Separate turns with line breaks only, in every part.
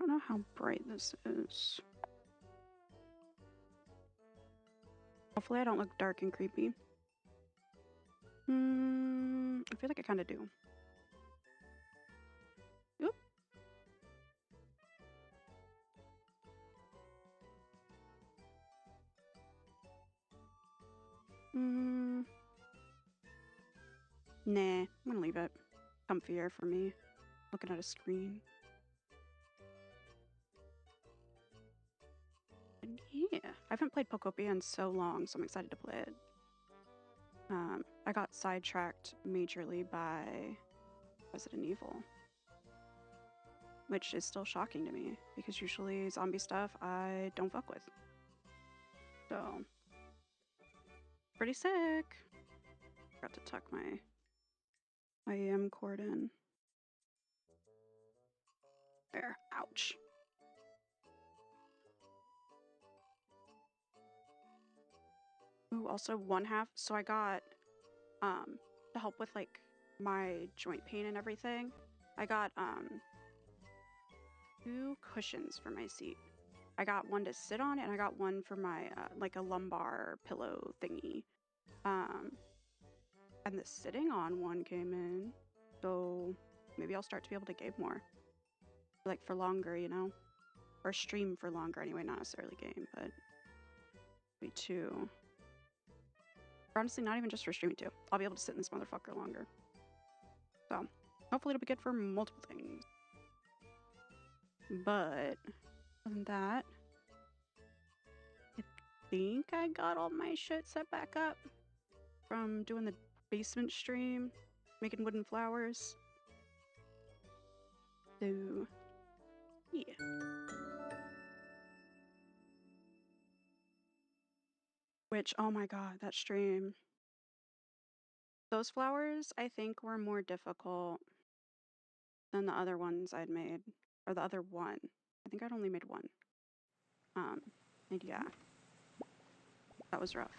don't know how bright this is. Hopefully I don't look dark and creepy. I feel like I kind of do. Oop. Nah, I'm gonna leave it. Comfier for me. Looking at a screen. And yeah, I haven't played Pokopia in so long, so I'm excited to play it. I got sidetracked majorly by Resident Evil, which is still shocking to me because usually zombie stuff I don't fuck with. So, pretty sick. Forgot to tuck my AM cord in. There, ouch. Ooh, also one half. So I got, to help with like my joint pain and everything, I got, 2 cushions for my seat. I got one to sit on and I got one for my, like a lumbar pillow thingy. And the sitting on one came in, so maybe I'll start to be able to game more. Like for longer, you know? Or stream for longer anyway, not necessarily game, but maybe 2. Or honestly, not even just for streaming too. I'll be able to sit in this motherfucker longer. So, hopefully it'll be good for multiple things. But, other than that, I think I got all my shit set back up from doing the basement stream, making wooden flowers. So, yeah. Which, oh my god, that stream. Those flowers, I think, were more difficult than the other ones I'd made. Or the other one. I think I'd only made one. And yeah. That was rough.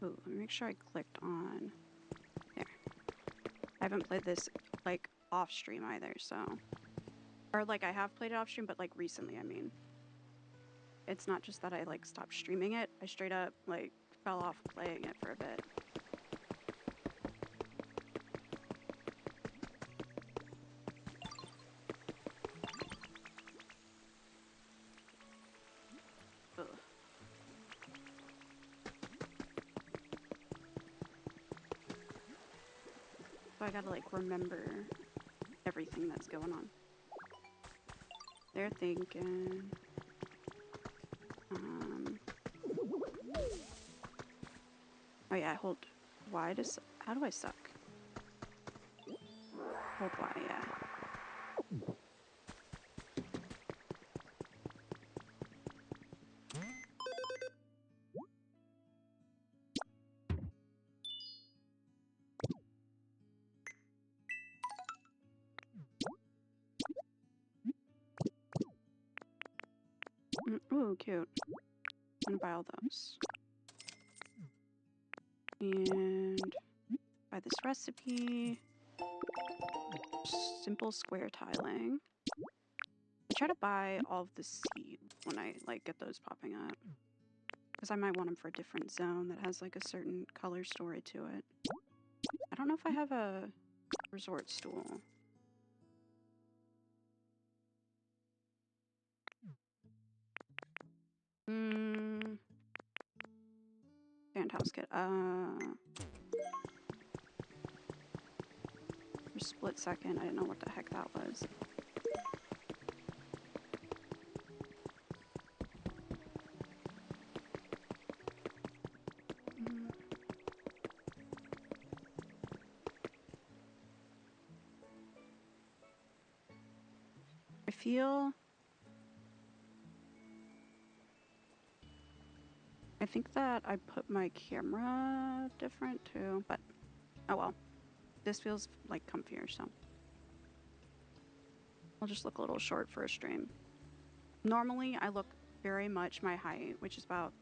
Ooh, let me make sure I clicked on... There. I haven't played this, like, off-stream either, so... Or, like, I have played it off-stream, but, like, recently, I mean. It's not just that I, like, stopped streaming it. I straight up, like, fell off playing it for a bit. Ugh. So I gotta, like, remember everything that's going on. They're thinking... Oh yeah, hold Y to... How do I suck? Hold Y, yeah. Ooh, cute. I'm gonna buy all those. And buy this recipe. Simple square tiling. I try to buy all of the seeds when I like get those popping up. Because I might want them for a different zone that has like a certain color story to it. I don't know if I have a resort stool. Sandhouse kit. For a split second, I didn't know what the heck that was. I think that I put my camera different too, but oh well. This feels like comfier, so. I'll just look a little short for a stream. Normally, I look very much my height, which is about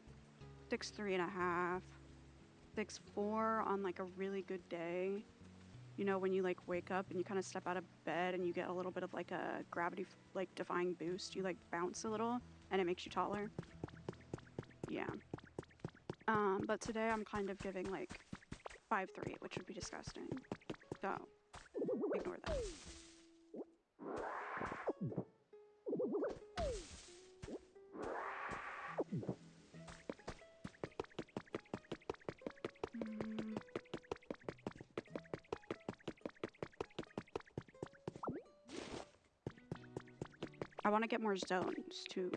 6'3.5", 6'4" on like a really good day. You know, when you like wake up and you kind of step out of bed and you get a little bit of like a gravity like defying boost, you like bounce a little and it makes you taller. Yeah. But today I'm kind of giving like 5'3", which would be disgusting. So, ignore that. I want to get more zones too.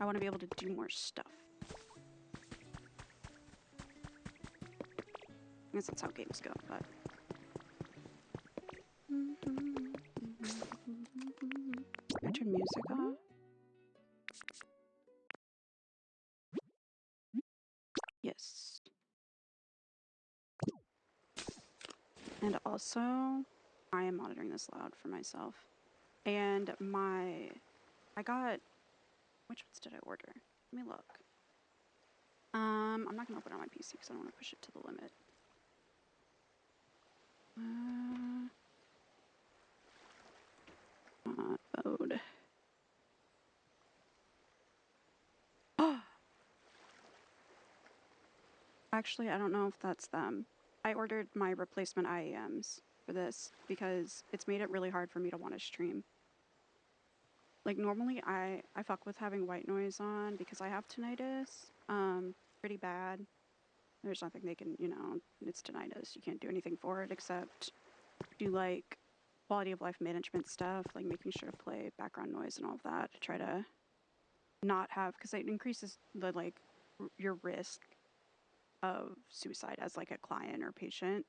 I want to be able to do more stuff. I guess that's how games go, but... I turn music off. Yes. And also, I am monitoring this loud for myself. And I got, which ones did I order? Let me look. I'm not gonna open it on my PC because I don't want to push it to the limit. Mode. Actually, I don't know if that's them. I ordered my replacement IEMs for this because it's made it really hard for me to want to stream. Like normally I fuck with having white noise on because I have tinnitus. Pretty bad. There's nothing they can, you know, it's tinnitus. You can't do anything for it except do like quality of life management stuff, like making sure to play background noise and all of that to try to not have, because it increases the like your risk of suicide as like a client or patient.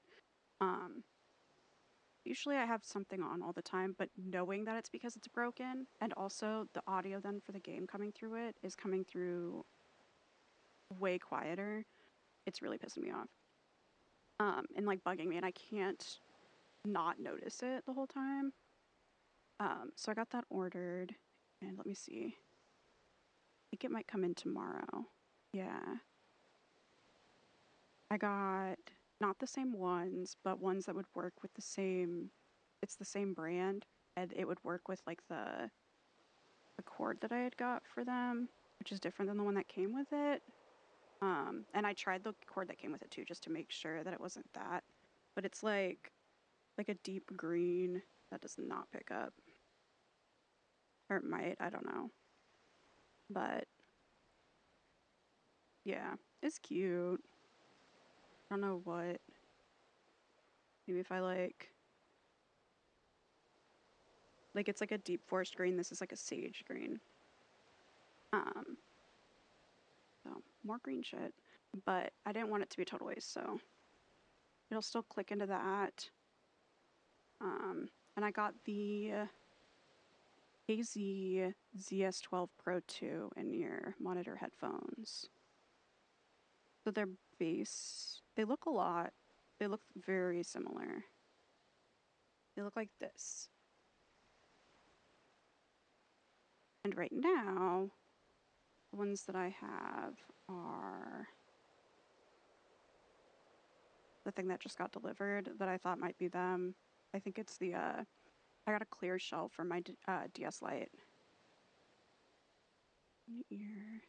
Usually I have something on all the time, but knowing that it's because it's broken, and also the audio then for the game coming through it is coming through way quieter, it's really pissing me off. And like bugging me, and I can't not notice it the whole time. So I got that ordered, and let me see. I think it might come in tomorrow. Yeah. I got not the same ones, but ones that would work with the same, it's the same brand, and it would work with like the cord that I had got for them, which is different than the one that came with it. And I tried the cord that came with it too, just to make sure that it wasn't that. But it's like a deep green that does not pick up. Or it might, I don't know. But yeah, it's cute. I don't know what. Maybe if I like it's like a deep forest green. This is like a sage green. So more green shit. But I didn't want it to be a total waste, so it'll still click into that. And I got the KZ ZS12 Pro 2 in-ear monitor headphones. So they're base. They look a lot. They look very similar. They look like this. And right now, the ones that I have are the thing that just got delivered that I thought might be them. I think it's the, I got a clear shell for my DS Lite. Ear.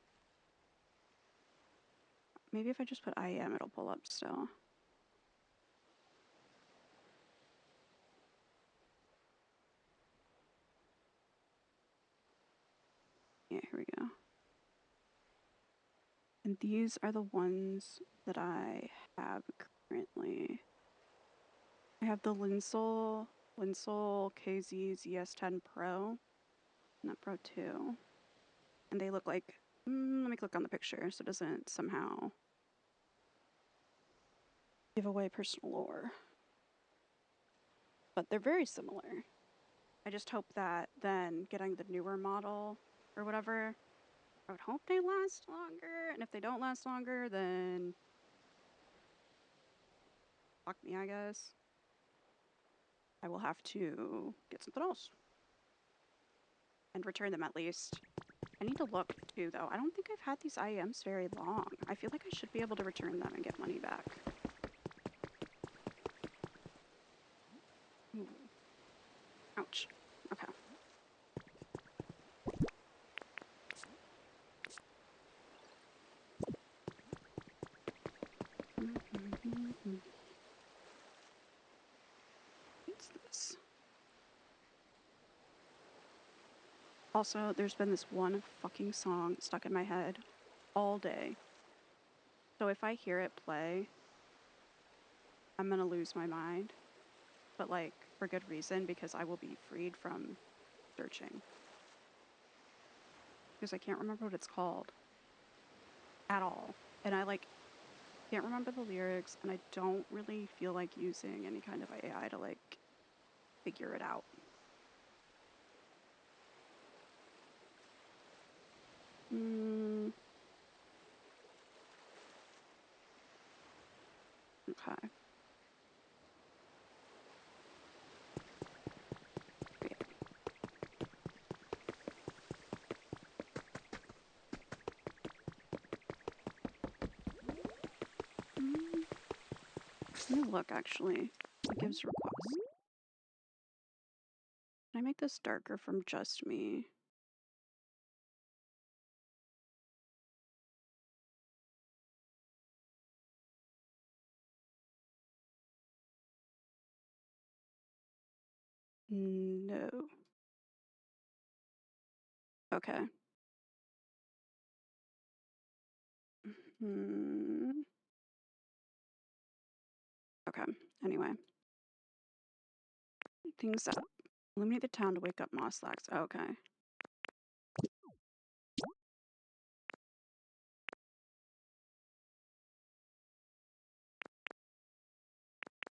Maybe if I just put IEM, it'll pull up still. Yeah, here we go. And these are the ones that I have currently. I have the Linsol KZ ZS10 Pro, and that Pro 2. And they look like, let me click on the picture so it doesn't somehow give away personal lore. But they're very similar. I just hope that then getting the newer model or whatever, I would hope they last longer. And if they don't last longer, then fuck me, I guess. I will have to get something else. and return them at least. I need to look too, though. I don't think I've had these IEMs very long. I feel like I should be able to return them and get money back. Ooh. Ouch. Okay. What's this? Also, there's been this one fucking song stuck in my head all day. So if I hear it play, I'm gonna lose my mind. But like, for good reason, because I will be freed from searching. Because I can't remember what it's called. At all. And I like, can't remember the lyrics, and I don't really feel like using any kind of AI to like, figure it out. Okay. Let me look, actually. It gives requests. Can I make this darker from just me? No. Okay. Okay. Anyway. Things up. Illuminate the town to wake up Moslax. Okay.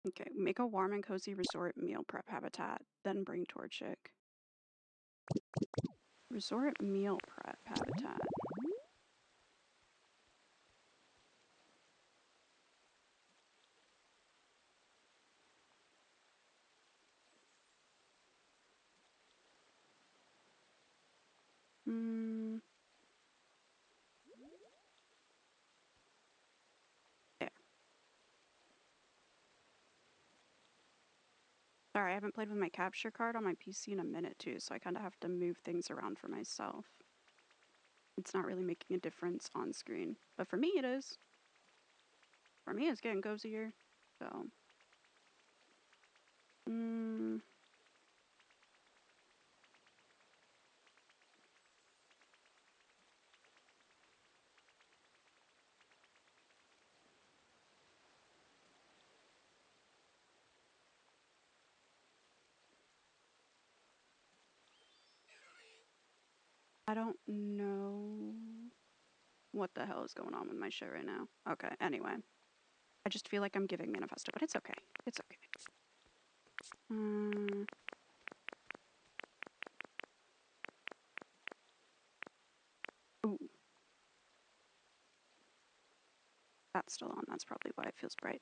Okay. Make a warm and cozy resort meal prep habitat. Then bring Torchic. Resort meal prep habitat. There. Sorry, I haven't played with my capture card on my PC in a minute too, so I kind of have to move things around for myself. It's not really making a difference on screen, but for me it is. For me it's getting cozier, so. I don't know what the hell is going on with my shit right now. Okay, anyway. I just feel like I'm giving manifesto, but it's okay. It's okay. Ooh. That's still on. That's probably why it feels bright.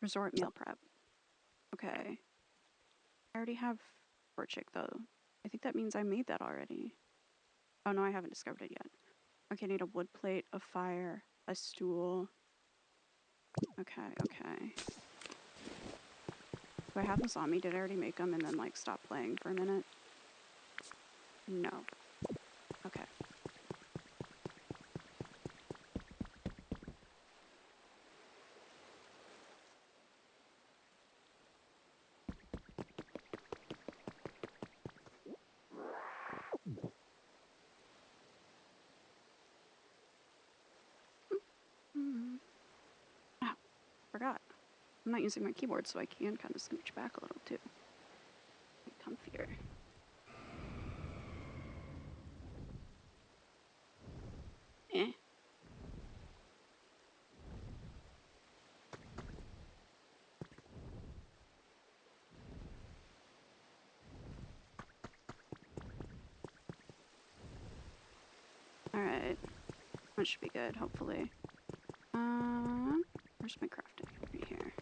Resort meal prep. Okay. I already have Torchic though. I think that means I made that already. Oh no, I haven't discovered it yet. Okay, I need a wood plate, a fire, a stool. Okay, okay. Do I have this on me? Did I already make them and then like stop playing for a minute? No. Okay. Ah, forgot. I'm not using my keyboard, so I can kind of scooch back a little too. Comfier. Eh. Alright. That should be good, hopefully. Where's my crafting? Right here.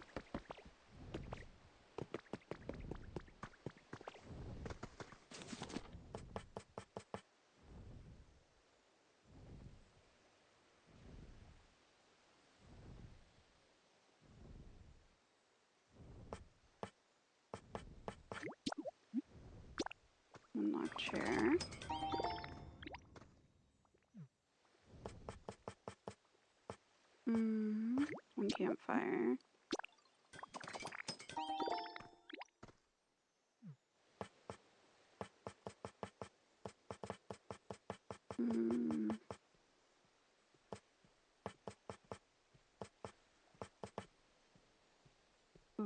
Unlock chair. One campfire. Ooh. I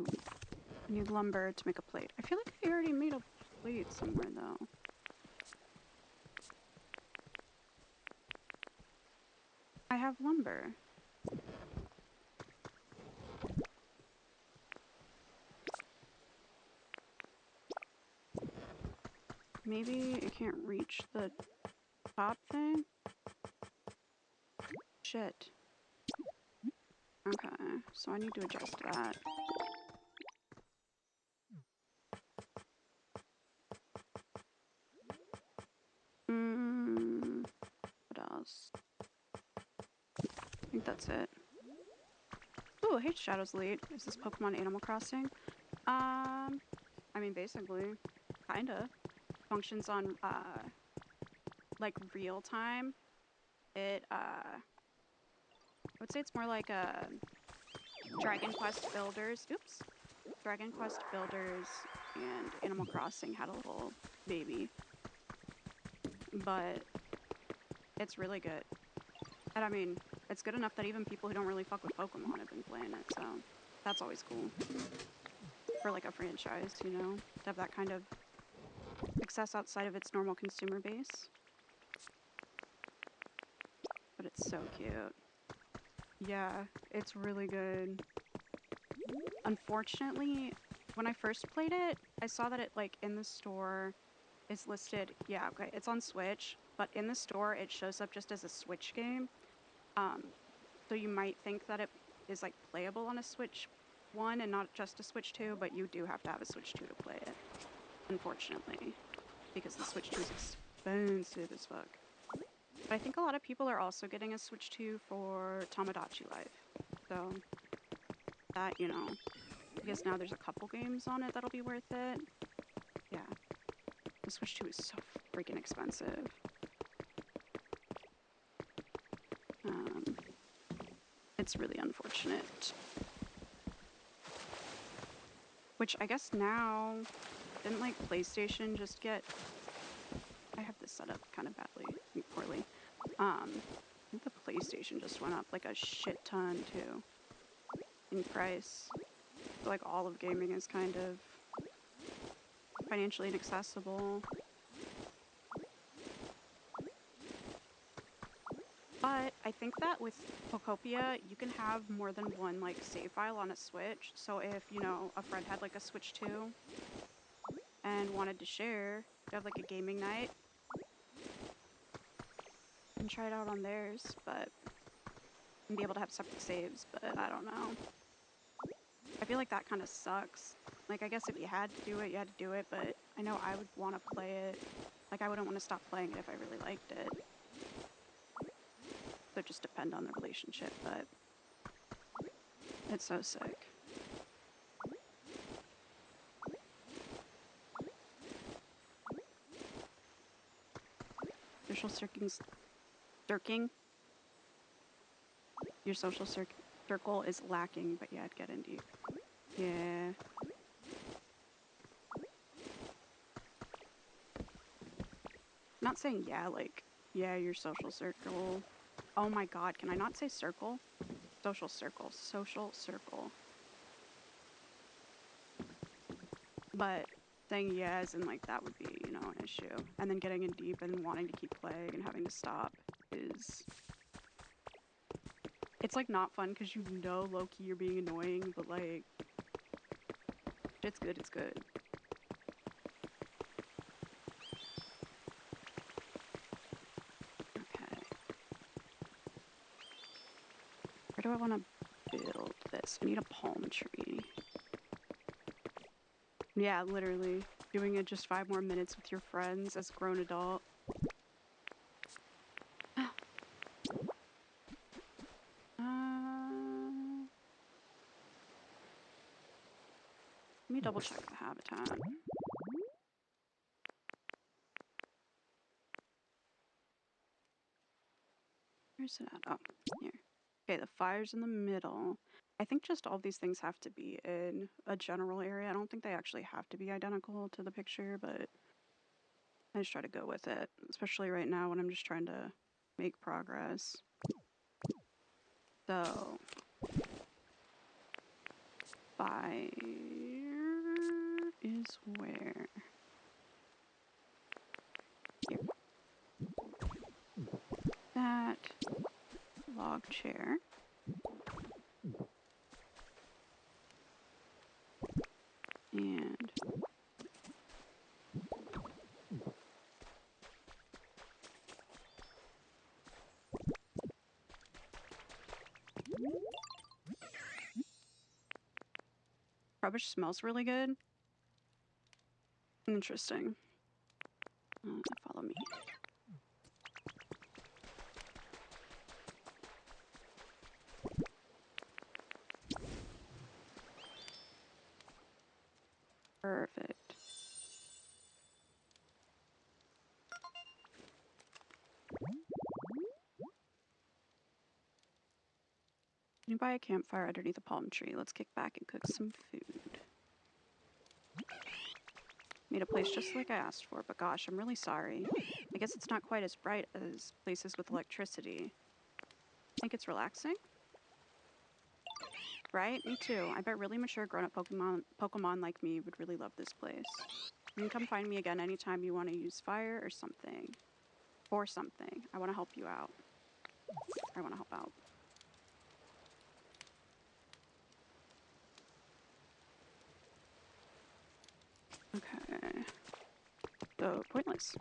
need lumber to make a plate. I feel like I already made a plate somewhere though. I have lumber. Maybe it can't reach the top thing? Shit. Okay, so I need to adjust that. What else? I think that's it. Ooh, hey Shadow's Lead. Is this Pokemon Animal Crossing? I mean, basically, kinda. Functions on, like, real time. I would say it's more like a Dragon Quest Builders. Oops. Dragon Quest Builders and Animal Crossing had a little baby. But it's really good. And I mean, it's good enough that even people who don't really fuck with Pokemon have been playing it, so that's always cool. For like a franchise, you know, to have that kind of success outside of its normal consumer base. But it's so cute. Yeah, it's really good. Unfortunately, when I first played it, I saw that it, like, in the store is listed, yeah, okay, it's on Switch, but in the store it shows up just as a Switch game. So you might think that it is, like, playable on a Switch 1 and not just a Switch 2, but you do have to have a Switch 2 to play it, unfortunately, because the Switch 2 is expensive as fuck. But I think a lot of people are also getting a Switch 2 for Tomodachi Life, so that, you know, because now there's a couple games on it that'll be worth it. Yeah. The Switch 2 is so freaking expensive. It's really unfortunate. Which I guess now, didn't like PlayStation just get... I have this set up kind of badly, poorly. I think the PlayStation just went up like a shit ton too in price. So like all of gaming is kind of financially inaccessible. But I think that with Pokopia, you can have more than one like save file on a Switch. So if, you know, a friend had like a Switch 2 and wanted to share, you have like a gaming night and try it out on theirs, but and be able to have separate saves, but I don't know. I feel like that kind of sucks. Like, I guess if you had to do it, you had to do it, but I know I would want to play it. Like, I wouldn't want to stop playing it if I really liked it. So it just depend on the relationship, but it's so sick. Social circling? Your social circle is lacking, but yeah, I'd get in deep. Yeah. Not saying yeah, like, yeah, your social circle. Oh my god, can I not say circle? Social circle. Social circle. But saying yes and like that would be, you know, an issue. And then getting in deep and wanting to keep playing and having to stop is... It's like not fun because you know low-key you're being annoying, but like... It's good, it's good. Okay. do I want to build this? I need a palm tree. Yeah, literally. Doing it just 5 more minutes with your friends as a grown adult. Let me double check the habitat. Where's it at? Oh, here. Okay, the fire's in the middle. I think just all these things have to be in a general area. I don't think they actually have to be identical to the picture, but I just try to go with it, especially right now when I'm just trying to make progress. So, fire is where? Here. That log chair. And rubbish smells really good. Interesting. Follow me. Perfect. Can you buy a campfire underneath a palm tree? Let's kick back and cook some food. Made a place just like I asked for, but gosh, I'm really sorry. I guess it's not quite as bright as places with electricity. Think it's relaxing? Right? Me too. I bet really mature grown-up Pokemon like me would really love this place. You can come find me again anytime you want to use fire or something. Or something. I want to help you out. I want to help out. Okay. So, pointless.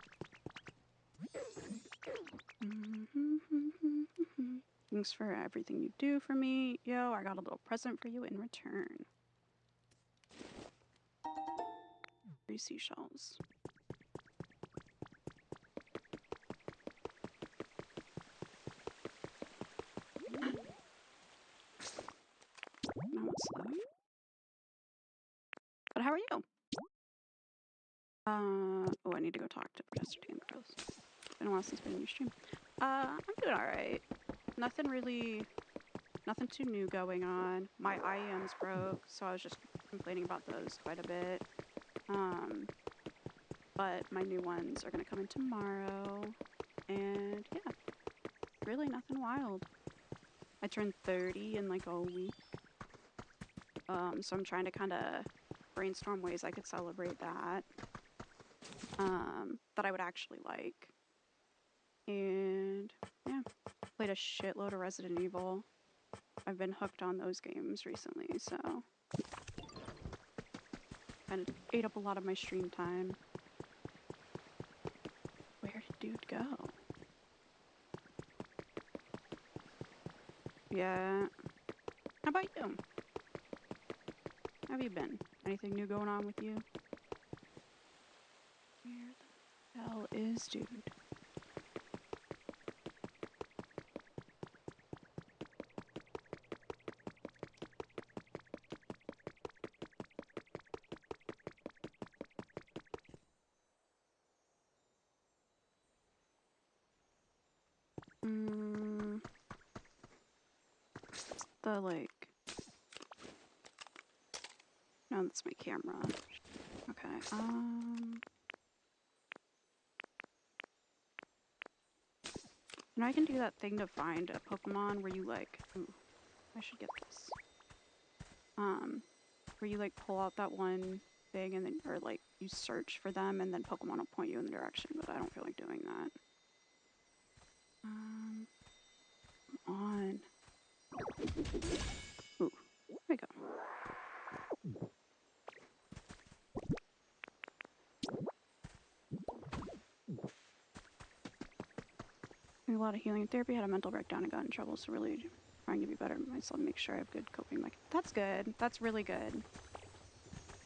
Thanks for everything you do for me. Yo, I got a little present for you in return. 3 seashells. Now what's left? But how are you? Oh, I need to go talk to Yesterday and Girls. It's been a while since been in your stream. I'm doing alright. Nothing too new going on. My IEMs broke, so I was just complaining about those quite a bit. But my new ones are gonna come in tomorrow. And yeah, really nothing wild. I turned 30 in like a week. So I'm trying to kind of brainstorm ways I could celebrate that. That I would actually like. And yeah, played a shitload of Resident Evil. I've been hooked on those games recently, so kind of ate up a lot of my stream time. Where did dude go? Yeah. How about you? How have you been? Anything new going on with you? Where the hell is dude? The like... No, that's my camera. Okay, You know, I can do that thing to find a Pokemon where you like... Ooh, I should get this. Where you like pull out that one thing and then, or like you search for them and then Pokemon will point you in the direction, but I don't feel like doing that. Come on. Ooh, there we go. A lot of healing and therapy, had a mental breakdown and got in trouble, so really trying trying to be better at myself, make sure I have good coping That's good. That's really good.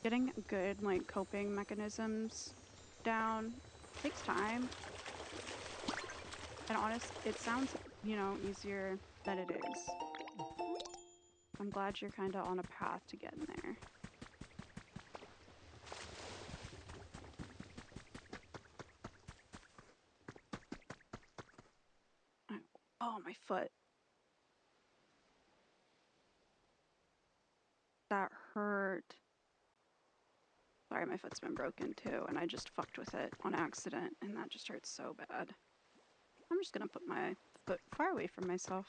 Getting good, like, coping mechanisms down takes time. And honest, it sounds, you know, easier than it is. I'm glad you're kind of on a path to getting there. Oh, my foot. That hurt. Sorry, my foot's been broken too, and I just fucked with it on accident, and that just hurts so bad. I'm just gonna put my foot far away from myself.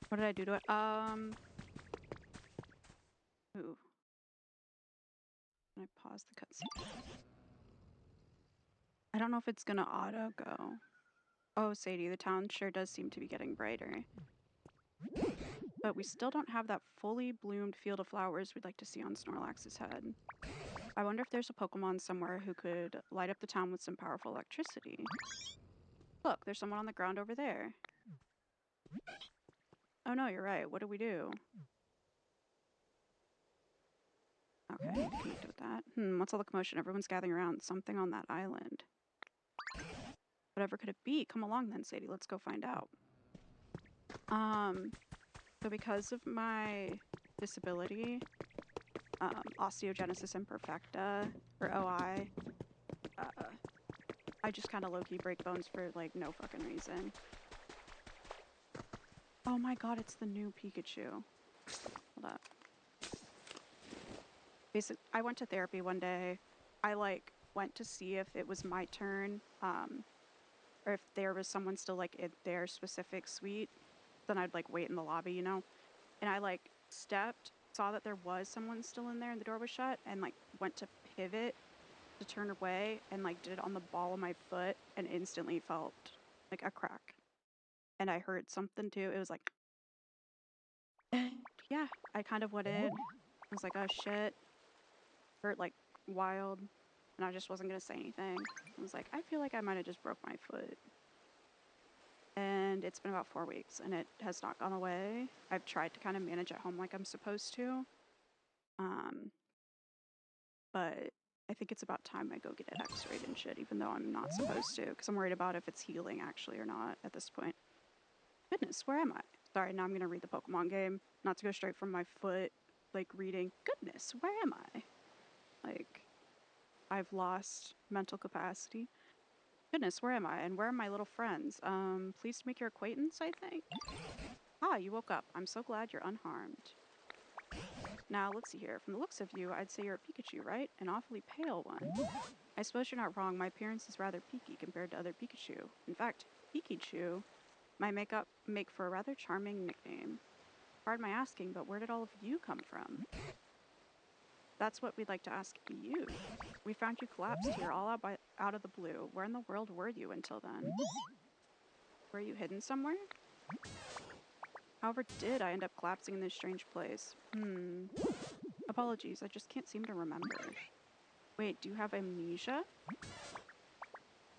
What did I do to it? Ooh. Can I pause the cutscene? I don't know if it's gonna auto go. Oh, Sadie, the town sure does seem to be getting brighter. But we still don't have that fully bloomed field of flowers we'd like to see on Snorlax's head. I wonder if there's a Pokemon somewhere who could light up the town with some powerful electricity. Look, there's someone on the ground over there. Oh no, you're right. What do we do? Okay, connect with that. What's all the commotion? Everyone's gathering around something on that island. Whatever could it be? Come along then, Sadie. Let's go find out. So because of my disability, osteogenesis imperfecta, or OI, I just kind of low-key break bones for, like, no fucking reason. Oh my god, it's the new Pikachu. Hold up. Basically, I went to therapy one day. I, like, went to see if it was my turn, or if there was someone still, like, in their specific suite. Then I'd, like, wait in the lobby, you know? And I, like, stepped, saw that there was someone still in there and the door was shut, and, like, went to pivot to turn away and, like, did it on the ball of my foot and instantly felt, like, a crack. And I heard something, too. It was like... Yeah, I kind of went in. I was like, oh, shit. Hurt, like, wild. And I just wasn't going to say anything. I was like, I feel like I might have just broke my foot. And it's been about 4 weeks, and it has not gone away. I've tried to kind of manage at home like I'm supposed to. But I think it's about time I go get it x-rayed and shit, even though I'm not supposed to, because I'm worried about if it's healing actually or not at this point. Goodness, where am I? Sorry, now I'm going to read the Pokemon game. Not to go straight from my foot, like, reading. Goodness, where am I? Like, I've lost mental capacity. Goodness, where am I? And where are my little friends? Pleased to make your acquaintance, I think? Ah, you woke up. I'm so glad you're unharmed. Now, let's see here. From the looks of you, I'd say you're a Pikachu, right? An awfully pale one. I suppose you're not wrong. My appearance is rather peaky compared to other Pikachu. In fact, Pikachu might make for a rather charming nickname. Pardon my asking, but where did all of you come from? That's what we'd like to ask you. We found you collapsed here all out of the blue. Where in the world were you until then? Were you hidden somewhere? However did I end up collapsing in this strange place? Apologies, I just can't seem to remember. Wait, do you have amnesia?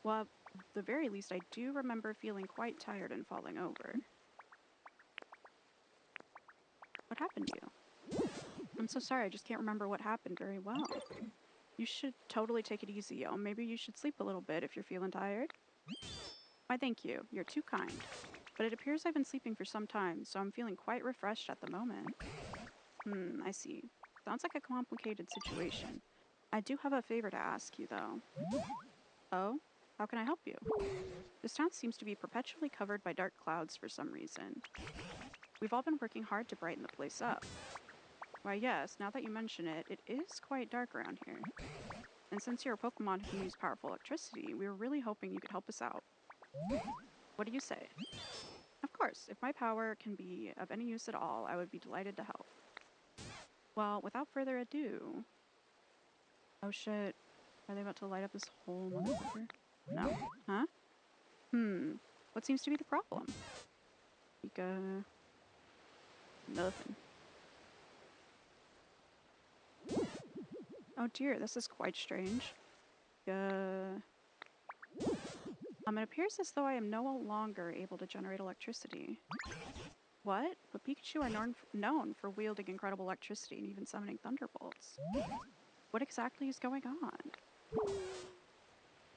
Well, at the very least, I do remember feeling quite tired and falling over. What happened to you? I'm so sorry, I just can't remember what happened very well. You should totally take it easy, yo. Maybe you should sleep a little bit if you're feeling tired. Why, thank you. You're too kind. But it appears I've been sleeping for some time, so I'm feeling quite refreshed at the moment. I see. Sounds like a complicated situation. I do have a favor to ask you, though. Oh? How can I help you? This town seems to be perpetually covered by dark clouds for some reason. We've all been working hard to brighten the place up. Why, yes, now that you mention it, it is quite dark around here. And since you're a Pokemon who can use powerful electricity, we were really hoping you could help us out. What do you say? Of course, if my power can be of any use at all, I would be delighted to help. Well, without further ado... Oh shit. Are they about to light up this whole motherfucker? No. Huh? What seems to be the problem? Pika... Nothing. Oh dear, this is quite strange. It appears as though I am no longer able to generate electricity. What? But Pikachu are known for wielding incredible electricity and even summoning thunderbolts. What exactly is going on?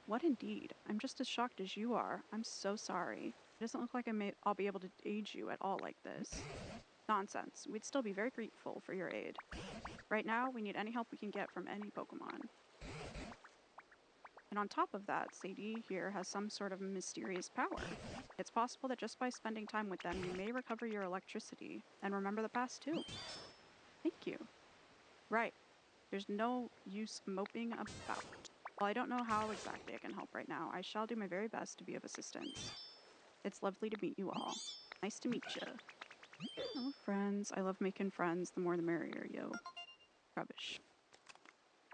What indeed? I'm just as shocked as you are. I'm so sorry. It doesn't look like I'll be able to aid you at all like this. Nonsense. We'd still be very grateful for your aid. Right now, we need any help we can get from any Pokemon. And on top of that, Sadie here has some sort of mysterious power. It's possible that just by spending time with them, you may recover your electricity and remember the past too. Thank you. Right. There's no use moping about. While I don't know how exactly I can help right now, I shall do my very best to be of assistance. It's lovely to meet you all. Nice to meet you. Oh, friends. I love making friends. The more the merrier, yo. Rubbish.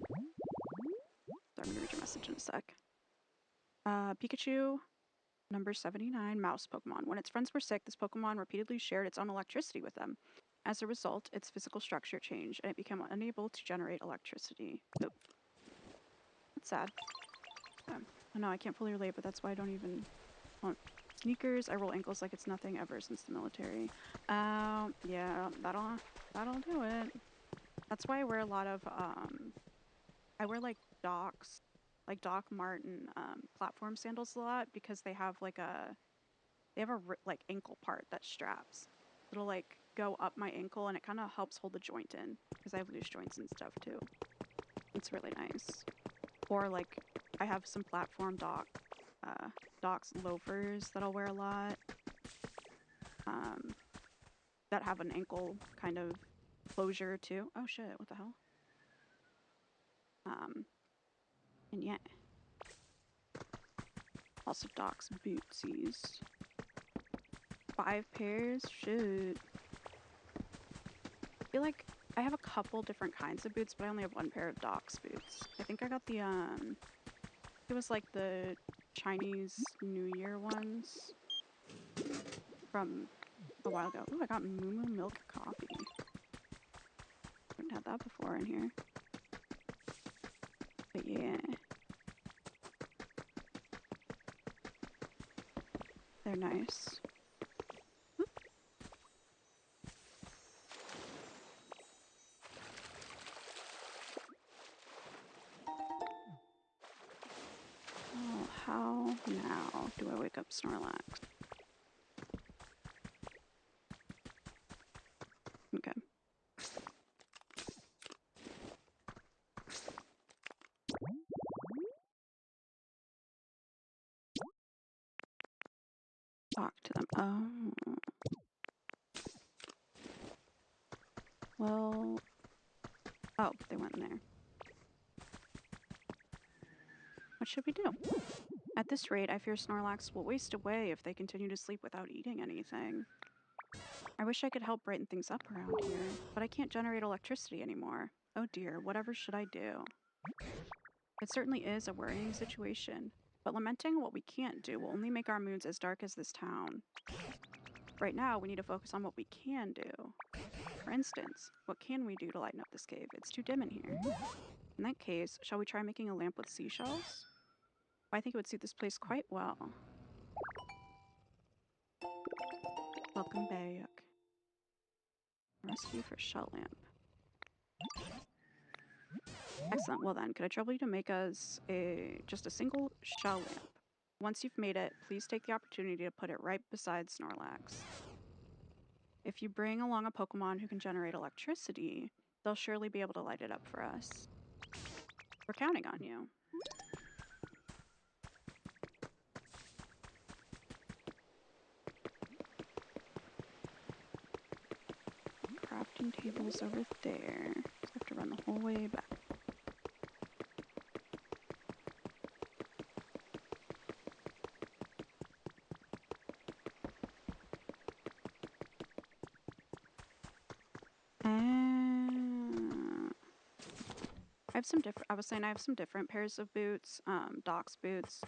So I'm gonna read your message in a sec. Pikachu, number 79, mouse Pokemon. When its friends were sick, this Pokemon repeatedly shared its own electricity with them. As a result, its physical structure changed, and it became unable to generate electricity. Nope. That's sad. I know I can't fully relate, but that's why I don't even want sneakers. I roll ankles like it's nothing ever since the military. Yeah, that'll do it. That's why I wear a lot of, I wear like Doc Marten platform sandals a lot, because they have like they have a like ankle part that straps. It'll like go up my ankle and it kind of helps hold the joint in, because I have loose joints and stuff too. It's really nice. Or like I have some platform Doc's loafers that I'll wear a lot. That have an ankle kind of closure too. Oh shit, what the hell? And yeah. Also Doc's bootsies. 5 pairs? Shoot. I feel like I have a couple different kinds of boots, but I only have 1 pair of Doc's boots. I think I got the, it was like the Chinese New Year ones from a while ago. Ooh, I got Moo Moo Milk Coffee. Haven't had that before in here. But yeah. They're nice. Oop. Oh, how now do I wake up Snorlax? Okay. Talk to them. Oh. Well. Oh, they went in there. What should we do? At this rate, I fear Snorlax will waste away if they continue to sleep without eating anything. I wish I could help brighten things up around here, but I can't generate electricity anymore. Oh dear, whatever should I do? It certainly is a worrying situation, but lamenting what we can't do will only make our moods as dark as this town. Right now, we need to focus on what we can do. For instance, what can we do to lighten up this cave? It's too dim in here. In that case, shall we try making a lamp with seashells? I think it would suit this place quite well. Welcome back. Recipe for shell lamp. Excellent. Well then, could I trouble you to make us just a single shell lamp? Once you've made it, please take the opportunity to put it right beside Snorlax. If you bring along a Pokemon who can generate electricity, they'll surely be able to light it up for us. We're counting on you. Crafting table's over there. So I have to run the whole way back. I have some different, I was saying I have some different pairs of boots, Doc's boots,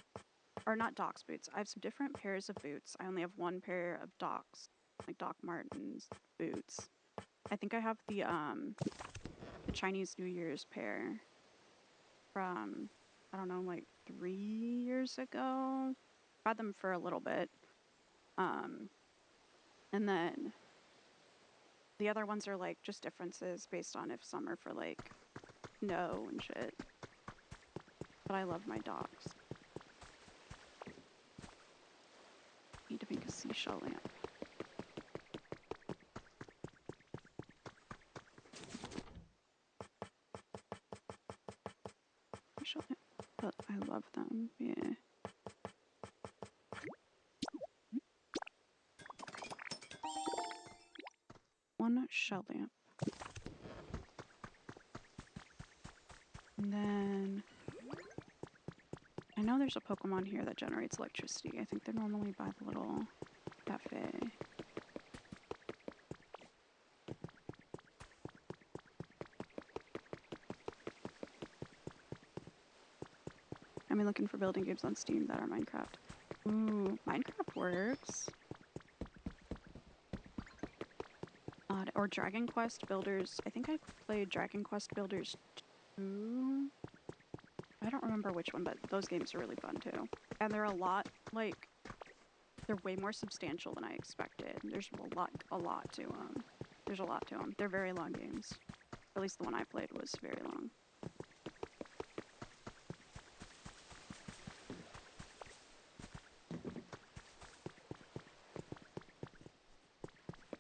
or not Doc's boots, I have some different pairs of boots. I only have 1 pair of Doc's, like Doc Martens boots. I think I have the Chinese New Year's pair, from, I don't know, like 3 years ago. Had them for a little bit. And then the other ones are like just differences based on if some are for like snow and shit. But I love my dogs. Need to make a seashell lamp. Seashell lamp. But I love them, yeah. One shell lamp. And then I know there's a Pokemon here that generates electricity. I think they're normally by the little cafe. I'm looking for building games on Steam that are Minecraft. Ooh, Minecraft works. Or Dragon Quest Builders. I think I played Dragon Quest Builders 2. I don't remember which one, but those games are really fun too. And they're a lot, like, they're way more substantial than I expected. There's a lot to them. There's a lot to them. They're very long games. At least the one I played was very long.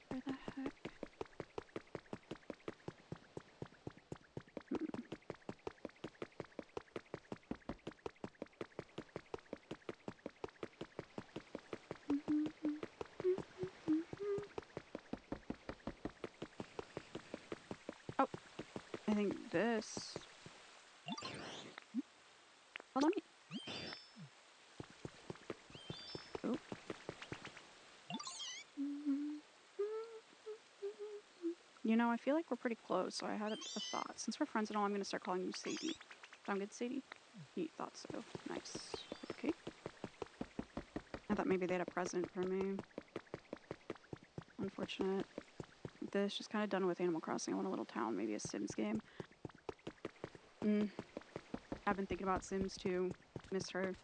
Where the heck? Oh, I think this. Hold on. Oh. You know, I feel like we're pretty close, so I had a thought. Since we're friends and all, I'm going to start calling you Sadie. Sound good, Sadie? He thought so. Nice. Okay. I thought maybe they had a present for me. Unfortunate. This just kind of done with Animal Crossing. I want a little town, maybe a Sims game. I've been thinking about Sims too. Miss her.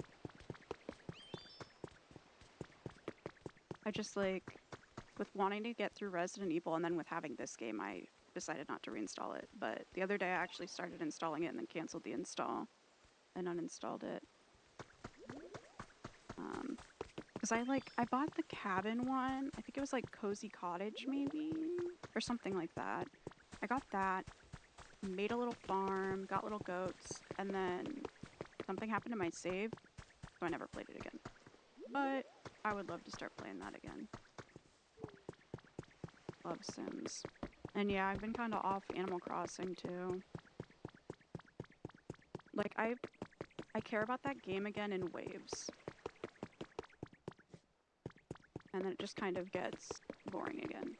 I just like, with wanting to get through Resident Evil and then with having this game, I decided not to reinstall it. But the other day I actually started installing it and then canceled the install and uninstalled it. Because I bought the cabin one. I think it was like Cozy Cottage maybe? Or something like that. I got that, made a little farm, got little goats, and then something happened to my save, so I never played it again. But I would love to start playing that again. Love Sims. And yeah, I've been kind of off Animal Crossing too. Like, I care about that game again in waves. And then it just kind of gets boring again.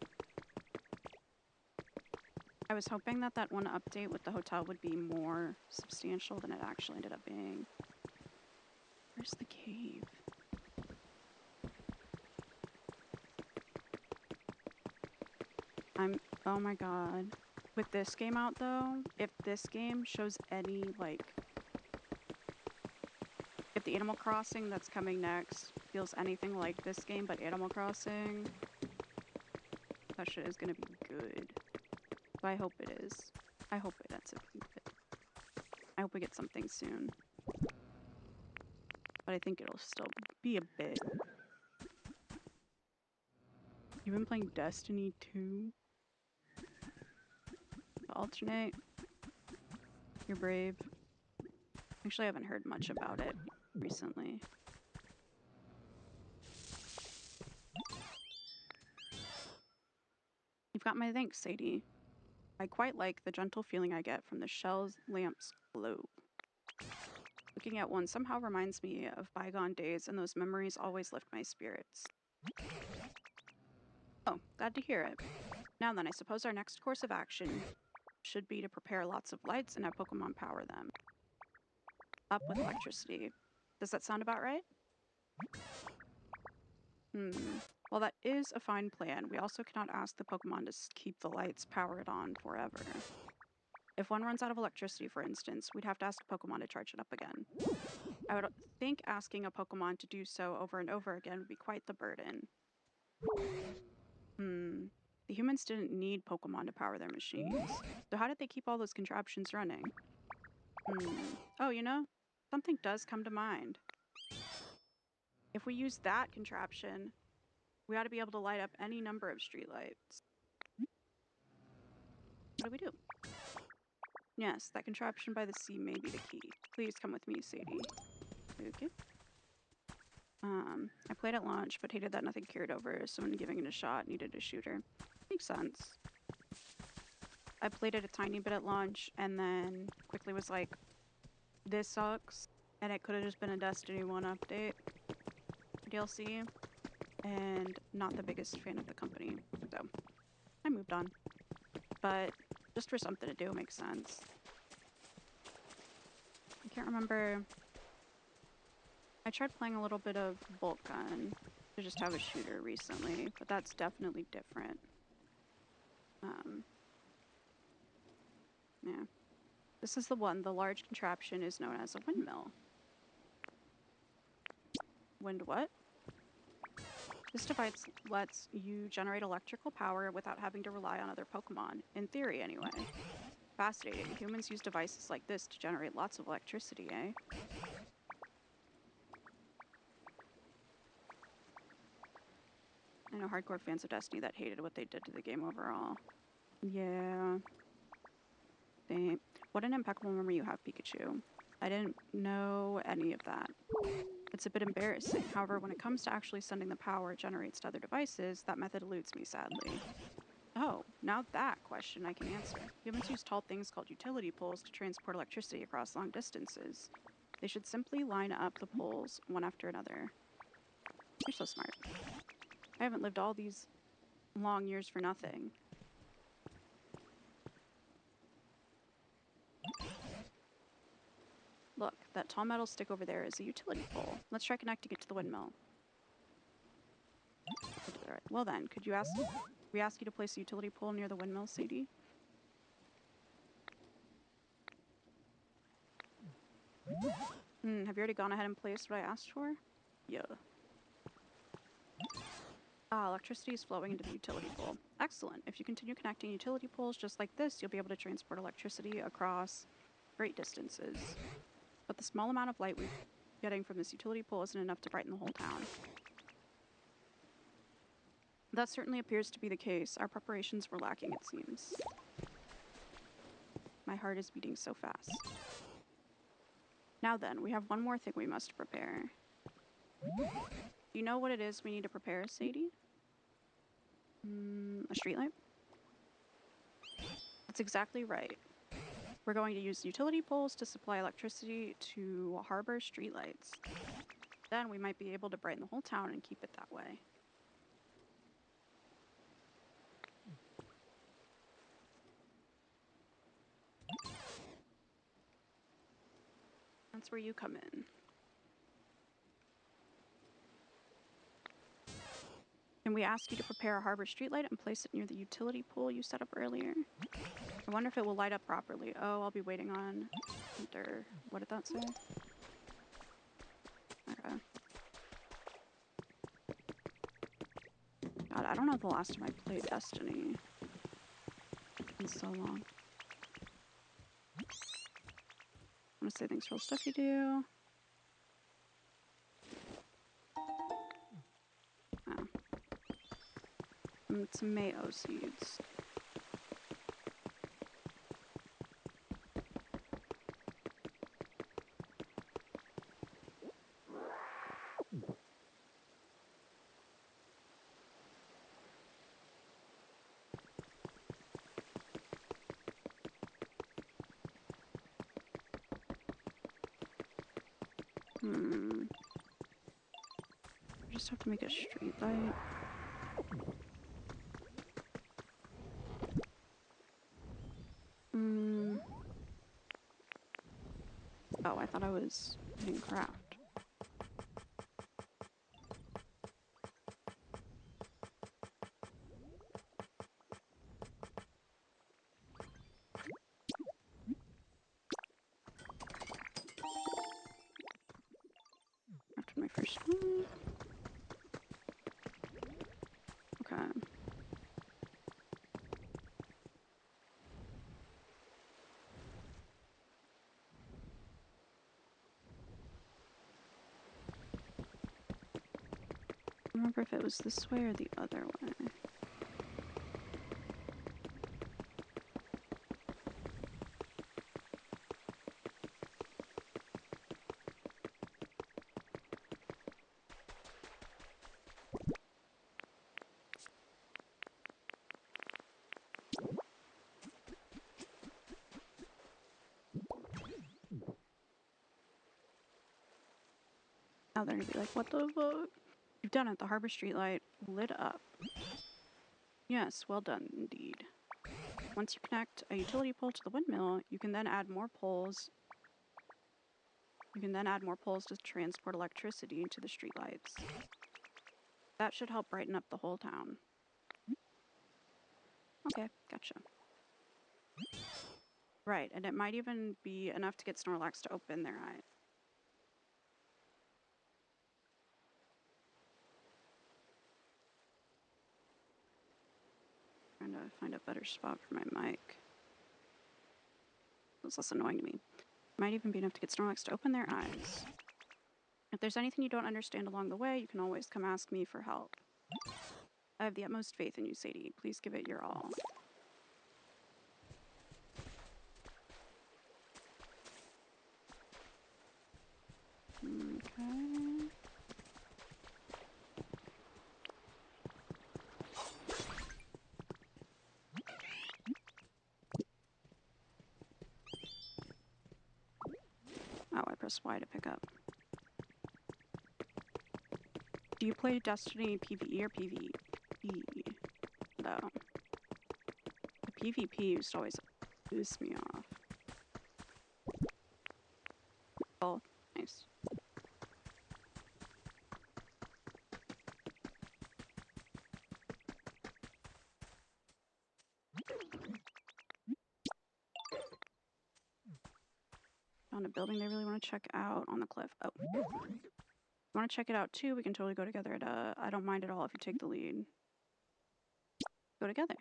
I was hoping that that one update with the hotel would be more substantial than it actually ended up being. Where's the cave? Oh my god. With this game out though, if this game shows any, like, if the Animal Crossing that's coming next feels anything like this game but Animal Crossing, that shit is gonna be good. So I hope it is. I hope it ends up being good. I hope we get something soon. But I think it'll still be a bit. You've been playing Destiny 2? Alternate? You're brave. Actually, I haven't heard much about it recently. You've got my thanks, Sadie. I quite like the gentle feeling I get from the shell's lamp's glow. Looking at one somehow reminds me of bygone days, and those memories always lift my spirits. Oh, glad to hear it. Now then, I suppose our next course of action should be to prepare lots of lights and have Pokemon power them up with electricity. Does that sound about right? Well, that is a fine plan. We also cannot ask the Pokemon to keep the lights powered on forever. If one runs out of electricity, for instance, we'd have to ask a Pokemon to charge it up again. I would think asking a Pokemon to do so over and over again would be quite the burden. The humans didn't need Pokemon to power their machines. So how did they keep all those contraptions running? Oh, you know, something does come to mind. If we use that contraption, we ought to be able to light up any number of streetlights. What do we do? Yes, that contraption by the sea may be the key. Please come with me, Sadie. Okay. I played at launch, but hated that nothing carried over. Someone giving it a shot needed a shooter. Makes sense. I played it a tiny bit at launch, and then quickly was like, this sucks. And it could have just been a Destiny 1 update. DLC. And not the biggest fan of the company. So, I moved on. But just for something to do makes sense. I can't remember. I tried playing a little bit of Bolt Gun to just have a shooter recently, but that's definitely different. Yeah. This is the one. The large contraption is known as a windmill. Wind what? This device lets you generate electrical power without having to rely on other Pokemon. In theory, anyway. Fascinating. Humans use devices like this to generate lots of electricity, eh? I know hardcore fans of Destiny that hated what they did to the game overall. Yeah. What an impeccable memory you have, Pikachu. I didn't know any of that. It's a bit embarrassing. However, when it comes to actually sending the power it generates to other devices, that method eludes me, sadly. Oh, now that question I can answer. Humans use tall things called utility poles to transport electricity across long distances. They should simply line up the poles one after another. You're so smart. I haven't lived all these long years for nothing. Look, that tall metal stick over there is a utility pole. Let's try connecting it to the windmill. Well then, could you we ask you to place a utility pole near the windmill, Sadie? Have you already gone ahead and placed what I asked for? Yeah. Electricity is flowing into the utility pole. Excellent. If you continue connecting utility poles just like this, you'll be able to transport electricity across great distances. But the small amount of light we're getting from this utility pole isn't enough to brighten the whole town. That certainly appears to be the case. Our preparations were lacking, it seems. My heart is beating so fast. Now then, we have one more thing we must prepare. Do you know what it is we need to prepare, Sadie? A streetlight? That's exactly right. We're going to use utility poles to supply electricity to harbor streetlights. Then we might be able to brighten the whole town and keep it that way. That's where you come in. Can we ask you to prepare a harbor streetlight and place it near the utility pole you set up earlier? I wonder if it will light up properly. Oh, I'll be waiting on Hunter. What did that say? Okay. God, I don't know the last time I played Destiny. It's been so long. I'm gonna say thanks for all the stuff you do. Oh. Some mayo seeds. Just have to make a street light. Oh, I thought I was hitting craft. my first one. Okay. I don't remember if it was this way or the other way. Now they're gonna be like, what the fuck? You've done it. The harbor streetlight lit up. Yes, well done indeed. Once you connect a utility pole to the windmill, you can then add more poles. You can then add more poles to transport electricity to the streetlights. That should help brighten up the whole town. Okay, gotcha. Right, and it might even be enough to get Snorlax to open their eye. Trying to find a better spot for my mic. It's less annoying to me. Might even be enough to get Snorlax to open their eyes. If there's anything you don't understand along the way, you can always come ask me for help. I have the utmost faith in you, Sadie. Please give it your all. Okay. Oh, I pressed Y to pick up. Do you play Destiny PvE or PvP? Though. The PvP used to always piss me off. Oh, nice. Found a building they really want to check out on the cliff. Oh. Want to check it out too? We can totally go together at I don't mind at all if you take the lead. Go together.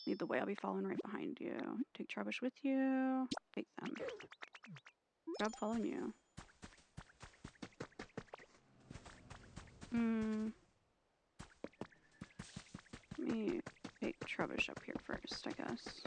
Lead the way, I'll be following right behind you. Take Trebush with you. Take them. Job following you. Let me take Trebush up here first, I guess.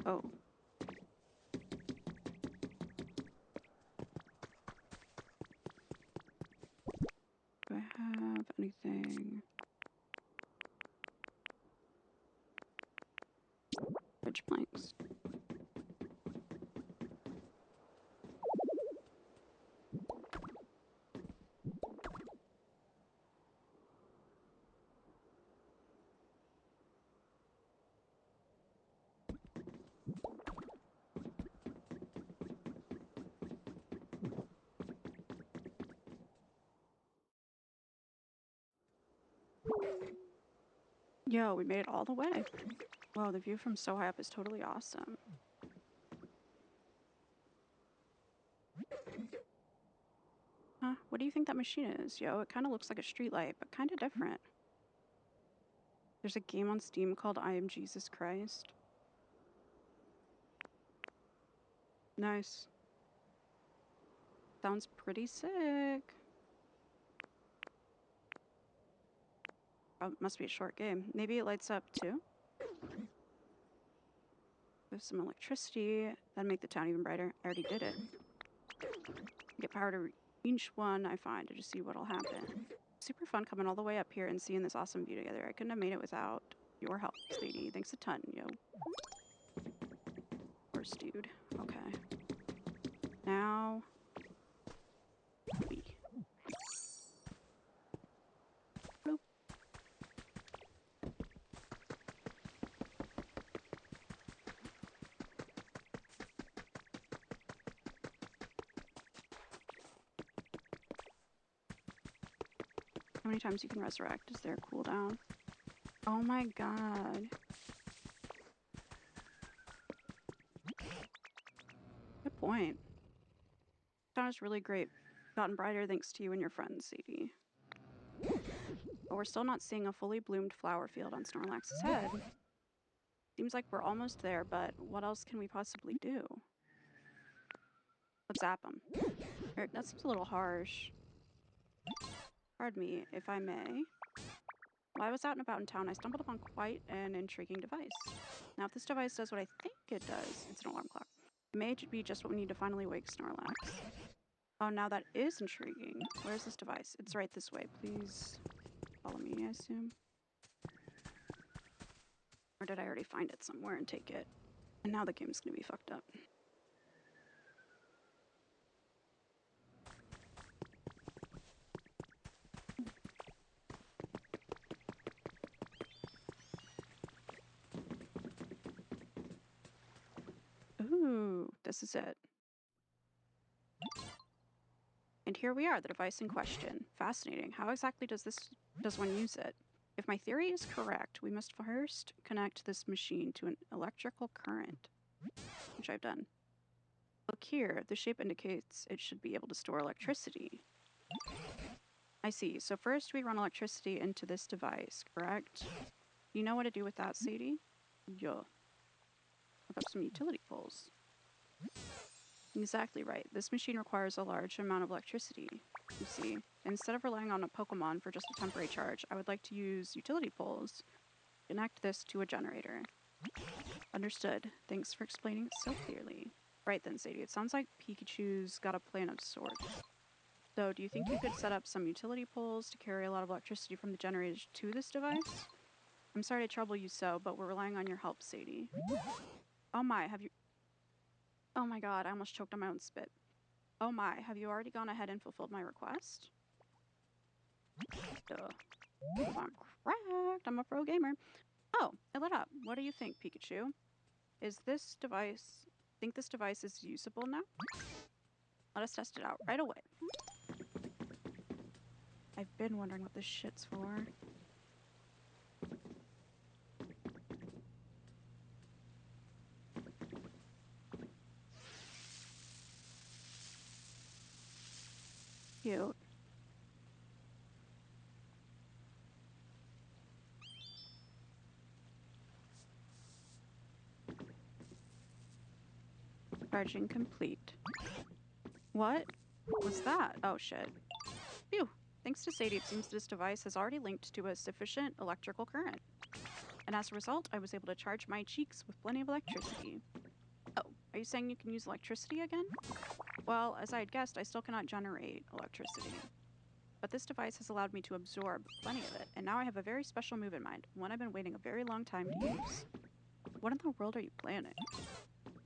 Oh. Do I have anything? Bridge planks. Yo, we made it all the way. Wow, the view from so high up is totally awesome. Huh? What do you think that machine is? Yo, it kind of looks like a streetlight, but kind of different. There's a game on Steam called I Am Jesus Christ. Nice. Sounds pretty sick. Oh, must be a short game. Maybe it lights up too? With some electricity, that'd make the town even brighter. I already did it. Get power to each one I find to just see what'll happen. Super fun coming all the way up here and seeing this awesome view together. I couldn't have made it without your help, Sadie. Thanks a ton, yo. Horse dude. Okay. Now... we. Bloop. How many times you can resurrect? Is there a cooldown? Oh my god. Good point. Town is really great. Gotten brighter thanks to you and your friends, Sadie. But we're still not seeing a fully bloomed flower field on Snorlax's head. Seems like we're almost there, but what else can we possibly do? Let's zap him. That seems a little harsh. Pardon me, if I may. While I was out and about in town, I stumbled upon quite an intriguing device. Now, if this device does what I think it does, it's an alarm clock. It may be just what we need to finally wake Snorlax. Oh, now that is intriguing. Where's this device? It's right this way. Please follow me, I assume. Or did I already find it somewhere and take it? And now the game's gonna be fucked up. Ooh, this is it. And here we are, the device in question. Fascinating. How exactly does one use it? If my theory is correct, we must first connect this machine to an electrical current, which I've done. Look here, the shape indicates it should be able to store electricity. I see. So first we run electricity into this device, correct? You know what to do with that, Sadie? Yeah. Hook up some utility poles. Exactly right. This machine requires a large amount of electricity. You see, instead of relying on a Pokemon for just a temporary charge, I would like to use utility poles. Connect this to a generator. Understood. Thanks for explaining it so clearly. Right then, Sadie. It sounds like Pikachu's got a plan of sorts. So, do you think you could set up some utility poles to carry a lot of electricity from the generator to this device? I'm sorry to trouble you so, but we're relying on your help, Sadie. Oh my, have you... Oh my god, I almost choked on my own spit. Oh my, have you already gone ahead and fulfilled my request? Duh. I'm cracked. I'm a pro gamer. Oh, it lit up. What do you think, Pikachu? Is this device... Think this device is usable now? Let us test it out right away. I've been wondering what this shit's for. Cute. Charging complete. What was that? Oh shit. Phew. Thanks to Sadie, it seems this device has already linked to a sufficient electrical current. And as a result, I was able to charge my cheeks with plenty of electricity. Oh, are you saying you can use electricity again? Well, as I had guessed, I still cannot generate electricity. But this device has allowed me to absorb plenty of it, and now I have a very special move in mind, one I've been waiting a very long time to use. What in the world are you planning?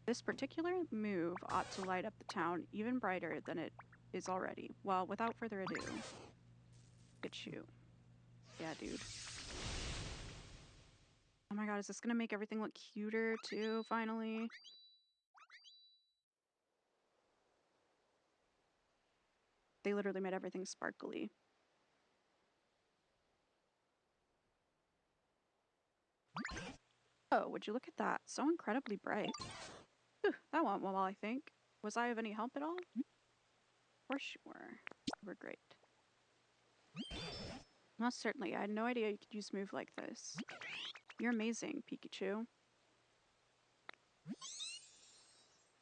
This particular move ought to light up the town even brighter than it is already. Well, without further ado, get you. Yeah, dude. Oh my god, is this gonna make everything look cuter too, finally? They literally made everything sparkly. Oh, would you look at that? So incredibly bright. Whew, that went well, I think. Was I of any help at all? Of course you were. You were great. Most certainly. I had no idea you could use a move like this. You're amazing, Pikachu.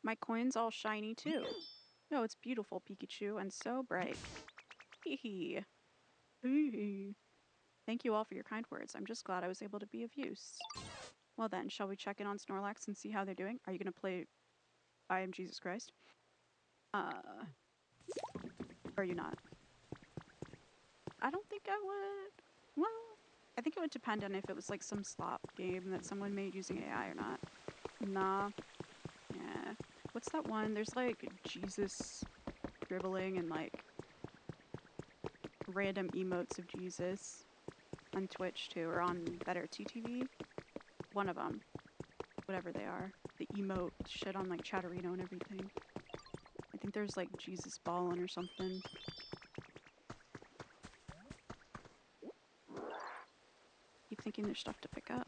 My coin's all shiny too. No, it's beautiful, Pikachu, and so bright. Hee hee. Hee hee. Thank you all for your kind words. I'm just glad I was able to be of use. Well then, shall we check in on Snorlax and see how they're doing? Are you gonna play I Am Jesus Christ? Or are you not? I don't think I would. Well, I think it would depend on if it was like some slop game that someone made using AI or not. Nah. Yeah. What's that one? There's like Jesus dribbling and like random emotes of Jesus on Twitch too, or on Better TTV. One of them. Whatever they are. The emote shit on like Chatterino and everything. I think there's like Jesus balling or something. keep thinking there's stuff to pick up.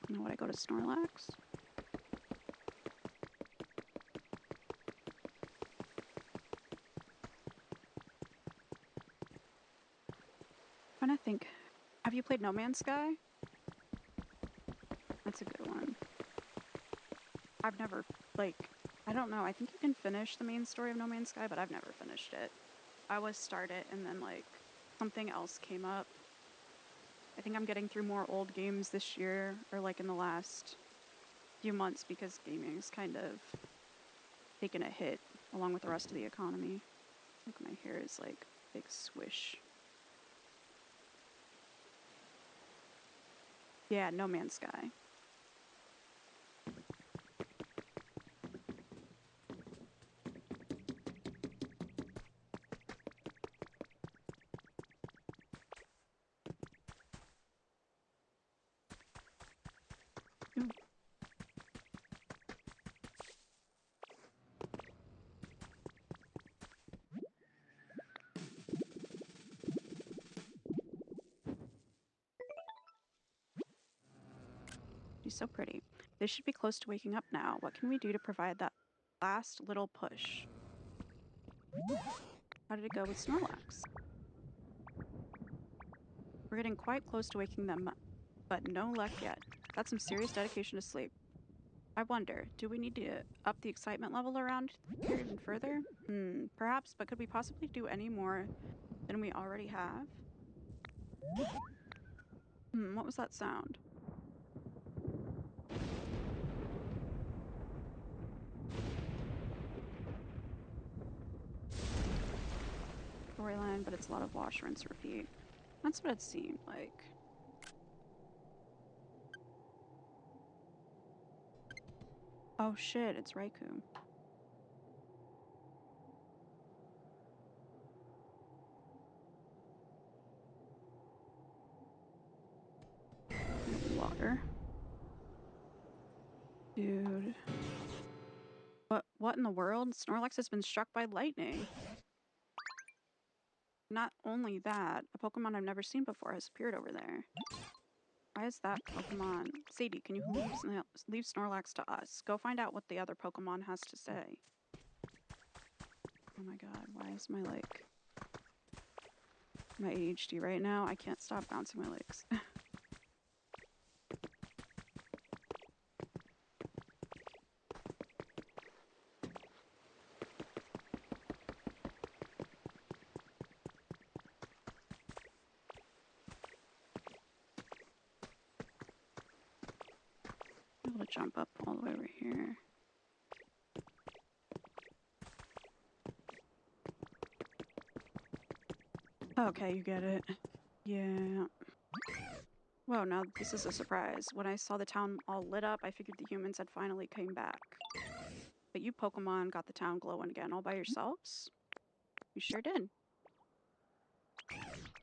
Now would I go to Snorlax? I'm trying to think. Have you played No Man's Sky? That's a good one. I've never, like, I don't know. I think you can finish the main story of No Man's Sky, but I've never finished it. I always start it and then, like, something else came up. I think I'm getting through more old games this year, or like in the last few months, because gaming's kind of taken a hit along with the rest of the economy. I think my hair is like a big swish. Yeah, No Man's Sky. Ooh. She's so pretty. They should be close to waking up now. What can we do to provide that last little push? How did it go with Snorlax? We're getting quite close to waking them up, but no luck yet. That's some serious dedication to sleep. I wonder, do we need to up the excitement level around here even further? Perhaps, but could we possibly do any more than we already have? What was that sound? Storyline, but it's a lot of wash, rinse, repeat. That's what it seemed like. Oh shit, it's Raikou. Water. Dude. What in the world? Snorlax has been struck by lightning. Not only that, a Pokemon I've never seen before has appeared over there. Why is that Pokemon? Sadie, can you leave Snorlax to us? Go find out what the other Pokemon has to say. Oh my god, why is my, like... my ADHD right now? I can't stop bouncing my legs. I'm able to jump up all the way over here. Okay, you get it. Yeah. Whoa, now this is a surprise. When I saw the town all lit up, I figured the humans had finally came back. But you Pokemon got the town glowing again all by yourselves? You sure did.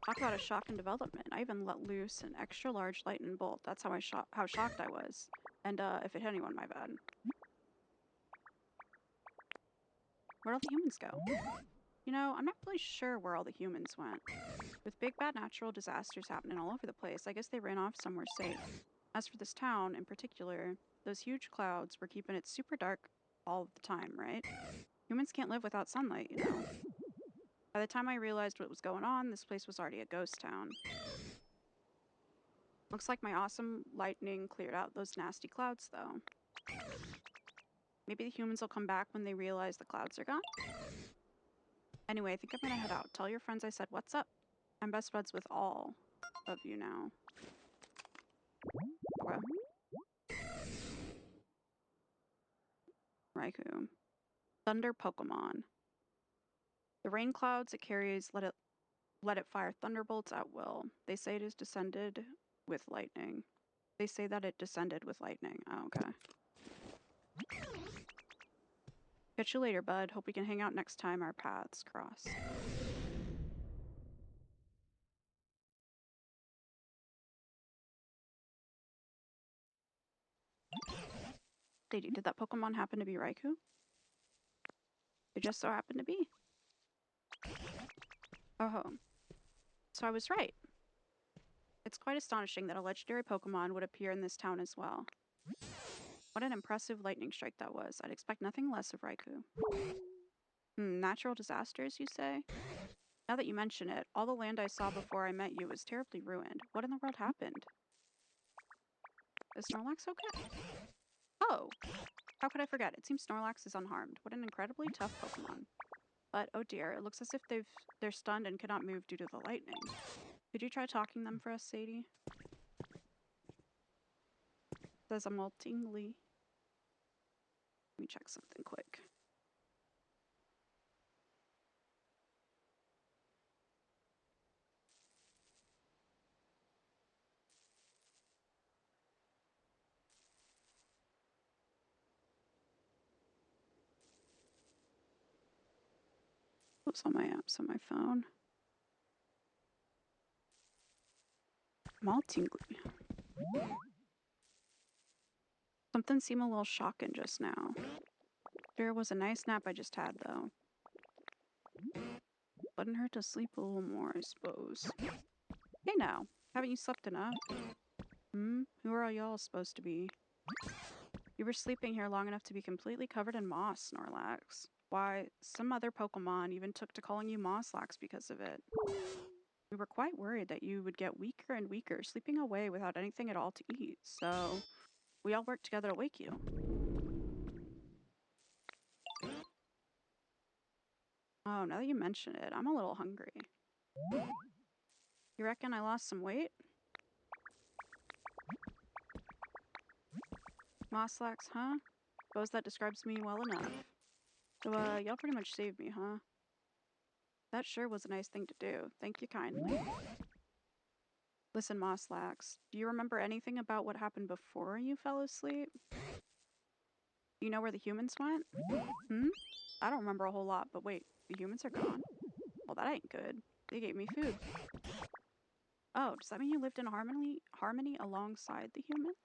Talk about a shock and development. I even let loose an extra large lightning bolt. That's how shocked I was. And if it hit anyone, my bad. Where'd all the humans go? You know, I'm not really sure where all the humans went. With big bad natural disasters happening all over the place, I guess they ran off somewhere safe. As for this town in particular, those huge clouds were keeping it super dark all the time, right? Humans can't live without sunlight, you know. By the time I realized what was going on, this place was already a ghost town. Looks like my awesome lightning cleared out those nasty clouds, though. Maybe the humans will come back when they realize the clouds are gone? Anyway, I think I'm gonna head out. Tell your friends I said what's up. I'm best buds with all of you now. Okay. Raikou. Thunder Pokemon. The rain clouds it carries let it fire thunderbolts at will. They say it is descended with lightning. They say that it descended with lightning. Oh, okay. Catch you later, bud. Hope we can hang out next time our paths cross. Lady, did that Pokemon happen to be Raikou? It just so happened to be. Oh, so I was right. It's quite astonishing that a legendary Pokemon would appear in this town as well. What an impressive lightning strike that was. I'd expect nothing less of Raikou. Natural disasters, you say? Now that you mention it, all the land I saw before I met you was terribly ruined. What in the world happened? Is Snorlax okay? Oh! How could I forget? It seems Snorlax is unharmed. What an incredibly tough Pokemon. But, oh dear, it looks as if they're stunned and cannot move due to the lightning. Could you try talking them for us, Sadie? Says a maltingly. Let me check something quick. What's on my apps on my phone? Maltingly. Something seemed a little shocking just now. Sure was a nice nap I just had, though. Wouldn't hurt to sleep a little more, I suppose. Hey now, haven't you slept enough? Who are y'all supposed to be? You were sleeping here long enough to be completely covered in moss, Snorlax. Why, some other Pokemon even took to calling you Mosslax because of it. We were quite worried that you would get weaker and weaker, sleeping away without anything at all to eat, so we all worked together to wake you. Oh, now that you mention it, I'm a little hungry. You reckon I lost some weight? Mosslax, huh? Suppose that describes me well enough. So, y'all pretty much saved me, huh? That sure was a nice thing to do. Thank you kindly. Listen, Mosslax, do you remember anything about what happened before you fell asleep? Do you know where the humans went? I don't remember a whole lot, but wait, the humans are gone? Well, that ain't good. They gave me food. Oh, does that mean you lived in harmony alongside the humans?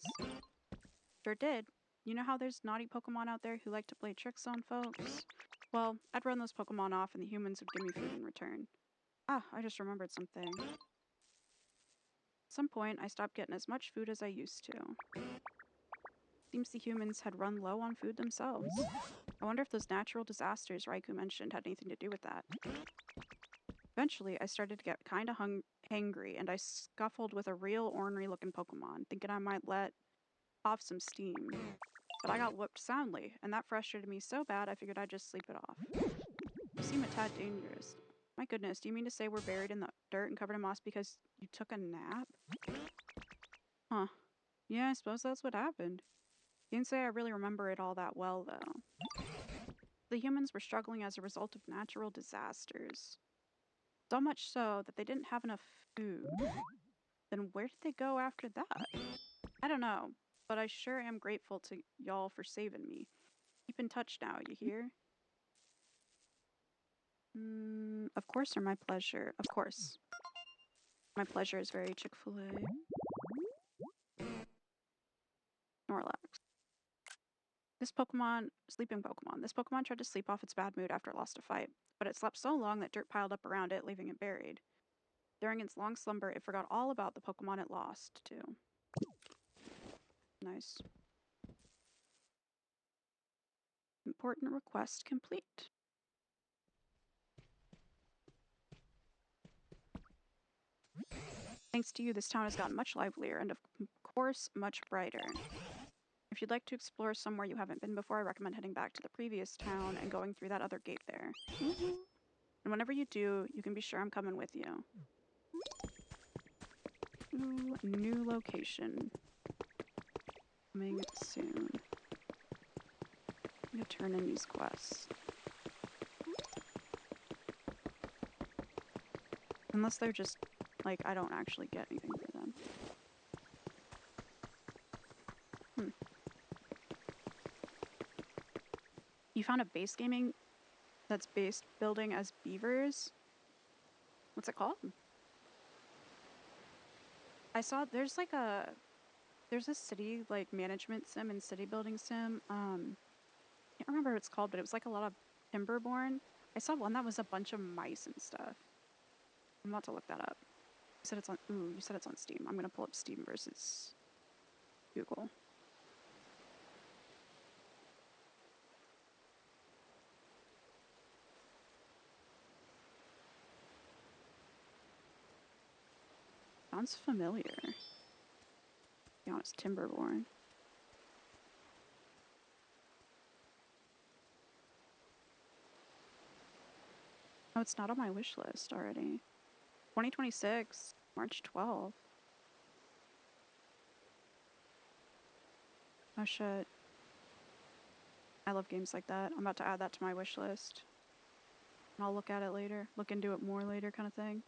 Sure did. You know how there's naughty Pokemon out there who like to play tricks on folks? Well, I'd run those Pokemon off and the humans would give me food in return. Ah, I just remembered something. At some point, I stopped getting as much food as I used to. Seems the humans had run low on food themselves. I wonder if those natural disasters Raikou mentioned had anything to do with that. Eventually, I started to get kinda hangry, and I scuffled with a real ornery-looking Pokemon, thinking I might let off some steam. But I got whooped soundly, and that frustrated me so bad I figured I'd just sleep it off. You seem a tad dangerous. My goodness, do you mean to say we're buried in the dirt and covered in moss because you took a nap? Huh. Yeah, I suppose that's what happened. Can't say I really remember it all that well, though. The humans were struggling as a result of natural disasters. So much so that they didn't have enough food. Then where did they go after that? I don't know, but I sure am grateful to y'all for saving me. Keep in touch now, you hear? Of course, or my pleasure. Of course. My pleasure is very Chick-fil-A. Snorlax. Sleeping Pokemon. This Pokemon tried to sleep off its bad mood after it lost a fight, but it slept so long that dirt piled up around it, leaving it buried. During its long slumber, it forgot all about the Pokemon it lost, too. Nice. Important request complete. Thanks to you, this town has gotten much livelier and, of course, much brighter. If you'd like to explore somewhere you haven't been before, I recommend heading back to the previous town and going through that other gate there. And whenever you do, you can be sure I'm coming with you. Ooh, new location. Coming soon. I'm gonna turn in these quests. Unless they're just, like, I don't actually get anything for them. You found a base gaming that's based building as beavers? What's it called? I saw there's like a There's a city, like, management sim and city building sim. Can't remember what it's called, but it was, like, a lot of Timberborn. I saw one that was a bunch of mice and stuff. I'm about to look that up. You said it's on... Ooh, you said it's on Steam. I'm gonna pull up Steam versus Google. Sounds familiar. To be honest, Timberborn. Oh, it's not on my wish list already. 2026, March 12th. Oh shit. I love games like that. I'm about to add that to my wish list. And I'll look at it later. Look into it more later kind of thing.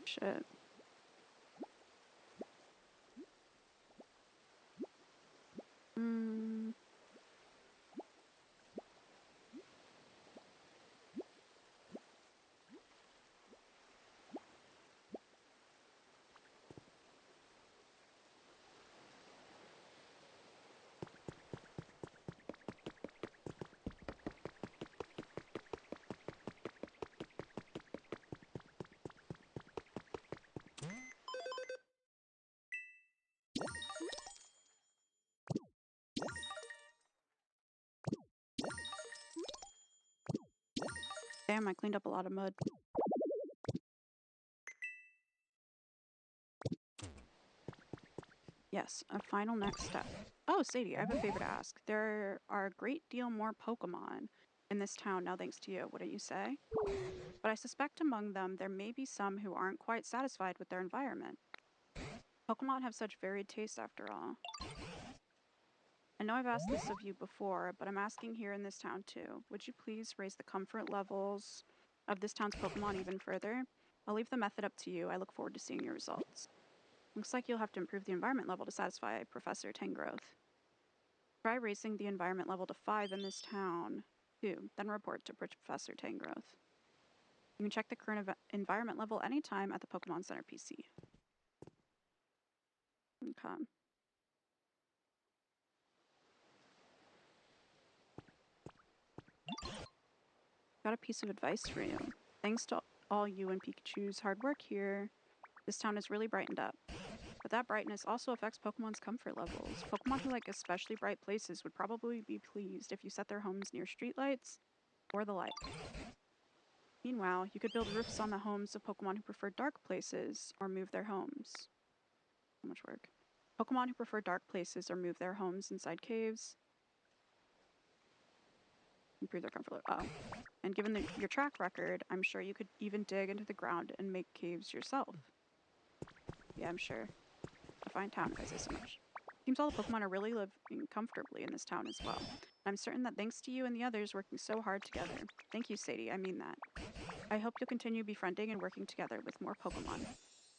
Shit. Damn, I cleaned up a lot of mud. Yes, a final next step. Oh, Sadie, I have a favor to ask. There are a great deal more Pokemon in this town now thanks to you, wouldn't you say? But I suspect among them there may be some who aren't quite satisfied with their environment. Pokemon have such varied tastes after all. I know I've asked this of you before, but I'm asking here in this town too. Would you please raise the comfort levels of this town's Pokemon even further? I'll leave the method up to you. I look forward to seeing your results. Looks like you'll have to improve the environment level to satisfy Professor Tangrowth. Try raising the environment level to 5 in this town, too. Then report to Professor Tangrowth. You can check the current environment level anytime at the Pokemon Center PC. Okay. Got a piece of advice for you. Thanks to all you and Pikachu's hard work here, this town has really brightened up. But that brightness also affects Pokemon's comfort levels. Pokemon who like especially bright places would probably be pleased if you set their homes near streetlights or the like. Meanwhile, you could build roofs on the homes of Pokemon who prefer dark places or move their homes. So much work. Pokemon who prefer dark places or move their homes inside caves. Improve their comfort level. Oh. And given your track record, I'm sure you could even dig into the ground and make caves yourself. Yeah, I'm sure. A fine town, if I say so much. Seems all the Pokemon are really living comfortably in this town as well. I'm certain that thanks to you and the others working so hard together. Thank you, Sadie, I mean that. I hope you'll continue befriending and working together with more Pokemon.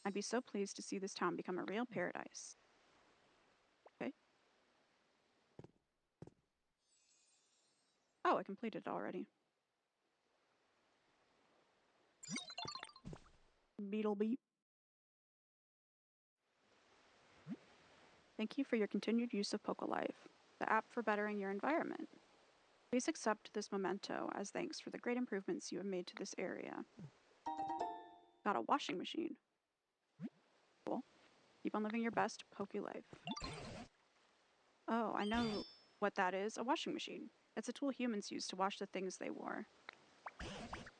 I'd be so pleased to see this town become a real paradise. Okay. Oh, I completed it already. Beetle Beep. Thank you for your continued use of PokeLife, the app for bettering your environment. Please accept this memento as thanks for the great improvements you have made to this area. Got a washing machine. Cool. Keep on living your best Poke life. Oh, I know what that is. A washing machine. It's a tool humans use to wash the things they wore.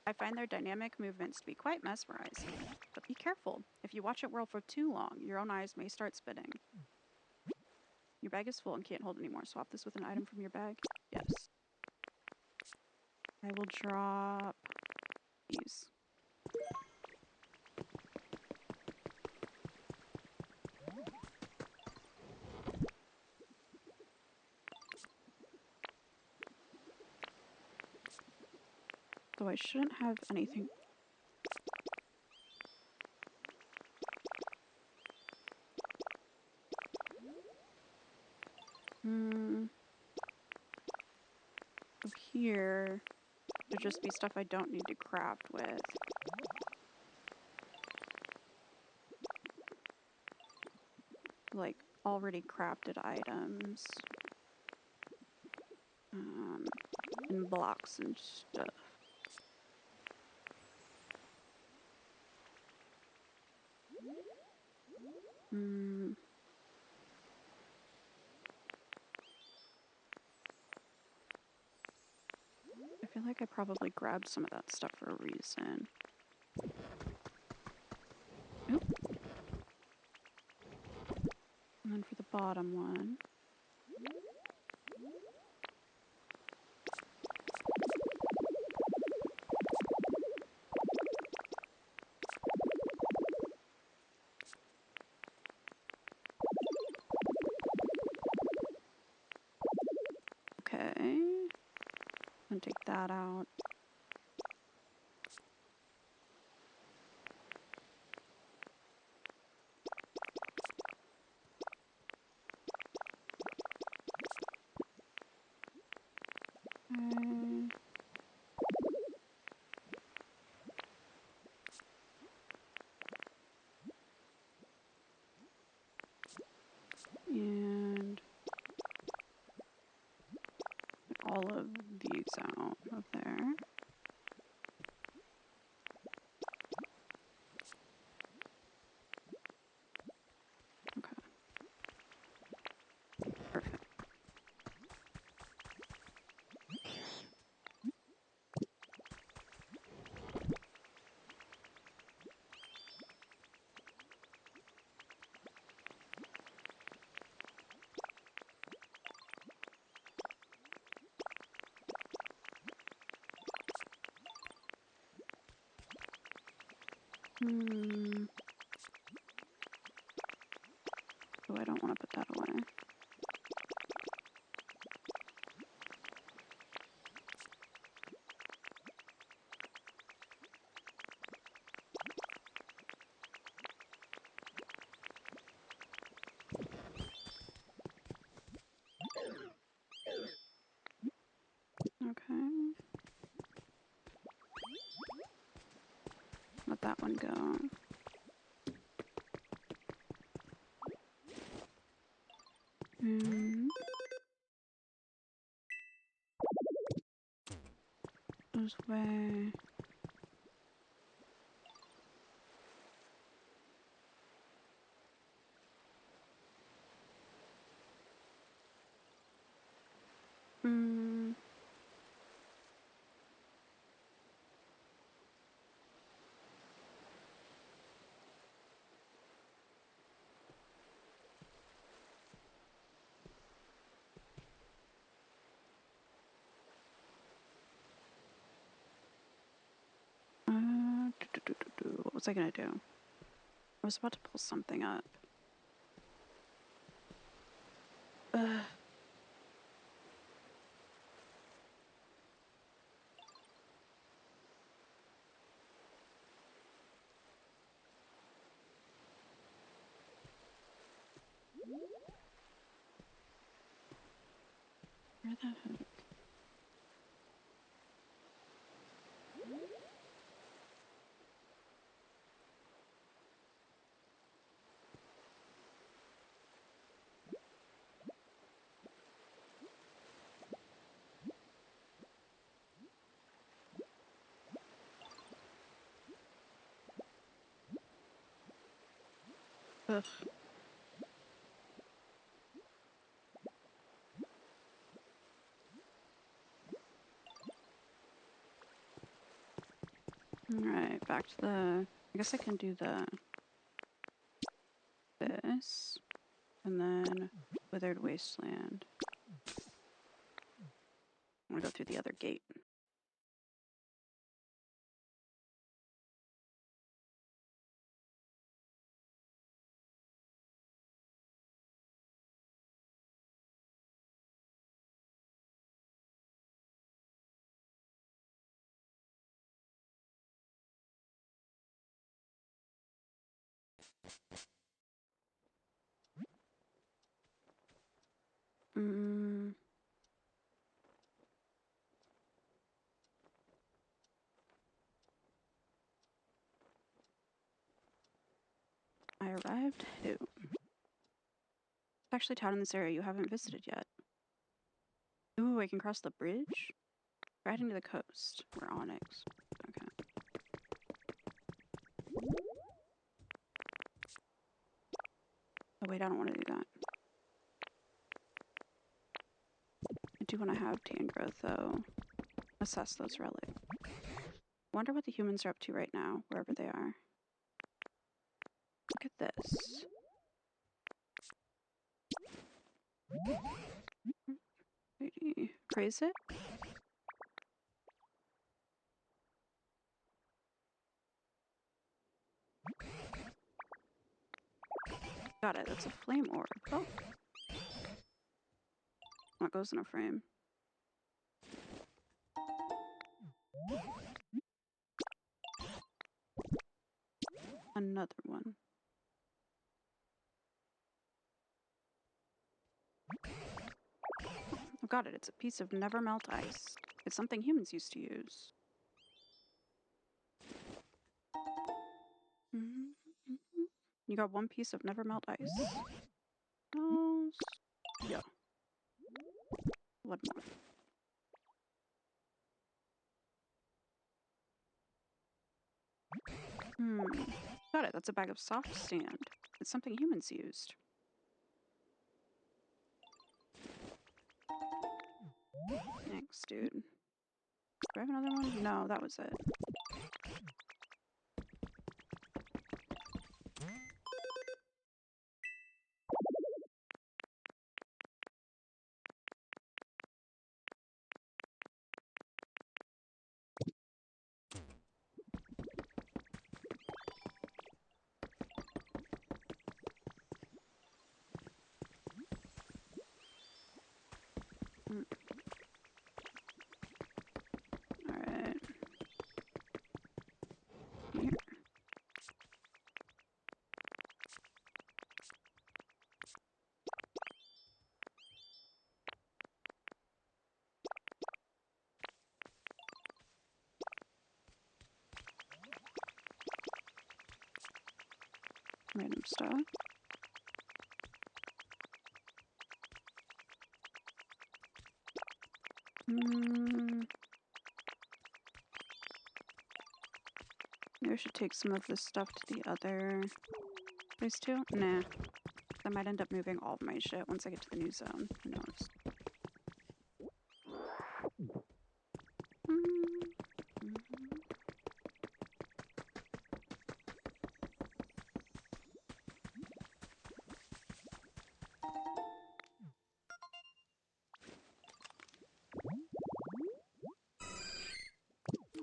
I find their dynamic movements to be quite mesmerizing. But be careful. If you watch it whirl for too long, your own eyes may start spinning. Your bag is full and can't hold anymore. Swap this with an item from your bag. Yes. I will drop these. So I shouldn't have anything. So here would just be stuff I don't need to craft with. like already crafted items. And blocks and stuff. I feel like I probably grabbed some of that stuff for a reason. Oop. And then for the bottom one. Okay. And take that out. Okay. And all of these out of there. Okay. Perfect. Oh, I don't want to put that away. Okay. Let that one go. And this way. What was I gonna do? I was about to pull something up. Ugh. Where the heck? Ugh. Alright, back to the... I guess I can do this. And then Withered Wasteland. I'm gonna go through the other gate. I arrived who? Actually, town in this area you haven't visited yet. Ooh, I can cross the bridge? We're heading to the coast. We're Onyx. Okay. Oh wait, I don't want to do that. I do want to have tan growth though. Assess those relics. Wonder what the humans are up to right now, wherever they are. Look at this. Praise it? Got it, that's a flame orb. Oh. That goes in a frame. Another one. I've got it. It's a piece of never melt ice. It's something humans used to use. You got one piece of never melt ice. Yeah. One more. Got it. That's a bag of soft sand. It's something humans used. Thanks, dude. Do I have another one? No, that was it. Alright. Here. Random stuff. Maybe I should take some of this stuff to the other place too. Nah. I might end up moving all of my shit once I get to the new zone. Who knows?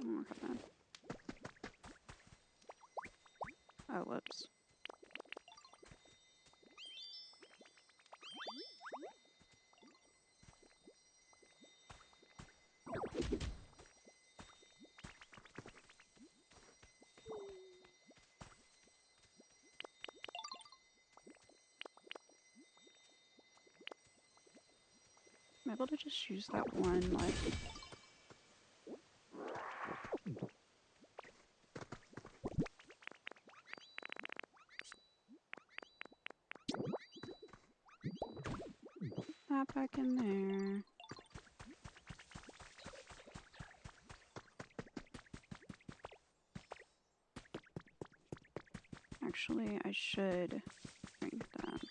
Okay. Oh, whoops. Am I able to just use that one, like... that back in there. Actually, I should drink that.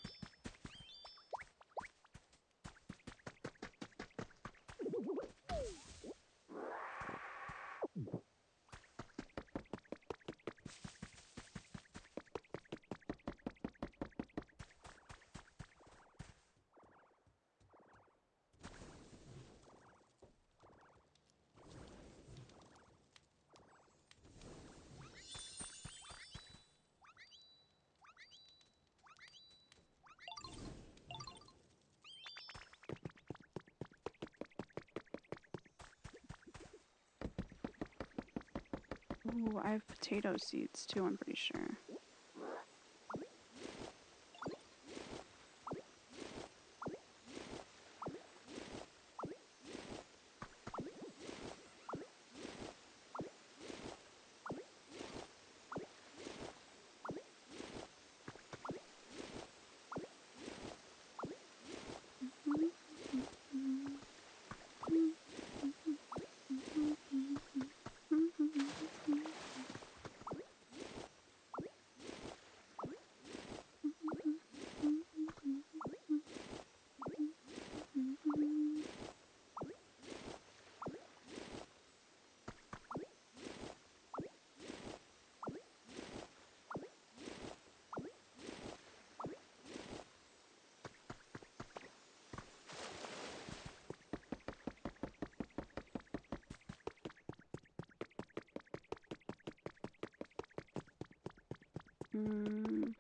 Ooh, I have potato seeds too, I'm pretty sure. Mm.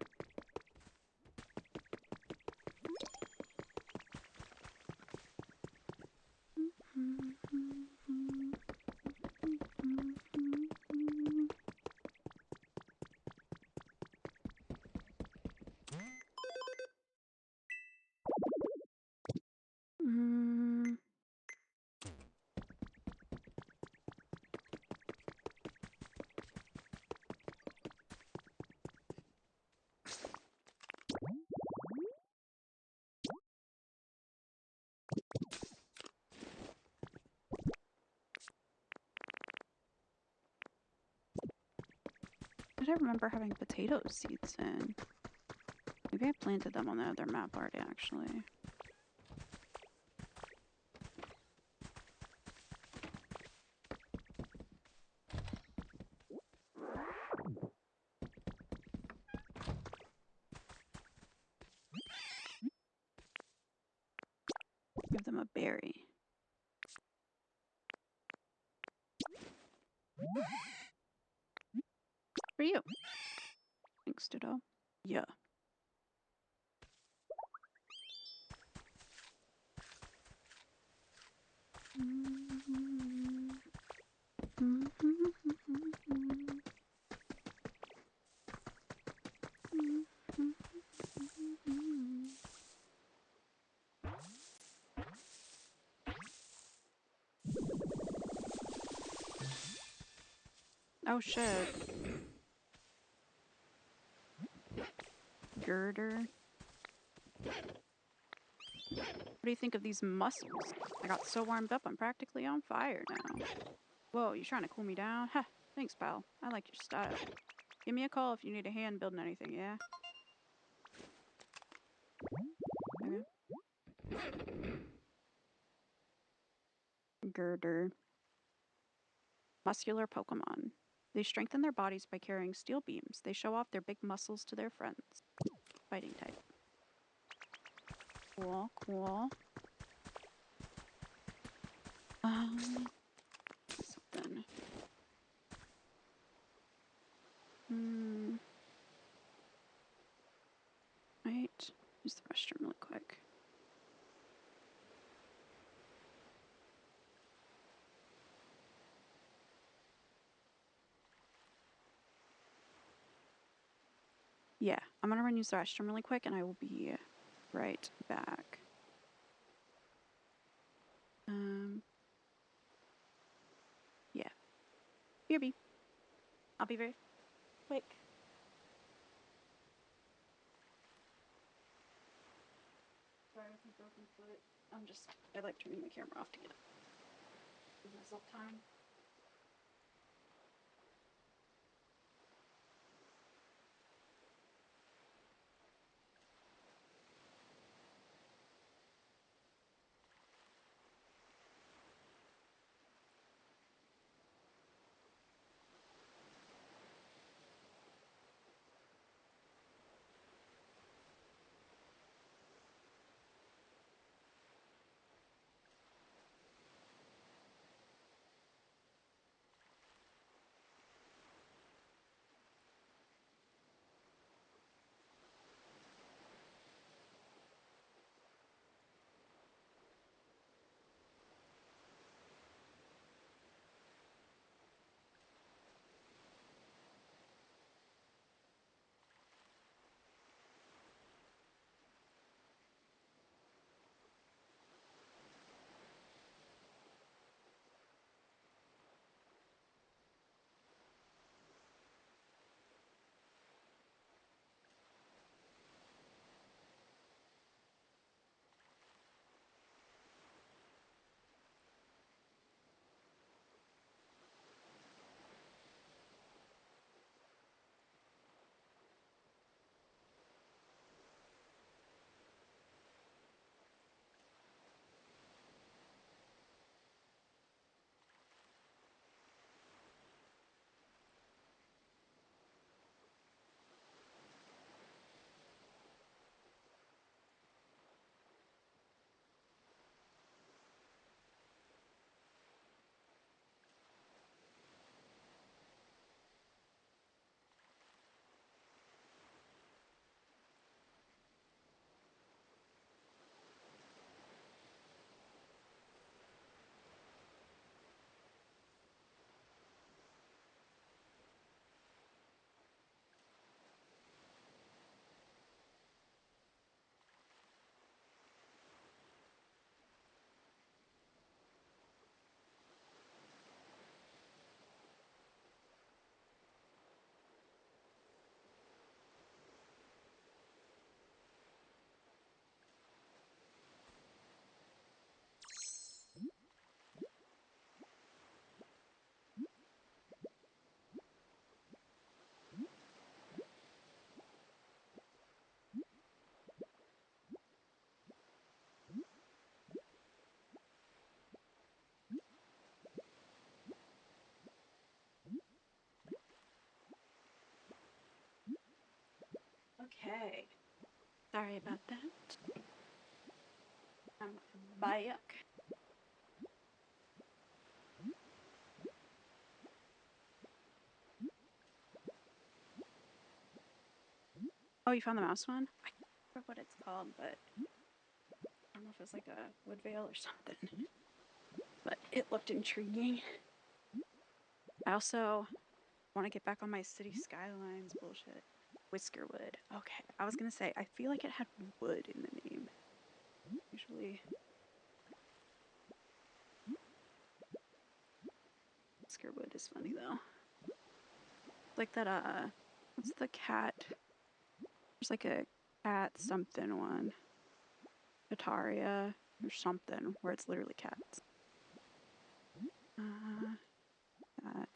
Mm. Did I remember having potato seeds in? Maybe I planted them on the other map already, actually. Give them a berry. For you. Thanks, Ditto. Yeah. Oh shit. Girder. What do you think of these muscles? I got so warmed up I'm practically on fire now. Whoa, you trying to cool me down? Ha, thanks, pal. I like your style. Give me a call if you need a hand building anything, yeah? Okay. Girder. Muscular Pokemon. They strengthen their bodies by carrying steel beams. They show off their big muscles to their friends. Fighting type. Cool, cool. Something. Right. Use the restroom really quick. Yeah, I'm gonna run use the restroom really quick and I will be right back. Yeah. BRB. I'll be very quick. Sorry with my broken foot. I like turning my camera off to give myself time. Okay. Sorry about that. I'm back. Oh, you found the mouse one? I can't remember what it's called, but I don't know if it's like a wood veil or something. But it looked intriguing. I also want to get back on my city skylines bullshit. Whiskerwood. Okay, I was gonna say, I feel like it had wood in the name. Usually. Whiskerwood is funny though. It's like that, what's the cat? There's like a cat something one. Ataria or something, where it's literally cats. That.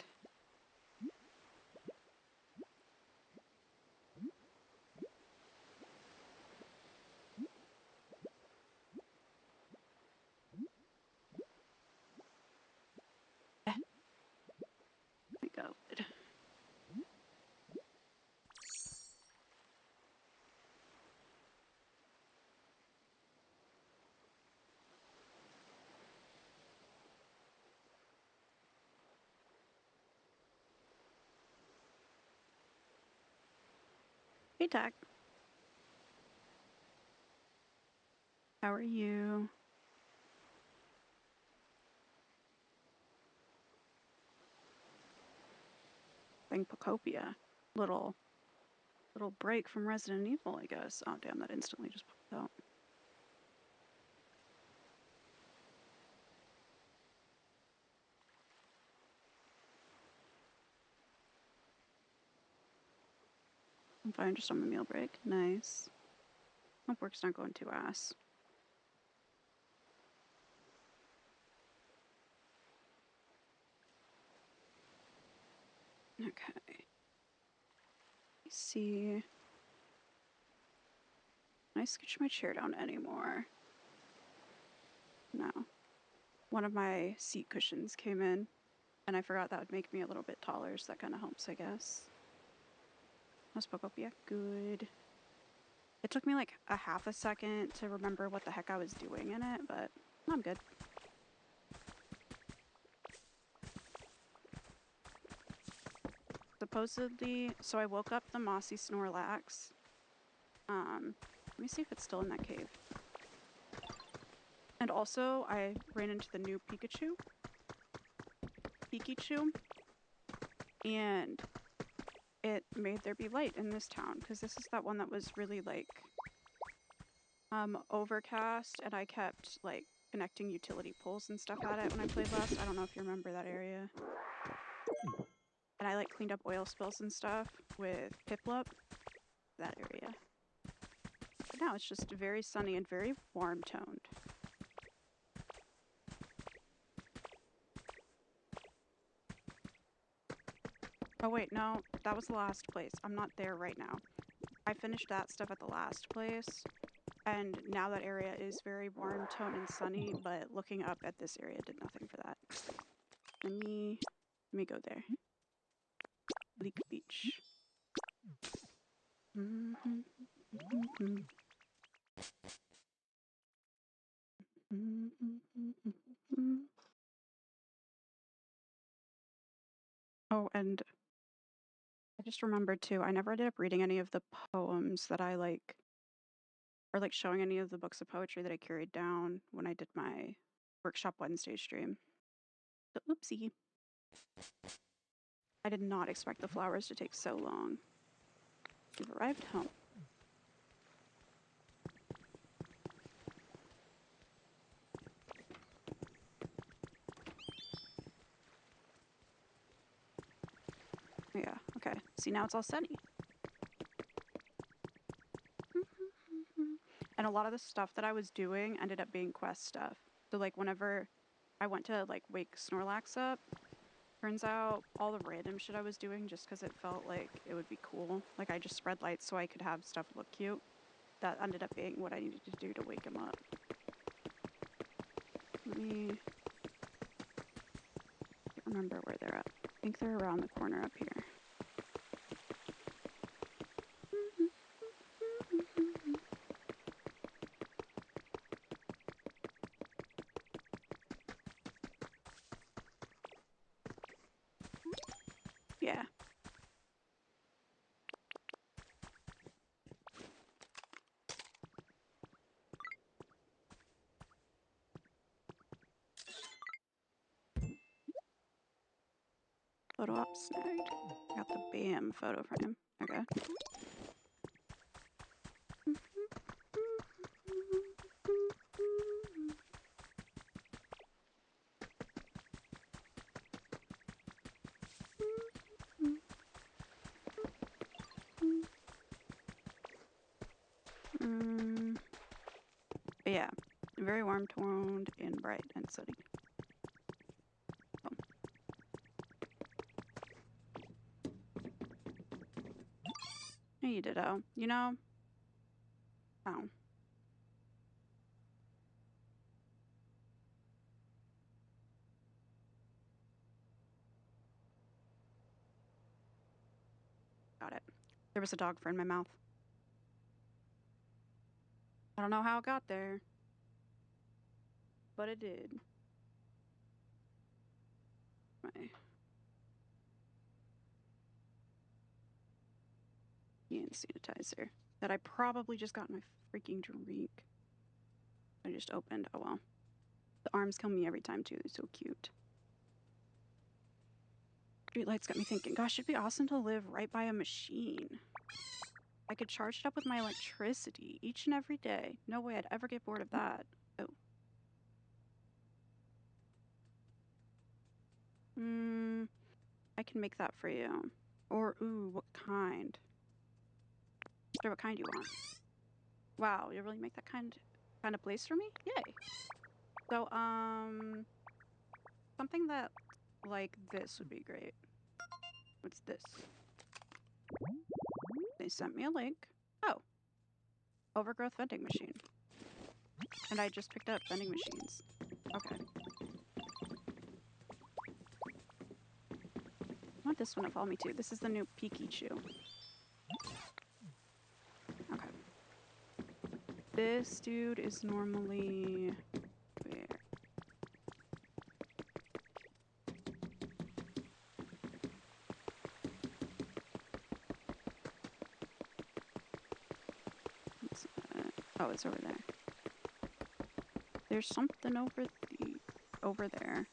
We go. Hey, Tack. How are you? Playing Pokopia. Little break from Resident Evil, I guess. Oh, damn, that instantly just popped out. I'm fine, just on my meal break. Nice. Hope work's not going too ass. Okay. Let's see. Can I scooch my chair down anymore? No. One of my seat cushions came in, and I forgot that would make me a little bit taller, so that kind of helps, I guess. How's Pokopia? Good. It took me like a half a second to remember what the heck I was doing in it, but I'm good. Supposedly, so I woke up the mossy Snorlax. Let me see if it's still in that cave. And also, I ran into the new Pikachu, and it made there be light in this town, because this is that one that was really, like, overcast, and I kept, like, connecting utility poles and stuff at it when I played last. I don't know if you remember that area. And I, like, cleaned up oil spills and stuff with Piplup. That area. But now it's just very sunny and very warm-toned. Oh wait, no, that was the last place. I'm not there right now. I finished that stuff at the last place, and now that area is very warm toned and sunny, but looking up at this area did nothing for that. Let me go there. Bleak Beach. Oh, and I just remembered too, I never ended up reading any of the poems that I like, or like showing any of the books of poetry that I carried down when I did my Workshop Wednesday stream. So, oopsie. I did not expect the flowers to take so long. We've arrived home. Yeah, okay. See, now it's all sunny. And a lot of the stuff that I was doing ended up being quest stuff. So, like, whenever I went to, like, wake Snorlax up, turns out all the random shit I was doing just because it felt like it would be cool. Like, I just spread light so I could have stuff look cute. That ended up being what I needed to do to wake him up. Let me... I can't remember where they're at. I think they're around the corner up here. Yeah. Photo op snagged. Got the BAM photo frame. Okay. Yeah, very warm toned and bright and sunny. Oh. Hey, you ditto. You know? Oh. Got it. There was a dog fur in my mouth. I don't know how it got there, but it did. My hand sanitizer that I probably just got in my freaking drink. I just opened. Oh well. The arms kill me every time too. They're so cute. Streetlights got me thinking, gosh, it'd be awesome to live right by a machine. I could charge it up with my electricity each and every day. No way I'd ever get bored of that. Oh. I can make that for you. Or, ooh, what kind? Or what kind you want? Wow, you really make that kind of place for me? Yay. So, something that, like this would be great. What's this? They sent me a link. Oh. Overgrowth vending machine. And I just picked up vending machines. Okay. I want this one to follow me too. This is the new Pikachu. Okay. This dude is normally where? Oh, it's over there. There's something over there.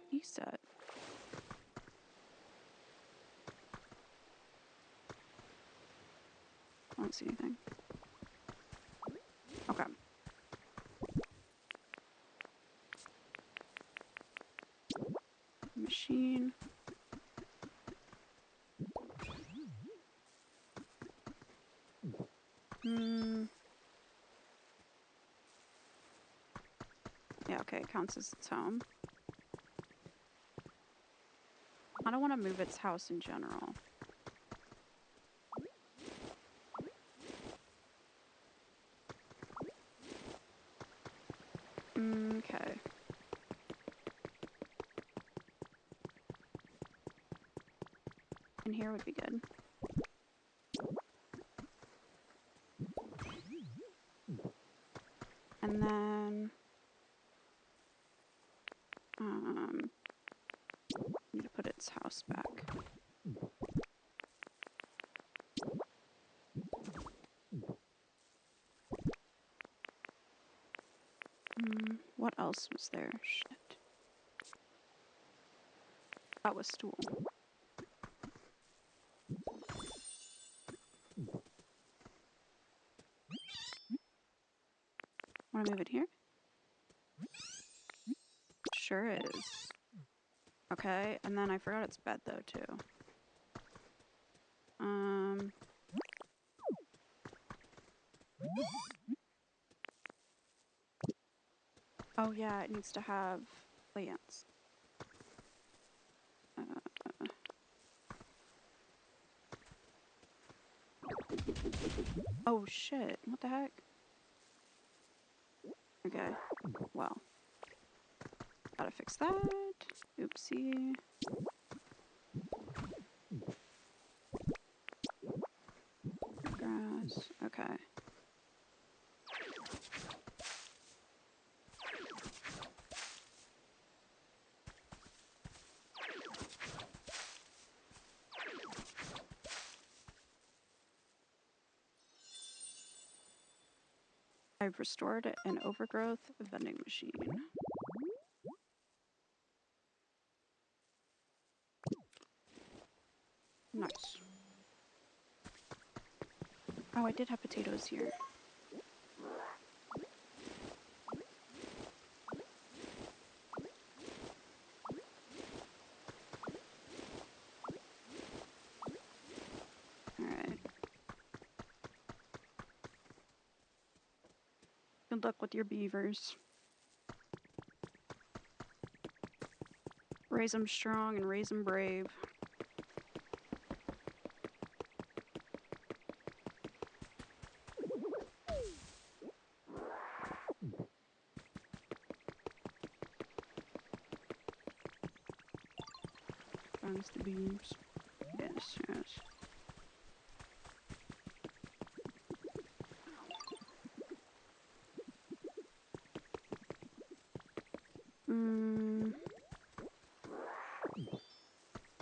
He said. I don't see anything. Okay. Machine. Yeah, okay, it counts as its home. I don't want to move its house in general. Okay. In here would be good. And then need to put its house back. What else was there? Shit. That was stool. Want to move it here? Sure is. Okay, and then I forgot its bed though too. Oh yeah, it needs to have plants. Oh shit, what the heck? Okay, well. Gotta fix that. Oopsie. Grass, okay. I've restored an overgrowth vending machine. Nice. Oh, I did have potatoes here. Alright. Good luck with your beavers. Raise them strong and raise them brave. Dynasty beams. Yes, yes.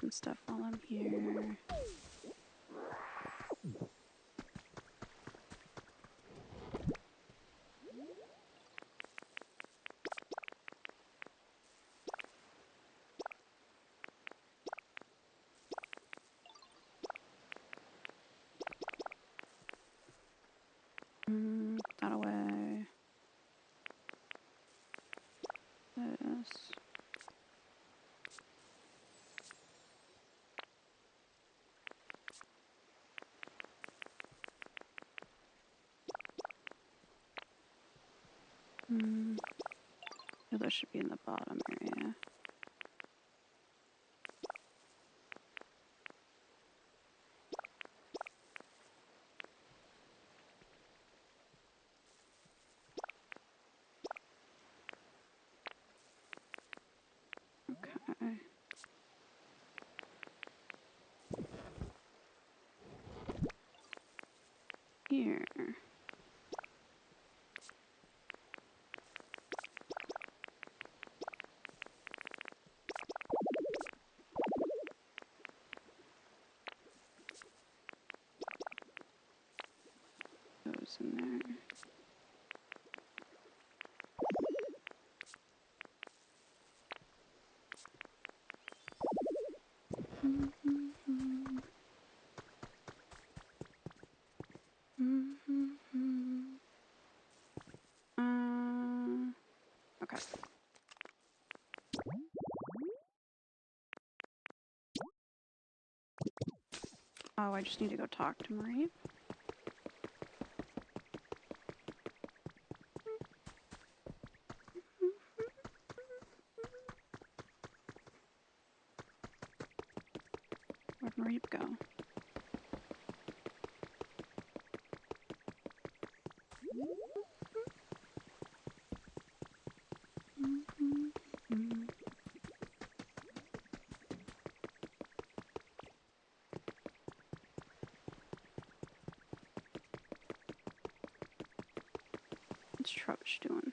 Some stuff while I'm here. Put that away. This. Oh, that should be in the bottom area. Okay. Here. Goes in there. Okay. Oh, I just need to go talk to Marie. Where'd Marie go? What's Trubbish doing?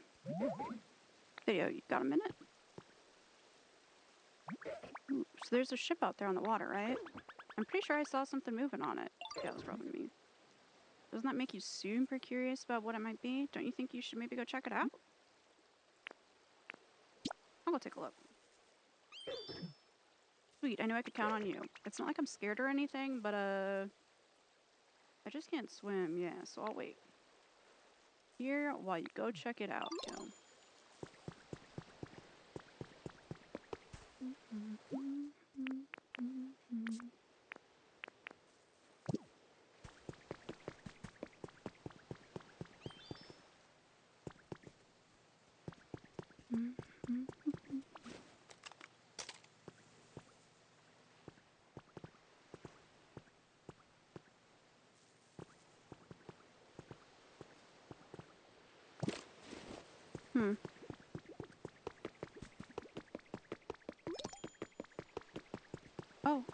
Video, you got a minute? Ooh, so there's a ship out there on the water, right? I'm pretty sure I saw something moving on it. Yeah, it was probably me. Doesn't that make you super curious about what it might be? Don't you think you should maybe go check it out? I'll go take a look. Sweet, I knew I could count on you. It's not like I'm scared or anything, but I just can't swim, yeah, so I'll wait. Here while you go check it out, yo. Oh.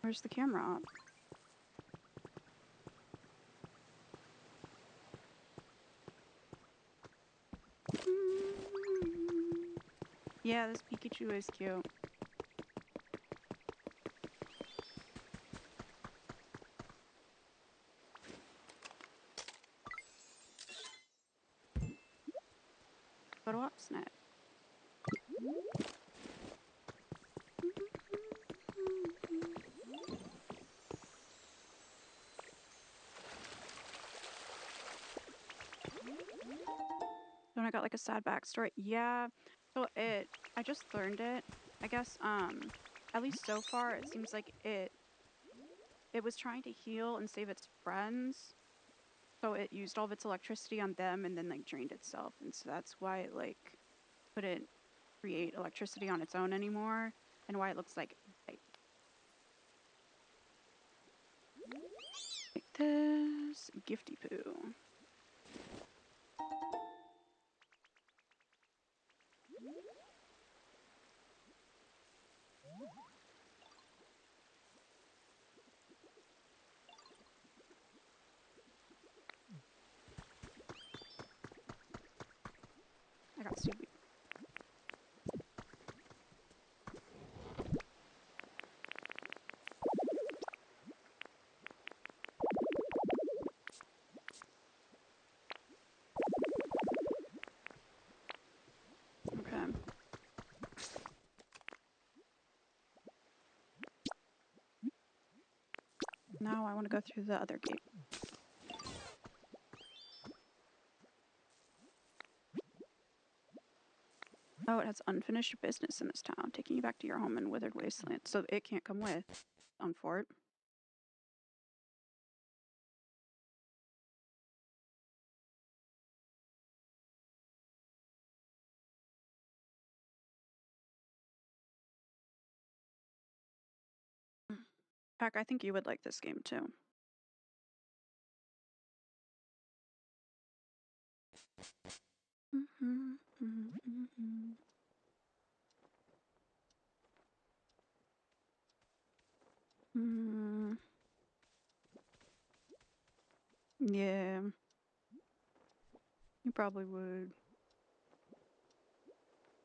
Where's the camera up? Yeah, this Pikachu is cute. Oh, snap. Then I got like a sad backstory. Yeah. So I just learned it. I guess, at least so far, it seems like it was trying to heal and save its friends. So it used all of its electricity on them and then like drained itself. And so that's why it like couldn't create electricity on its own anymore. And why it looks like this gifty poo. I got seaweed. Okay. Now I want to go through the other gate. Oh, it has unfinished business in this town, taking you back to your home in withered wasteland. So it can't come with on Fort. Heck, I think you would like this game too. Yeah, you probably would.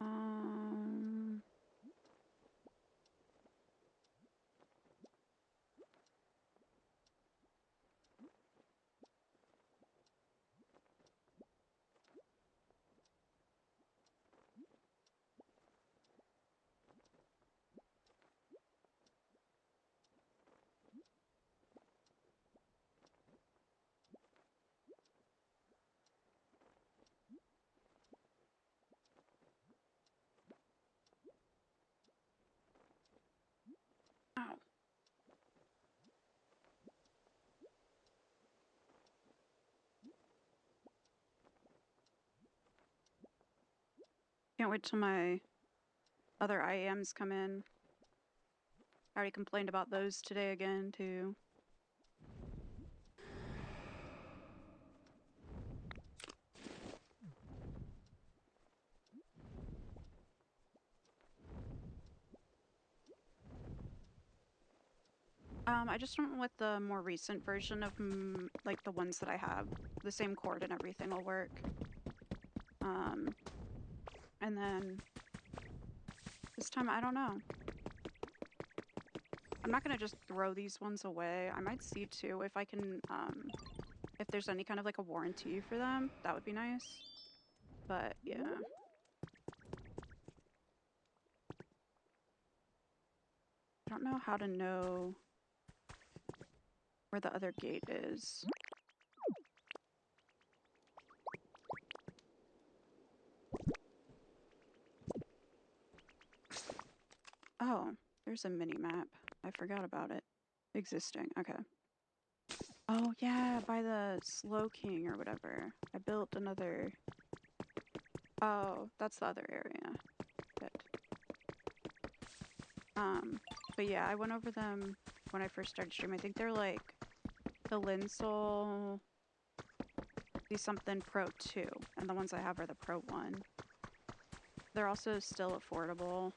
Ow. Can't wait till my other IAMs come in. I already complained about those today again, too. I just went with the more recent version of, like, the ones that I have. The same cord and everything will work. And then this time, I don't know. I'm not gonna just throw these ones away. I might see, too, if I can, if there's any kind of, like, a warranty for them. That would be nice. But, yeah. I don't know how to know where the other gate is. Oh, there's a mini-map. I forgot about it. Existing, okay. Oh, yeah, by the Slow King or whatever. I built another... Oh, that's the other area. But yeah, I went over them when I first started streaming. I think they're like the Linsol, the something Pro 2, and the ones I have are the Pro 1. They're also still affordable.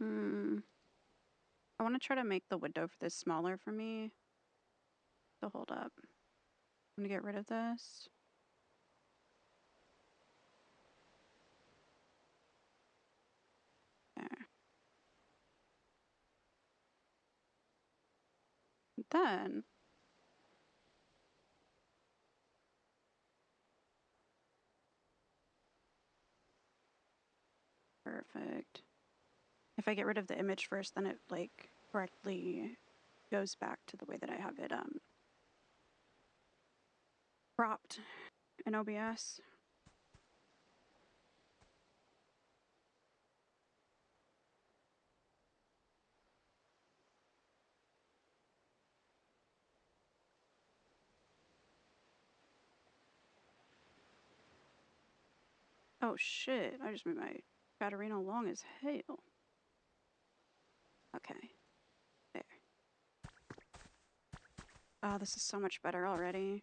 I want to try to make the window for this smaller for me. So hold up. I'm gonna get rid of this. There. Then perfect. If I get rid of the image first, then it like correctly goes back to the way that I have it cropped in OBS. Oh shit, I just made my Katarina long as hell. Okay, there. Oh, this is so much better already.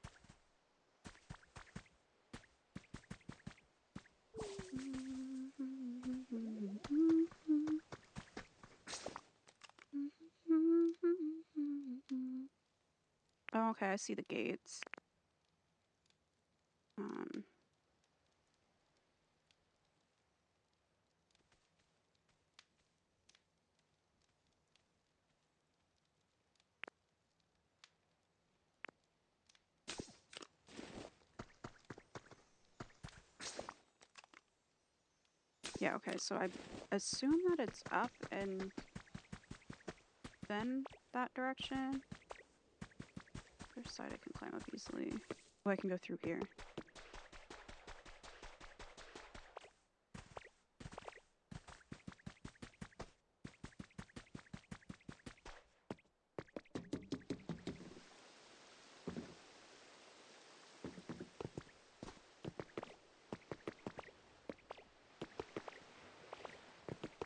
Oh, okay, I see the gates. Yeah, okay, so I assume that it's up and then that direction. Other side I can climb up easily. Oh, I can go through here.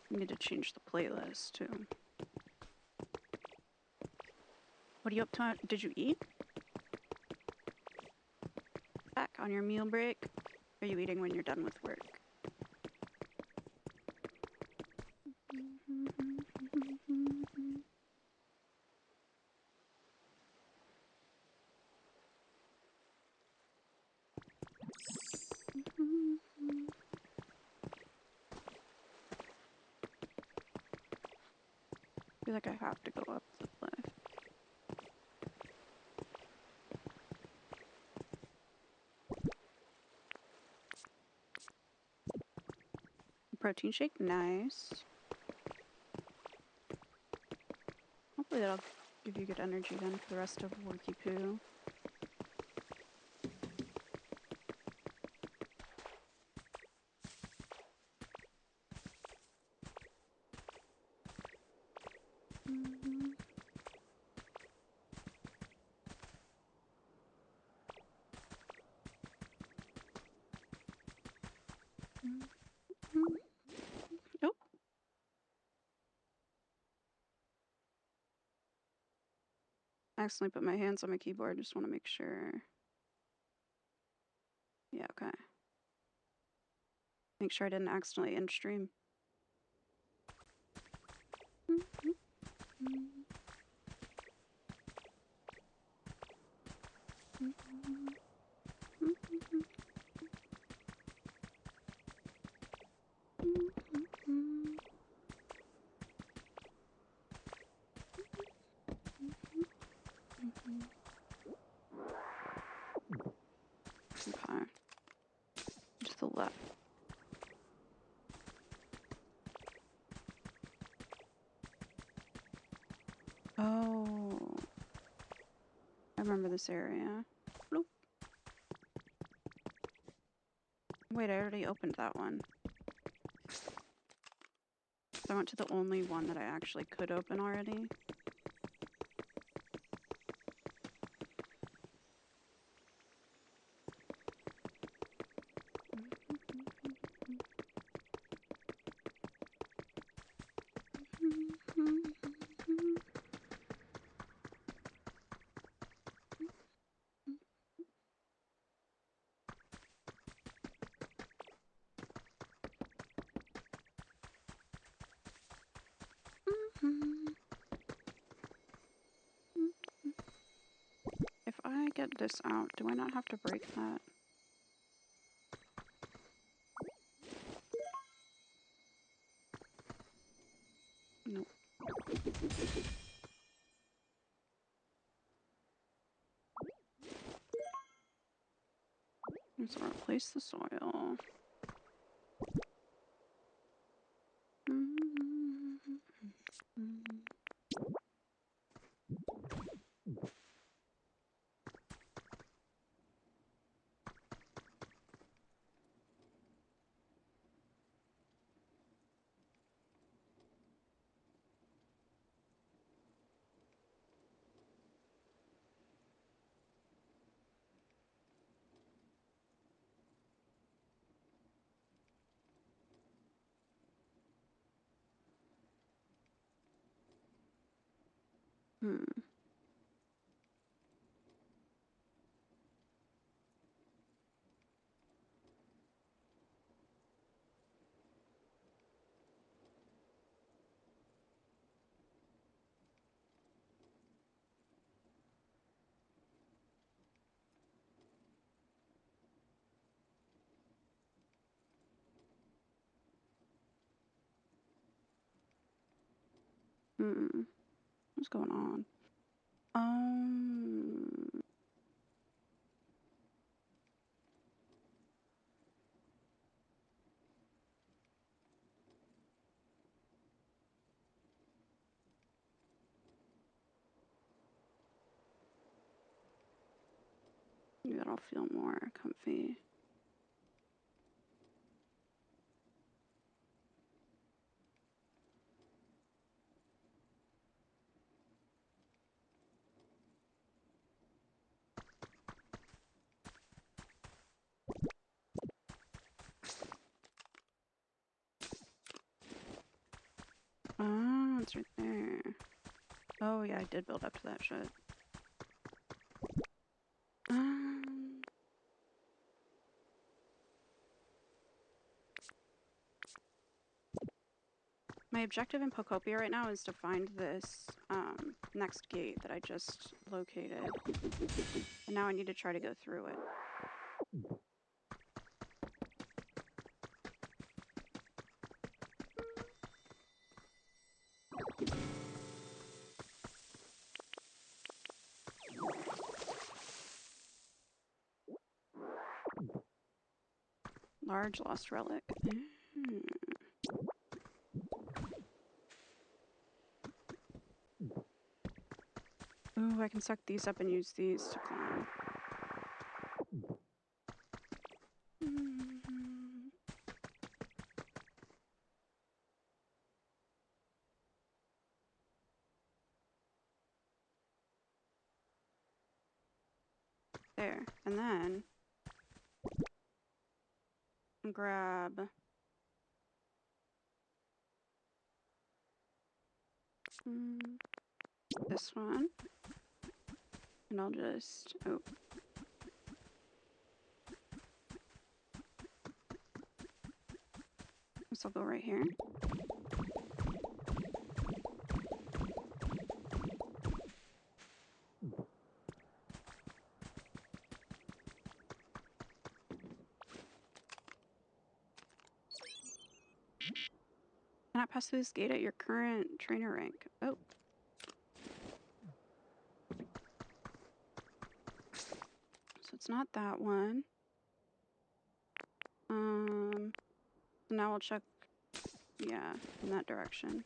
I need to change the playlist too. What are you up to? Did you eat? Back on your meal break? Are you eating when you're done with work? I feel like I have to go up the cliff. Protein shake, nice. Hopefully that'll give you good energy then for the rest of Worky Poo. Oh. I accidentally put my hands on my keyboard, just want to make sure. Yeah, okay. Make sure I didn't accidentally end stream. Okay. To the left. Oh. I remember this area. Bloop. Wait, I already opened that one. So I went to the only one that I actually could open already. get this out. Do I not have to break that? Nope. So replace the soil. What's going on? Maybe that'll feel more comfy. Ah, it's right there. Oh yeah, I did build up to that shit. My objective in Pokopia right now is to find this next gate that I just located. And now I need to try to go through it. Large lost relic. Ooh, I can suck these up and use these to climb. There. And then grab this one. And I'll just, oh. This will go right here. Cannot pass through this gate at your current trainer rank. Oh. So it's not that one. So now we'll check, yeah, in that direction.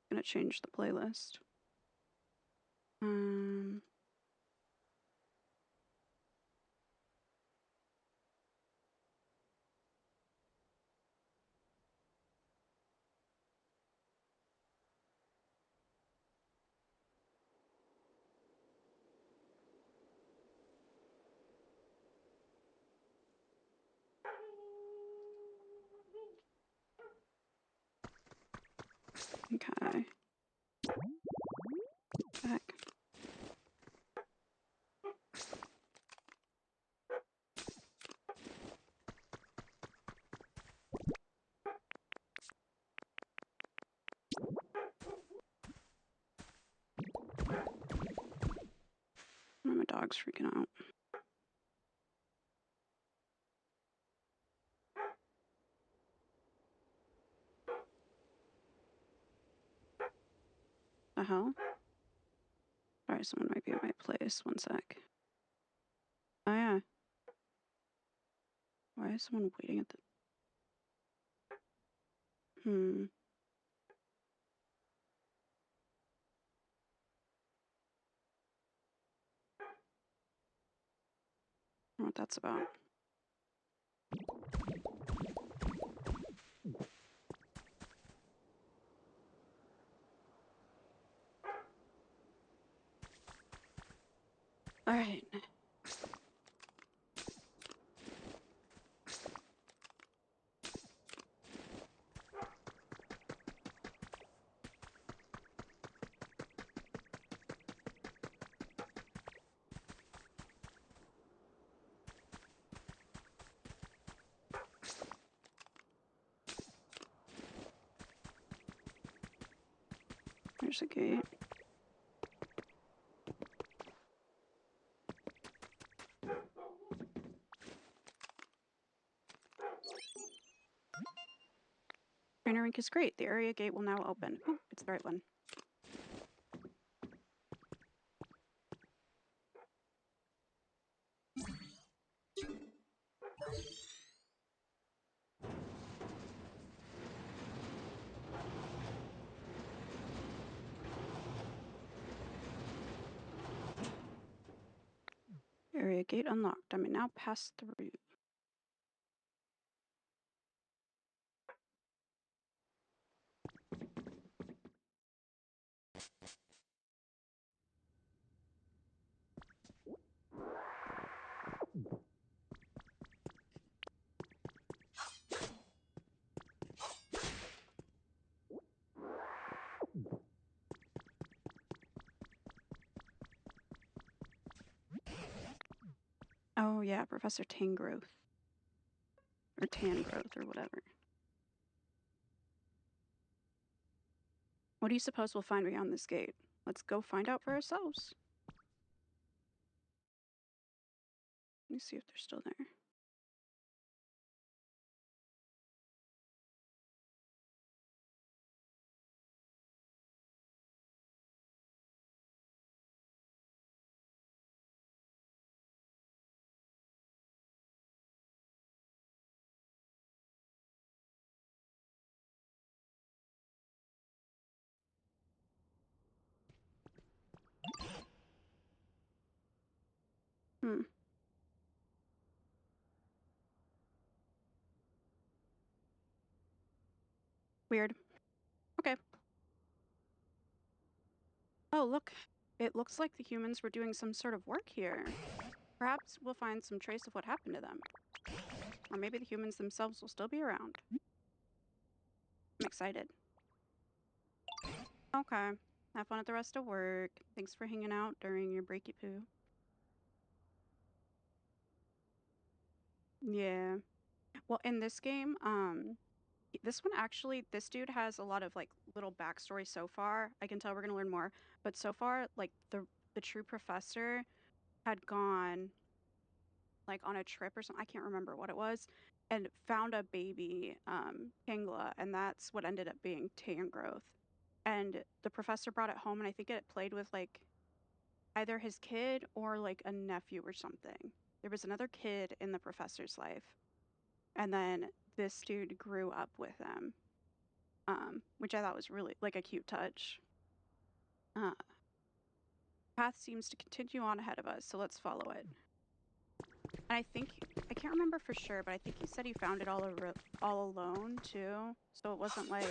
Gonna change the playlist. dog's freaking out. The hell? Sorry, someone might be at my place. One sec. Oh yeah. Why is someone waiting at the... I don't know what that's about. Alright. There's a gate. Trainer rink is great. The area gate will now open. Oh, it's the right one. Area gate unlocked. I may now pass through. Oh yeah, Professor Tangrowth. Or Tangrowth or whatever. What do you suppose we'll find beyond this gate? Let's go find out for ourselves. Let me see if they're still there. Weird. Okay. Oh, look. It looks like the humans were doing some sort of work here. Perhaps we'll find some trace of what happened to them. Or maybe the humans themselves will still be around. I'm excited. Okay. Have fun at the rest of work. Thanks for hanging out during your breaky poo. Yeah. Well, in this game, this one actually, this dude has a lot of like little backstory so far. I can tell we're gonna learn more, but so far, like the true professor had gone like on a trip or something. I can't remember what it was, and found a baby, Kingla, and that's what ended up being Tangrowth. And the professor brought it home, and I think it played with like either his kid or like a nephew or something. There was another kid in the professor's life, and then this dude grew up with them, which I thought was really like a cute touch. Path seems to continue on ahead of us, so let's follow it. And I think, I can't remember for sure, but I think he said he found it all alone too. So it wasn't like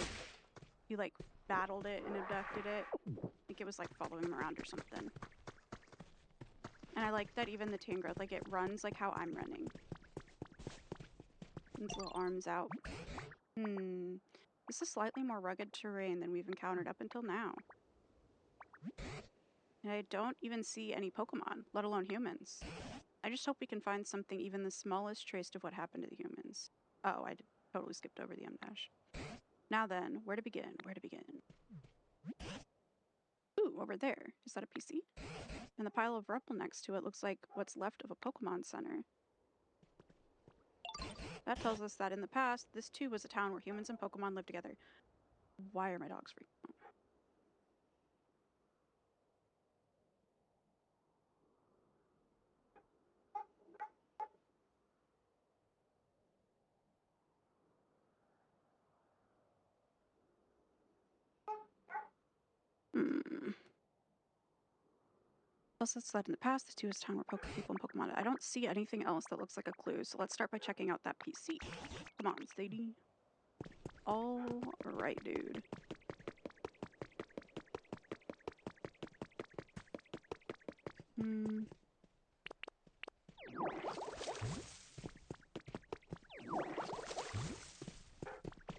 he like battled it and abducted it. I think it was like following him around or something. And I like that even the Tangrowth, like it runs like how I'm running. Its little arms out. This is slightly more rugged terrain than we've encountered up until now. And I don't even see any Pokemon, let alone humans. I just hope we can find something even the smallest trace of what happened to the humans. Oh, I totally skipped over the M-dash. Now then, where to begin? Where to begin? Ooh, over there. Is that a PC? And the pile of rubble next to it looks like what's left of a Pokemon Center. That tells us that in the past, this too was a town where humans and Pokemon lived together. Why are my dogs freaking out? Plus, it's that in the past, this too is a town where people and Pokemon. I don't see anything else that looks like a clue, so let's start by checking out that PC. Come on, Sadie. All right, dude.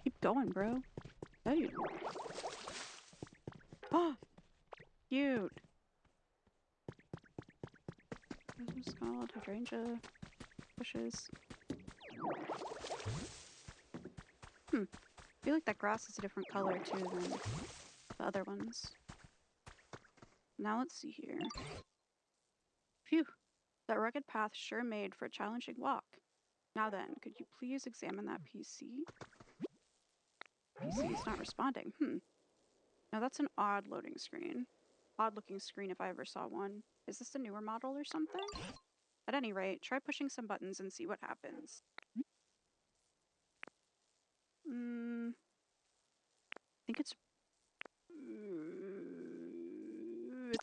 Keep going, bro. Hey. Oh, cute. This is called hydrangea bushes. I feel like that grass is a different color too than the other ones. Now let's see here. Phew, that rugged path sure made for a challenging walk. Now then, could you please examine that PC? PC is not responding. Now that's an odd loading screen. Odd looking screen if I ever saw one. Is this a newer model or something? At any rate, try pushing some buttons and see what happens. I think it's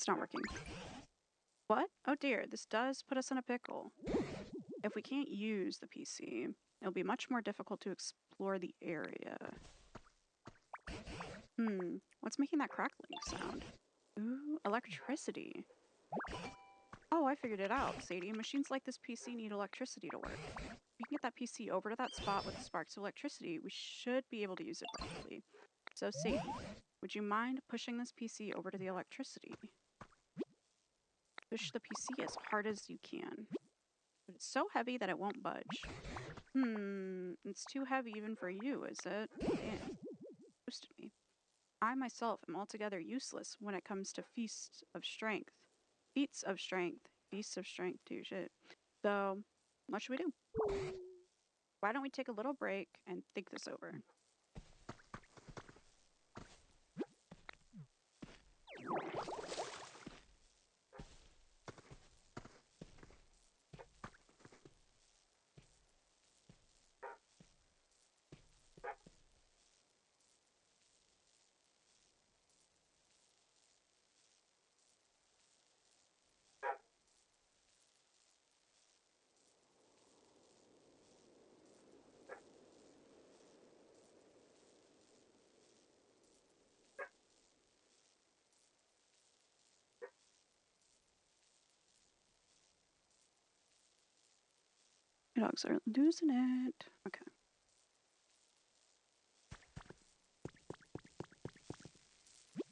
not working. What? Oh dear, this does put us in a pickle. If we can't use the PC, it'll be much more difficult to explore the area. What's making that crackling sound? Ooh, electricity. Oh, I figured it out, Sadie. Machines like this PC need electricity to work. If we can get that PC over to that spot with the sparks of electricity, we should be able to use it properly. So, Sadie, would you mind pushing this PC over to the electricity? Push the PC as hard as you can. But it's so heavy that it won't budge. It's too heavy even for you, is it? Damn. Boosted me. I myself am altogether useless when it comes to feasts of strength. Feats of strength. Feasts of strength too, shit. So, what should we do? Why don't we take a little break and think this over? My dogs are losing it. Okay.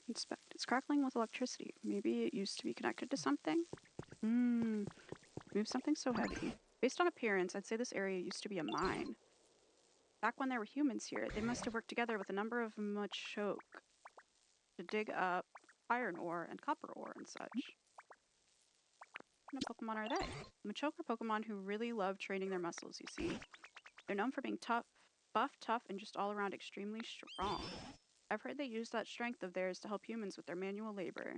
Inspect. It's crackling with electricity. Maybe it used to be connected to something? Move something so heavy. Based on appearance, I'd say this area used to be a mine. Back when there were humans here, they must have worked together with a number of Machoke to dig up iron ore and copper ore and such. What kind of Pokemon are they? Machoke are Pokemon who really love training their muscles, you see. They're known for being tough, buff, tough, and just all around extremely strong. I've heard they use that strength of theirs to help humans with their manual labor.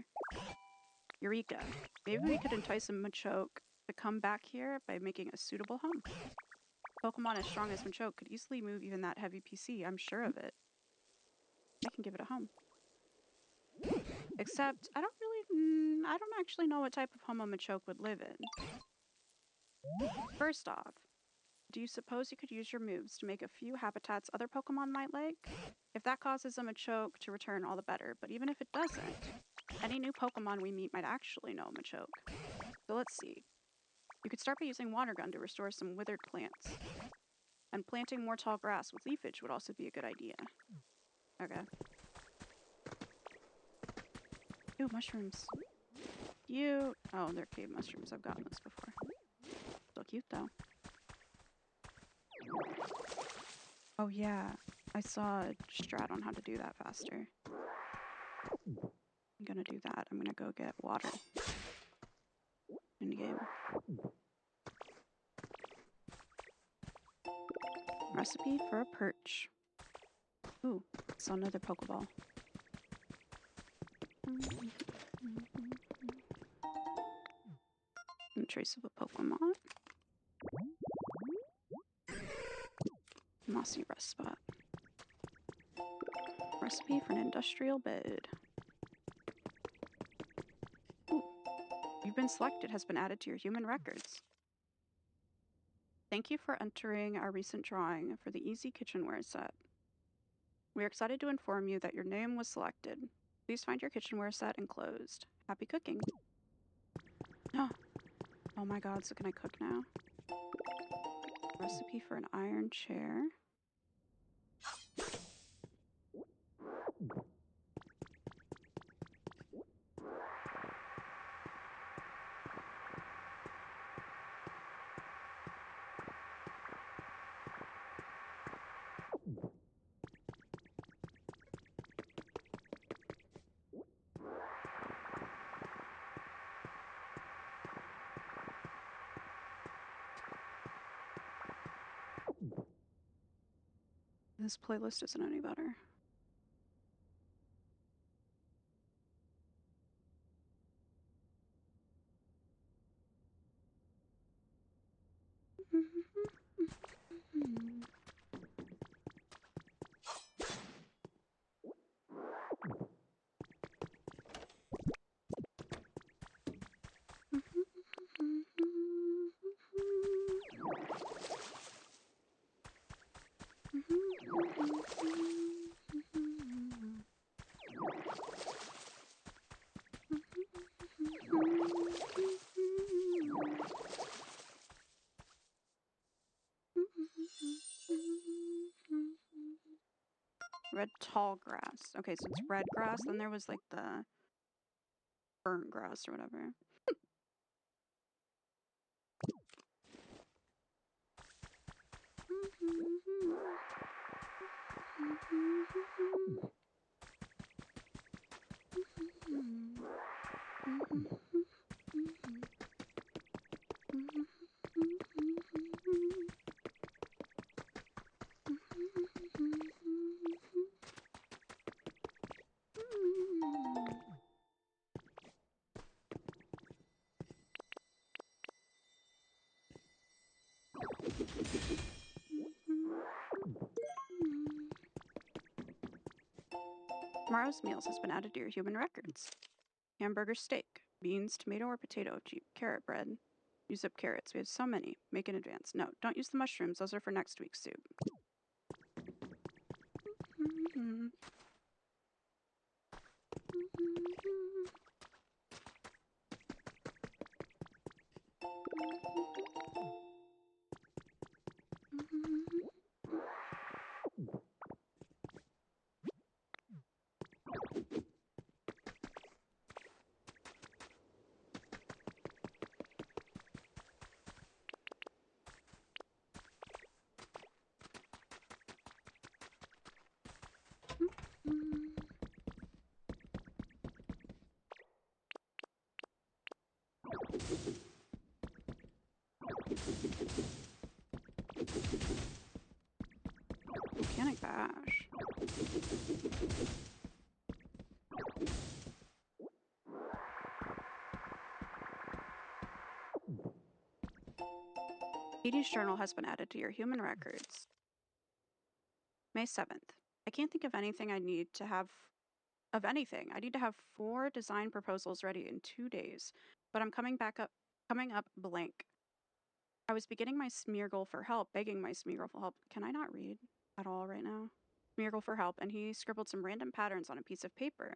Eureka. Maybe we could entice a Machoke to come back here by making a suitable home. Pokemon as strong as Machoke could easily move even that heavy PC, I'm sure of it. I can give it a home. Except, I don't actually know what type of home a Machoke would live in. First off, do you suppose you could use your moves to make a few habitats other Pokemon might like? If that causes a Machoke to return, all the better, but even if it doesn't, any new Pokemon we meet might actually know Machoke. So let's see. You could start by using Water Gun to restore some withered plants. And planting more tall grass with leafage would also be a good idea. Okay. Ooh, mushrooms. Cute. Oh, they're cave mushrooms. I've gotten this before. Still cute, though. Oh, yeah. I saw a strat on how to do that faster. I'm gonna do that. I'm gonna go get water. In game. Recipe for a perch. Ooh, saw another Pokeball. And trace of a Pokemon. Mossy rest spot. Recipe for an industrial bed. Ooh. You've been selected has been added to your human records. Thank you for entering our recent drawing for the Easy Kitchenware set. We are excited to inform you that your name was selected. Please find your kitchenware set enclosed. Happy cooking. Oh my god, so can I cook now? Recipe for an iron chair. This playlist isn't any better. Red tall grass. Okay, so it's red grass. Then there was like the burnt grass or whatever. Tomorrow's meals has been added to your human records. Hamburger steak, beans, tomato or potato, carrot bread. Use up carrots. We have so many. Make in advance. No, don't use the mushrooms. Those are for next week's soup. Volcanic bash. Edie's journal has been added to your human records. May 7th. I can't think of anything I need to have. Of anything. I need to have 4 design proposals ready in 2 days, but I'm coming up blank. I was beginning my Smeargle for help, begging my Smeargle for help. Can I not read at all right now? Smeargle for help, and he scribbled some random patterns on a piece of paper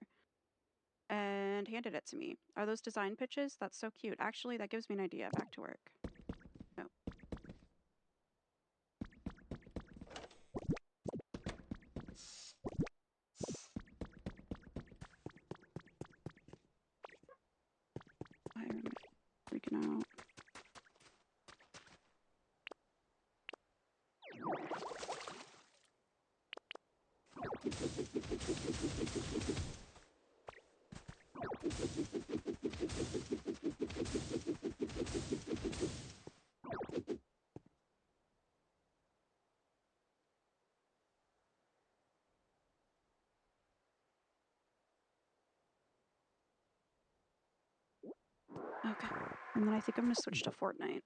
and handed it to me. Are those design pitches? That's so cute. Actually, that gives me an idea. Back to work. Oh. Why am I freaking out? Okay. And then I think I'm gonna switch to Fortnite.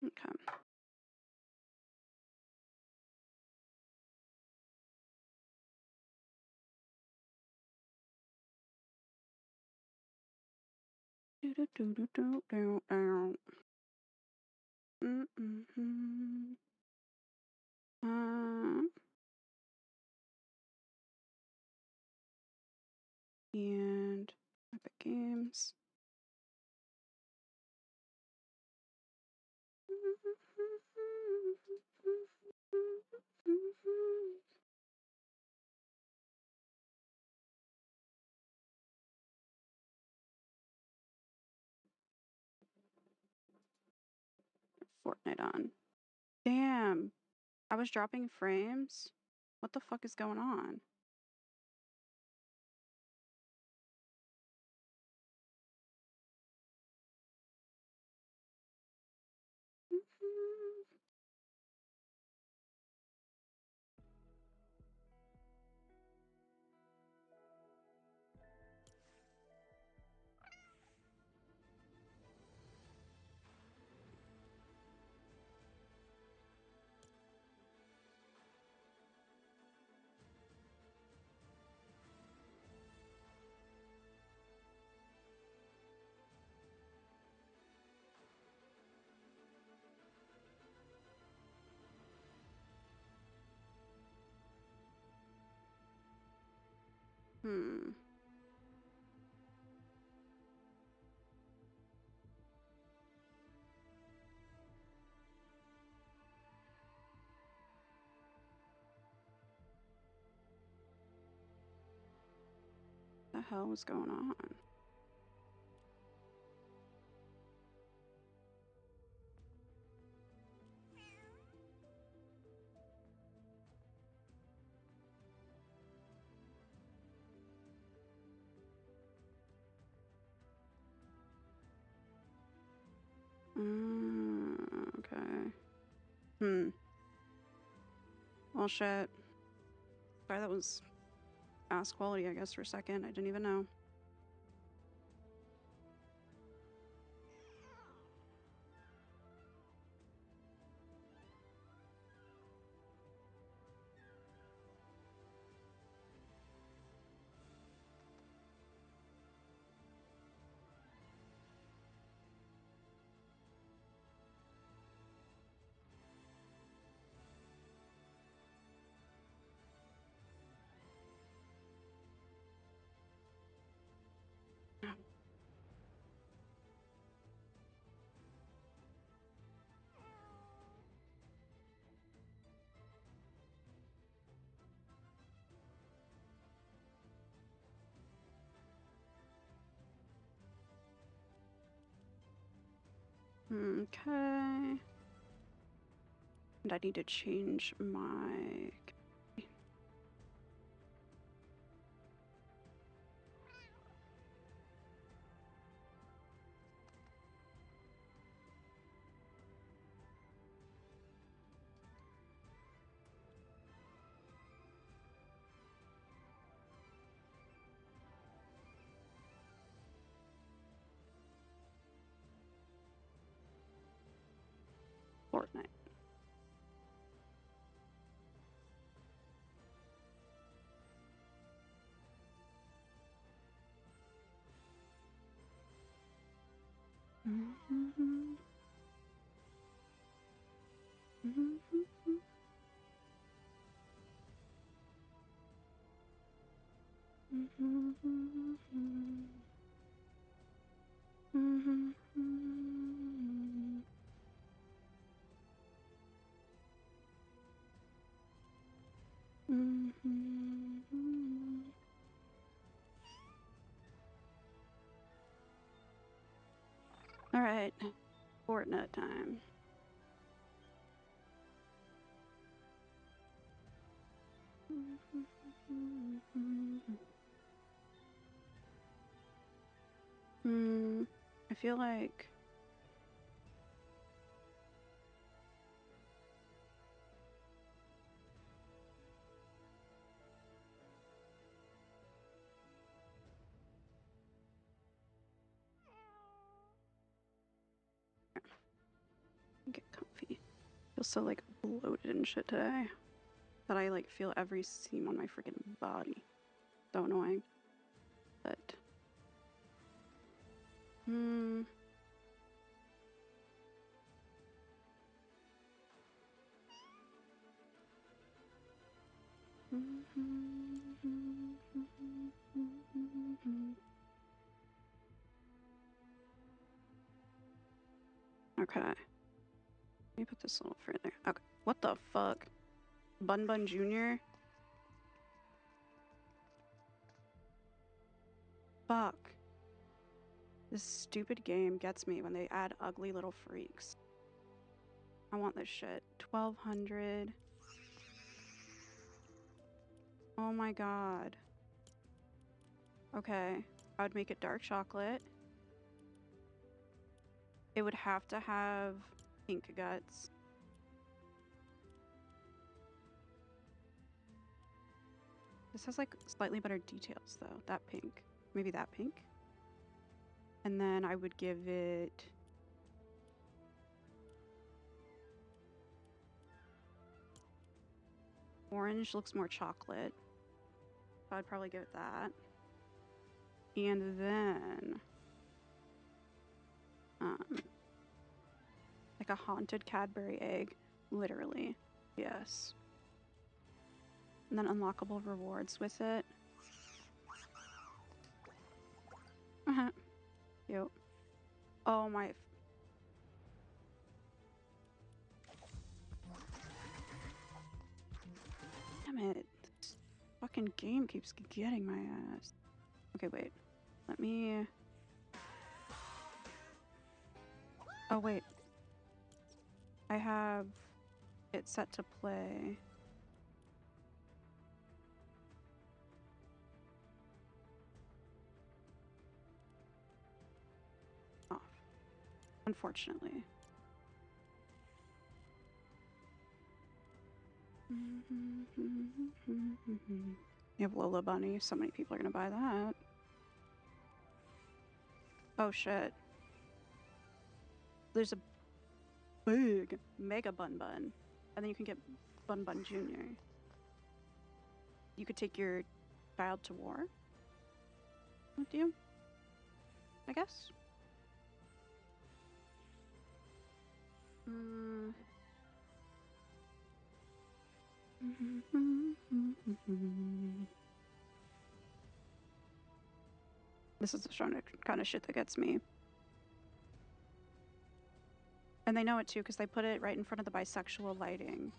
Okay. And Epic Games. Fortnite on. Damn. I was dropping frames. What the fuck is going on? Hmm. The hell is going on? Okay. Well, shit. Sorry, that was ass quality, I guess, for a second. I didn't even know. Okay. And I need to change my... Fortnite. All right. Alright, Fortnite time. I feel like get comfy. I feel so like bloated and shit today that I like feel every seam on my freaking body. So annoying. But okay. Let me put this a little further. Okay. What the fuck? Bun Bun Jr.? Fuck. This stupid game gets me when they add ugly little freaks. I want this shit. 1200. Oh my god. Okay. I would make it dark chocolate. It would have to have pink guts. This has like slightly better details though. That pink. Maybe that pink. And then I would give it orange. Looks more chocolate. So I'd probably give it that. And then like a haunted Cadbury egg. Literally. Yes. And then unlockable rewards with it. Yep. Oh my. Damn it. This fucking game keeps getting my ass. Okay, wait. Let me. Oh, wait. I have it set to play. Off. Unfortunately. You have Lola Bunny. So many people are gonna buy that. Oh shit. There's a big Mega Bun Bun. And then you can get Bun Bun Jr. You could take your child to war with you, I guess. This is the kind of shit that gets me. And they know it too because they put it right in front of the bisexual lighting.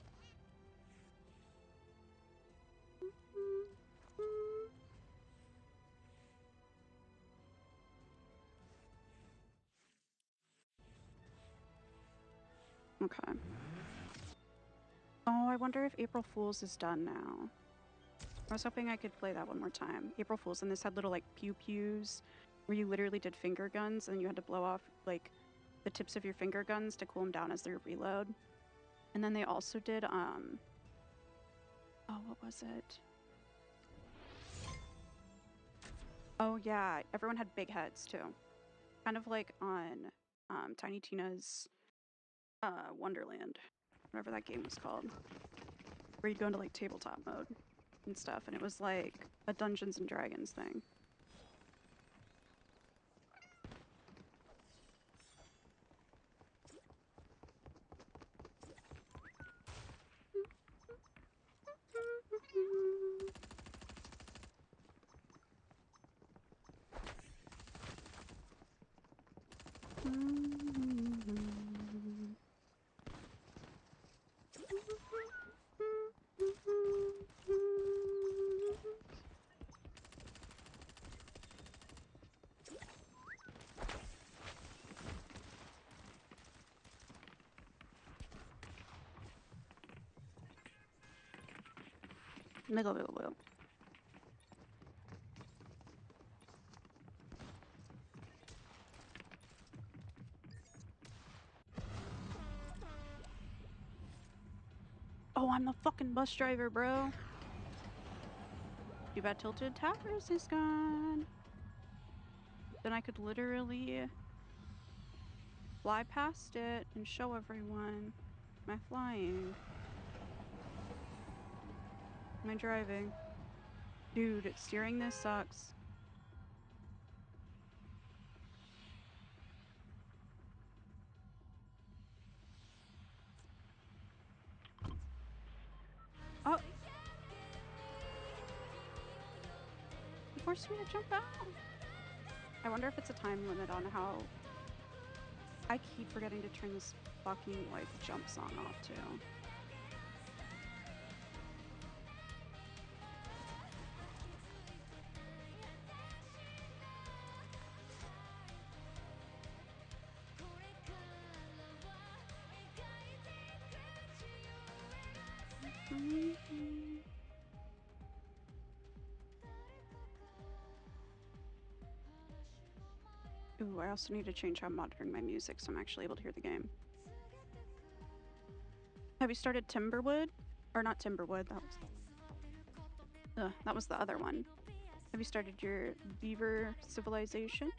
Okay. Oh, I wonder if April Fool's is done now. I was hoping I could play that one more time. April Fool's, and this had little like pew-pews where you literally did finger guns and you had to blow off like the tips of your finger guns to cool them down as they reload. And then they also did oh, what was it? Oh yeah, everyone had big heads too. Kind of like on Tiny Tina's Wonderland, whatever that game was called. Where you'd go into like tabletop mode and stuff, and it was like a Dungeons and Dragons thing. Wiggle, wiggle, wiggle. Oh, I'm the fucking bus driver, bro. Too bad Tilted Towers is gone. Then I could literally fly past it and show everyone my flying. My driving. Dude, steering this sucks. Oh! He forced me to jump out. I wonder if it's a time limit on how... I keep forgetting to turn this fucking, like, jump song off, too. Ooh, I also need to change how I'm monitoring my music so I'm actually able to hear the game. Have you started Timberwood? Or not Timberwood, that was the other one. Have you started your Beaver Civilization?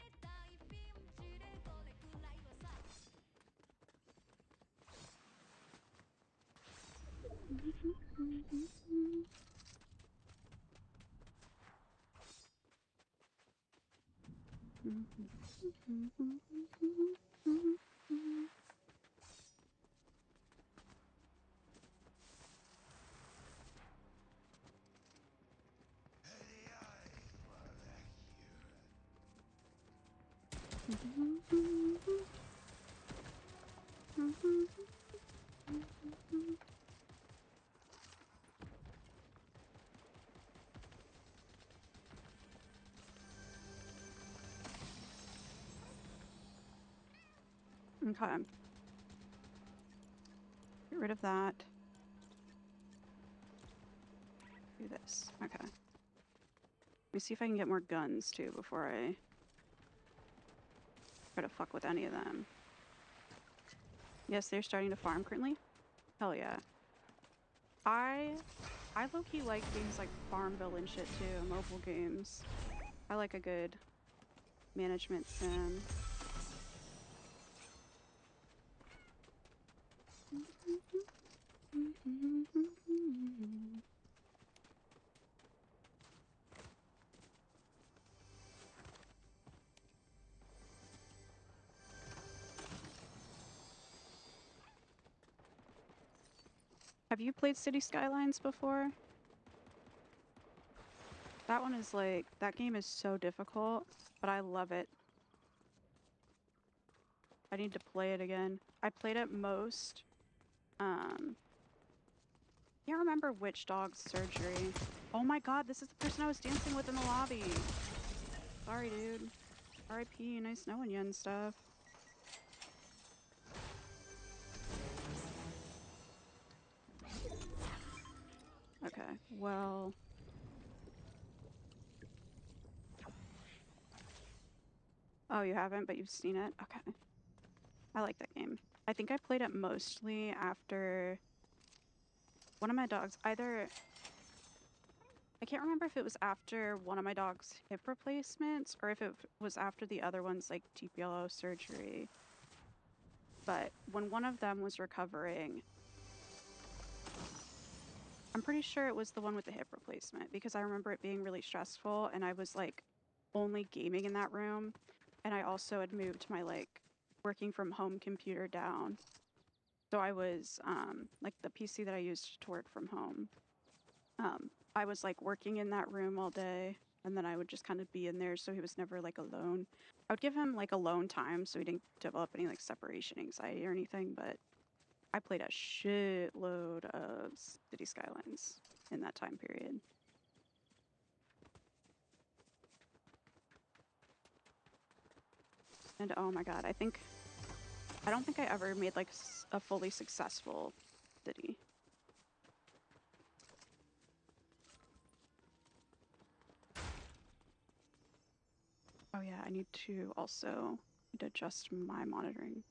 Okay. Get rid of that. Do this. Okay. Let me see if I can get more guns too before I try to fuck with any of them. Yes, they're starting to farm currently. Hell yeah. I low-key like games like Farmville and shit too, mobile games. I like a good management sim. Have you played City Skylines before? That one is like, that game is so difficult, but I love it. I need to play it again. I played it most. Can't remember which dog's surgery. Oh my god, this is the person I was dancing with in the lobby. Sorry, dude. R.I.P. Nice knowing you and stuff. Okay, well... Oh, you haven't, but you've seen it? Okay. I like that game. I think I played it mostly after one of my dogs, either... I can't remember if it was after one of my dog's hip replacements or if it was after the other one's like TPLO surgery. But when one of them was recovering, I'm pretty sure it was the one with the hip replacement because I remember it being really stressful and I was like only gaming in that room. And I also had moved my like working from home computer down. So I was like the PC that I used to work from home. I was like working in that room all day and then I would just kind of be in there so he was never like alone. I would give him like alone time so he didn't develop any like separation anxiety or anything, but I played a shitload of City Skylines in that time period. And oh my god, I don't think I ever made like a fully successful city. need to also adjust my monitoring.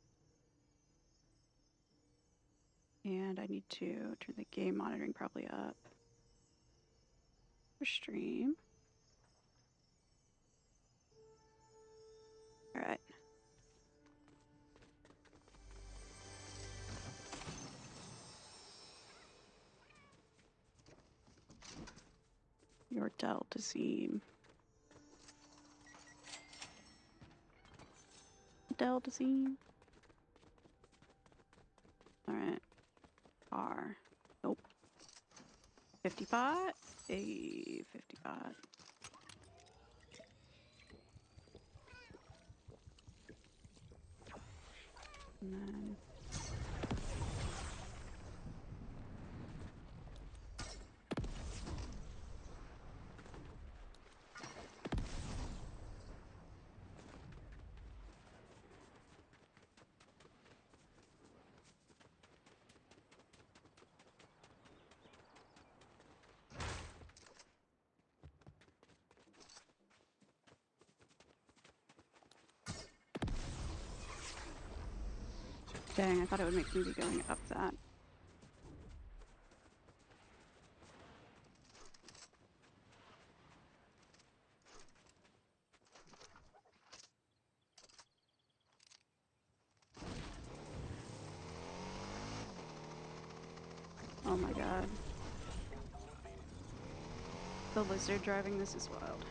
And I need to turn the game monitoring probably up for stream. All right. Your delta seam. Delta seam. All right. R. Nope. 50 pot. A 50 pot. And then dang, I thought it would make me be going up that. Oh my god. The lizard driving this is wild.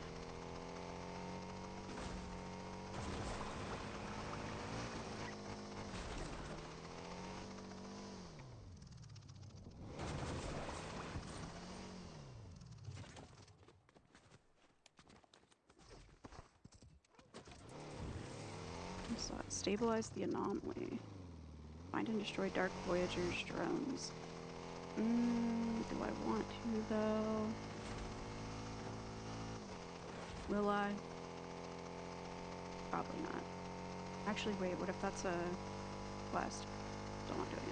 So stabilize the anomaly. Find and destroy Dark Voyager's drones. Do I want to though? Will I? Probably not. Actually, wait, what if that's a quest? Don't want doing it.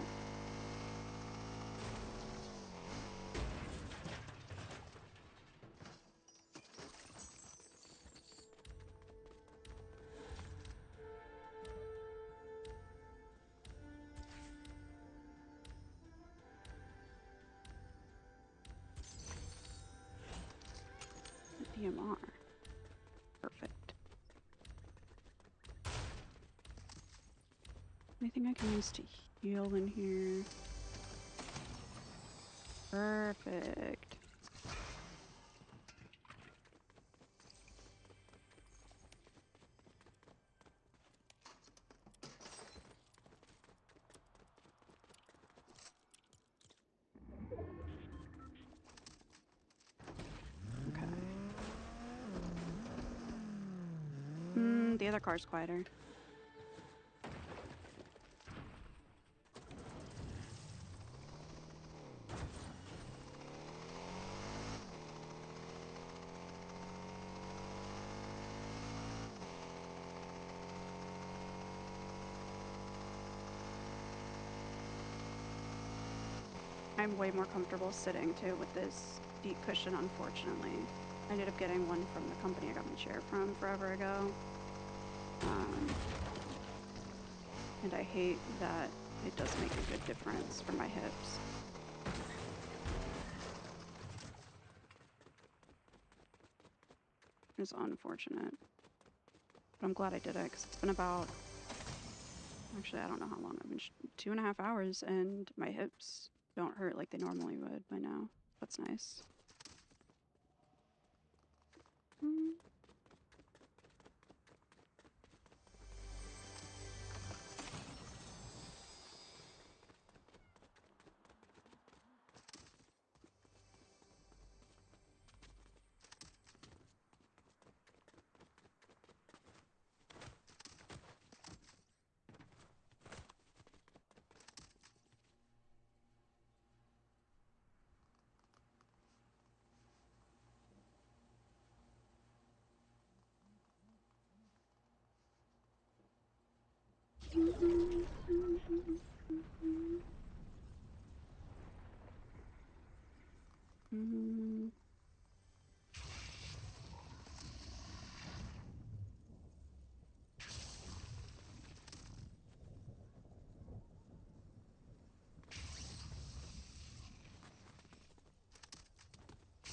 DMR. Perfect. Anything I can use to heal in here? Perfect. Okay. The other car's quieter. I'm way more comfortable sitting too with this seat cushion, unfortunately. I ended up getting one from the company I got my chair from forever ago. And I hate that it does make a good difference for my hips. It's unfortunate. But I'm glad I did it because it's been about, actually I don't know how long I've been, 2.5 hours, and my hips don't hurt like they normally would by now. That's nice.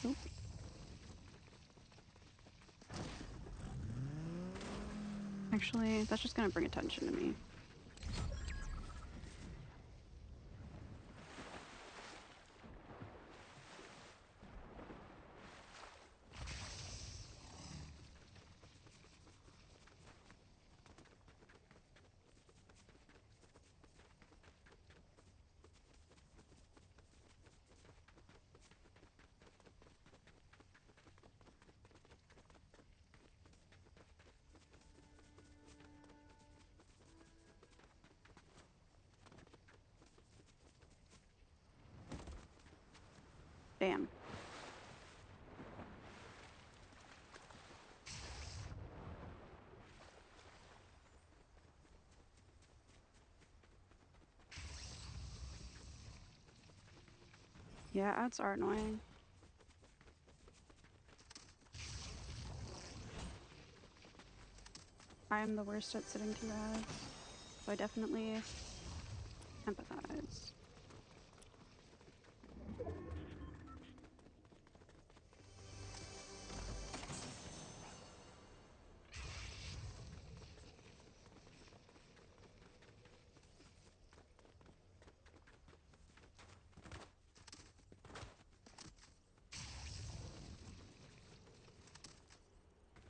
Oop. Actually, that's just gonna bring attention to me. Damn. Yeah, ads are annoying. I'm the worst at sitting through ads, so I definitely empathize.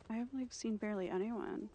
I have like seen barely anyone.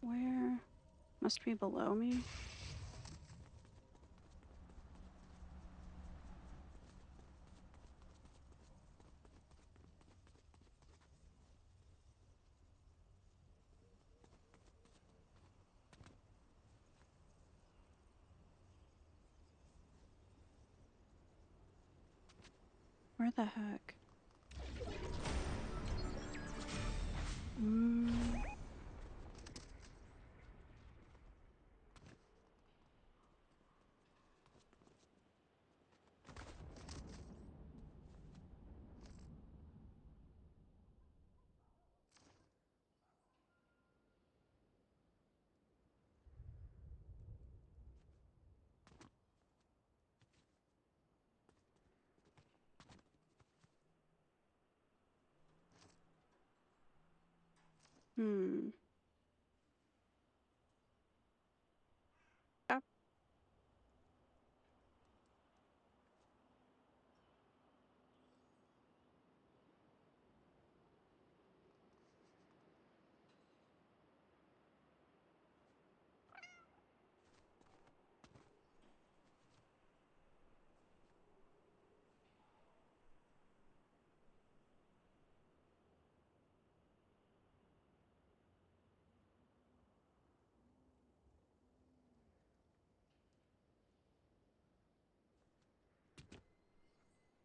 Where? Must be below me. Where the heck? Hmm. Yep.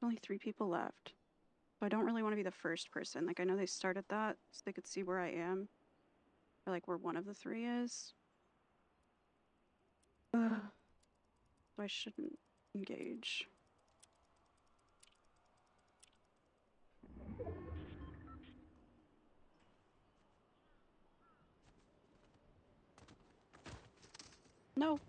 Only 3 people left. So I don't really want to be the first person. Like, I know they started that so they could see where I am. Or, like, where one of the 3 is. Ugh. So I shouldn't engage. No.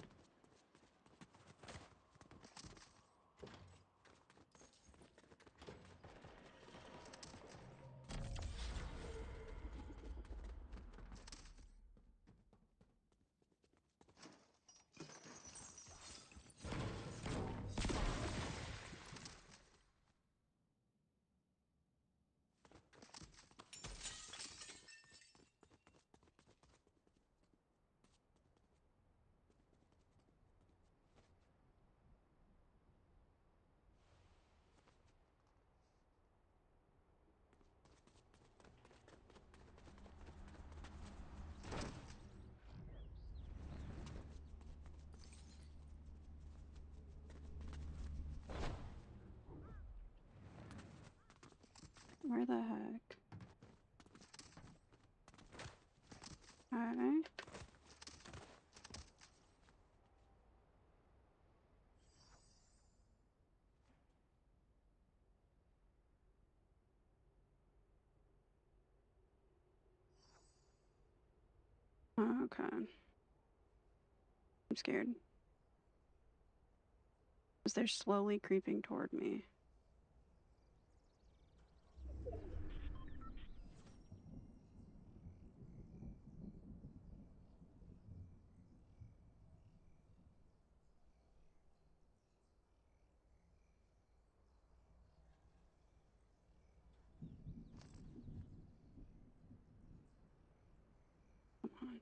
Where the heck? Alright. Okay. I'm scared. Because they're slowly creeping toward me. Come on.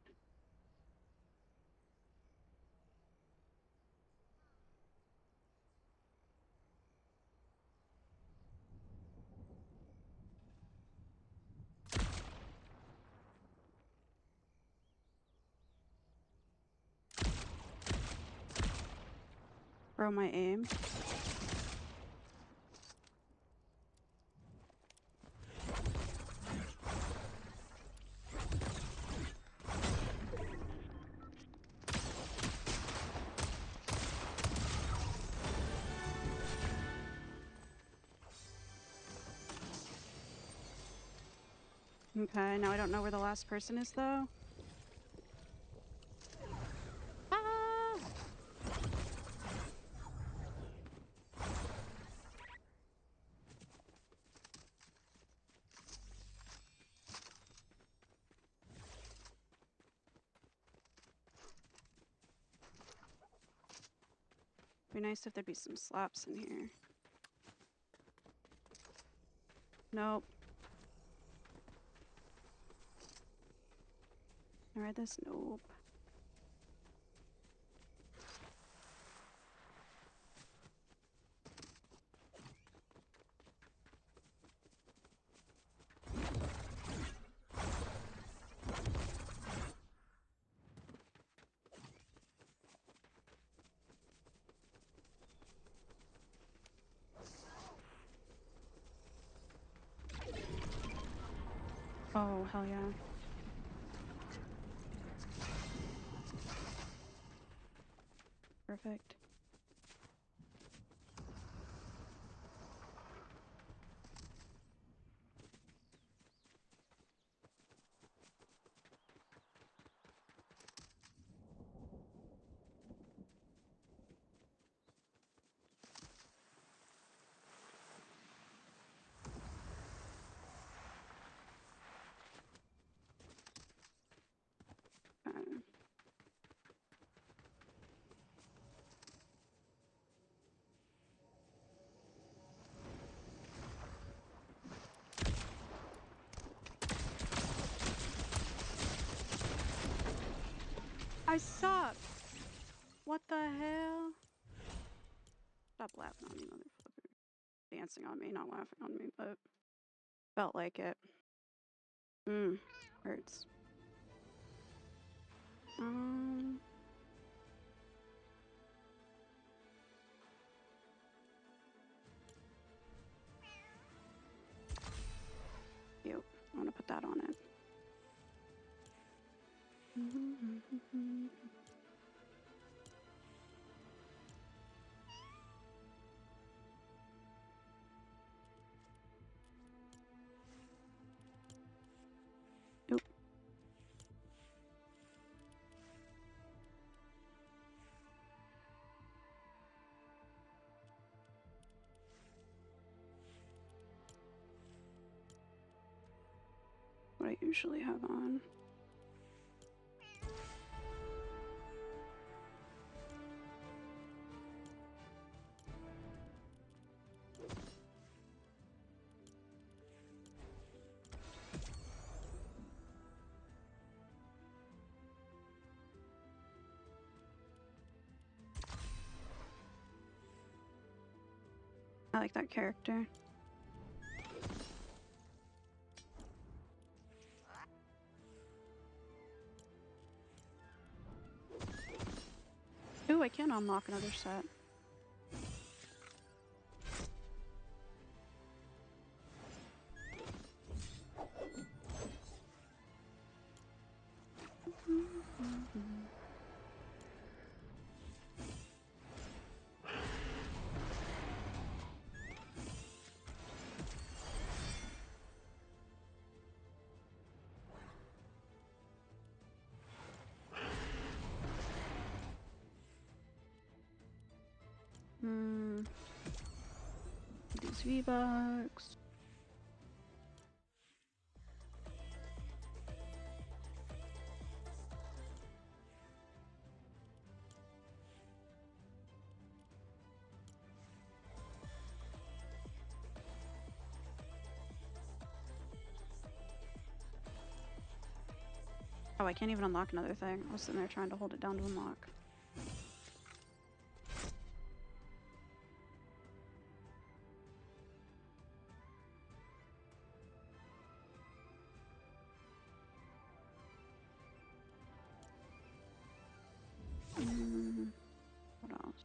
Bro, my aim. Okay, now I don't know where the last person is, though. Ah! Be nice if there'd be some slaps in here. Nope. Alright, this nope. Oh, hell yeah. Perfect. I suck! What the hell? Stop laughing on me, motherfucker. Dancing on me, not laughing on me, but felt like it. Hurts. Yep, I want to put that on it. Nope. What I usually have on. I like that character. Ooh, I can unlock another set. These V-Bucks. Oh, I can't even unlock another thing. I was sitting there trying to hold it down to unlock. What else?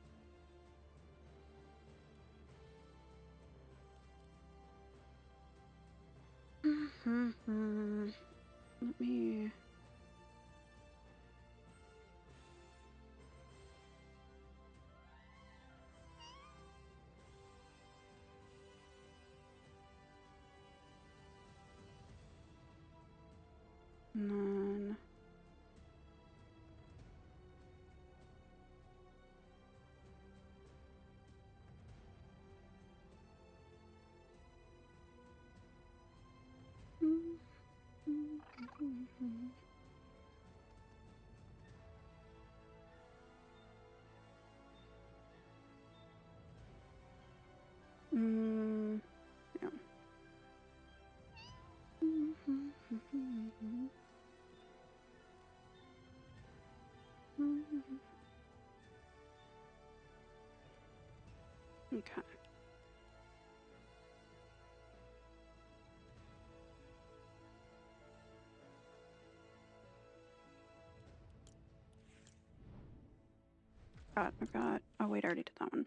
Let me... And then... Yeah. Okay. I've got... Oh wait, I already did that one.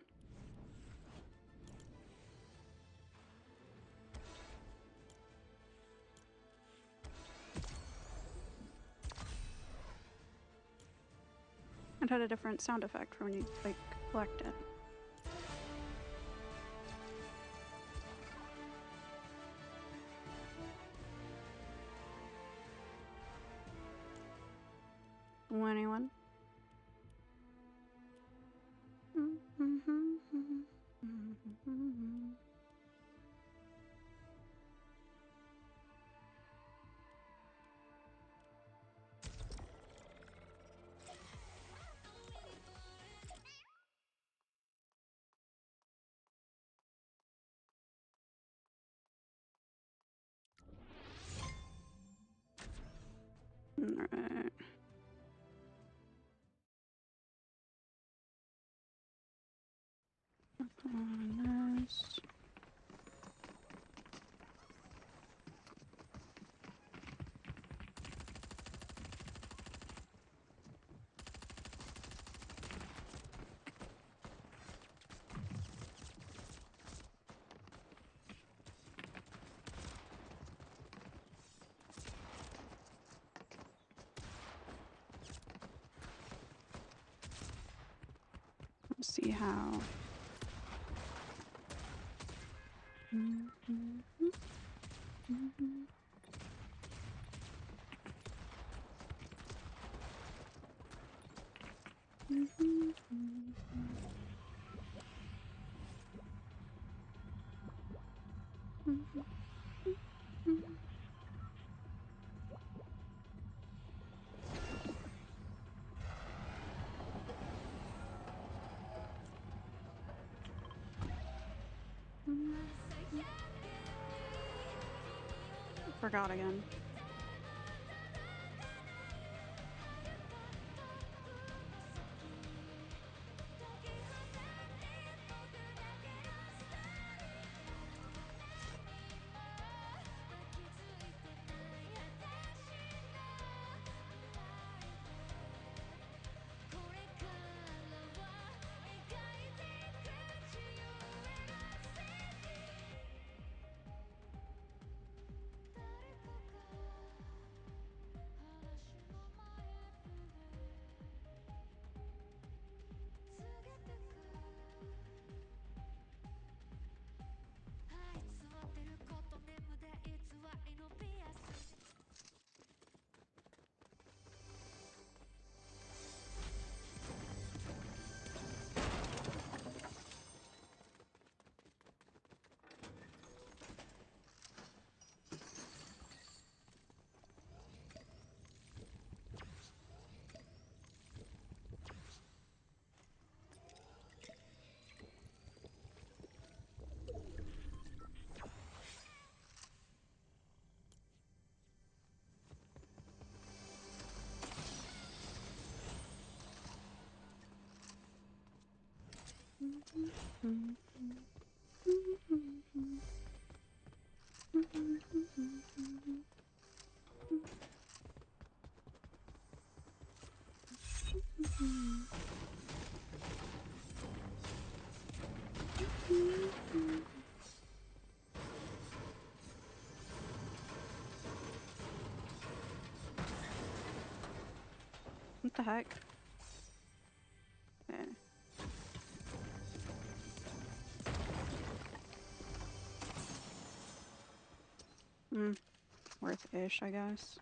It had a different sound effect for when you, like, collect it. Anyone? Alright. On this. Let's see how. Forgot again. What the heck? Okay. Worth-ish, I guess.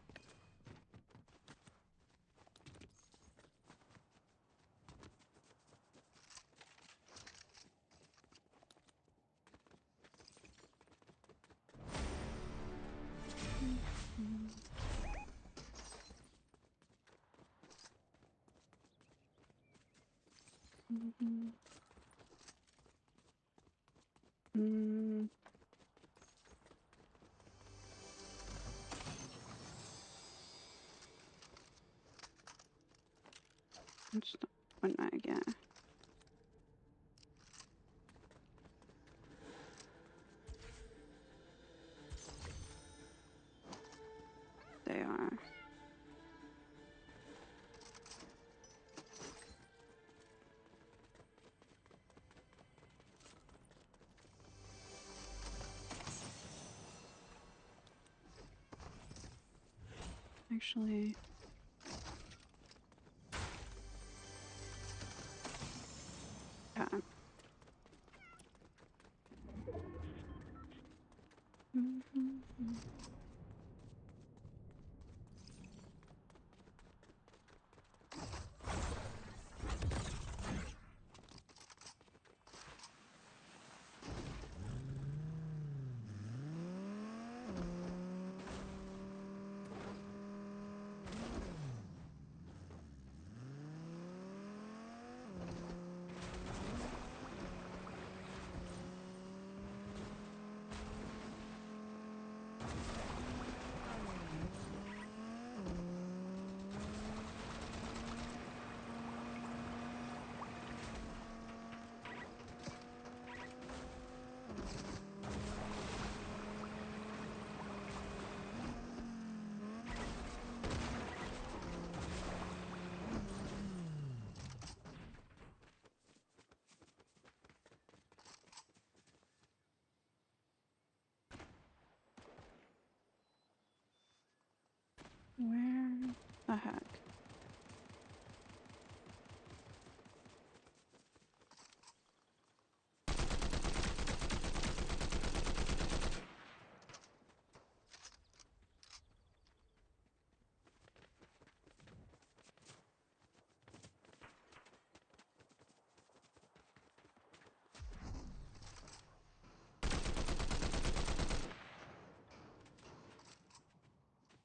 It's not Fortnite again. They are. Actually, yeah. Where the heck?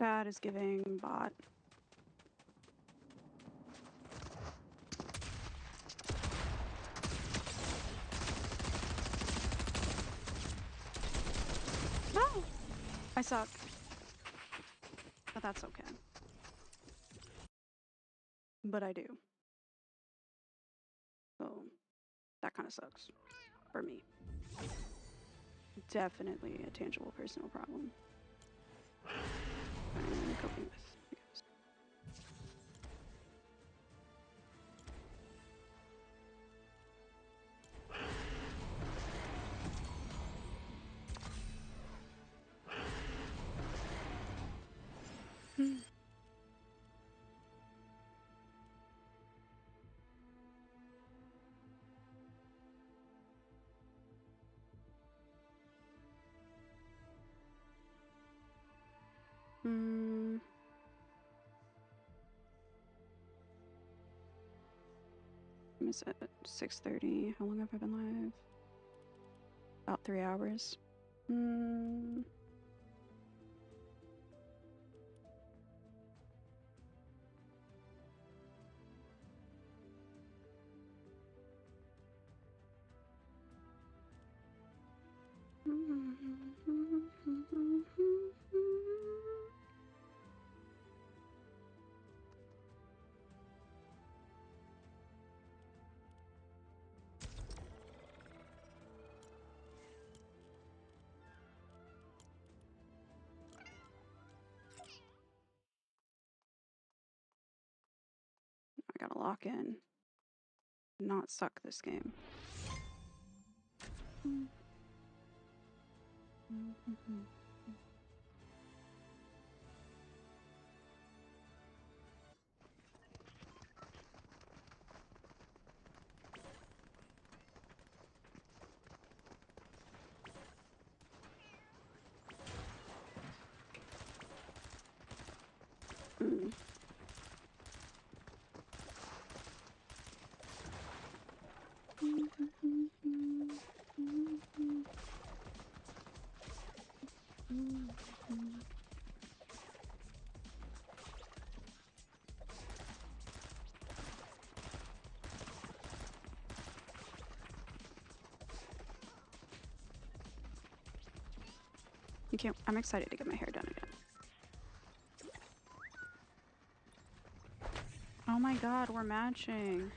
That is giving bot. No! I suck. But that's okay. But I do. So, that kind of sucks. For me. Definitely a tangible personal problem. I'm coping with, I guess. Is it 6:30? How long have I been live? About 3 hours. lock in. Not suck this game. I'm excited to get my hair done again. Oh my god, we're matching.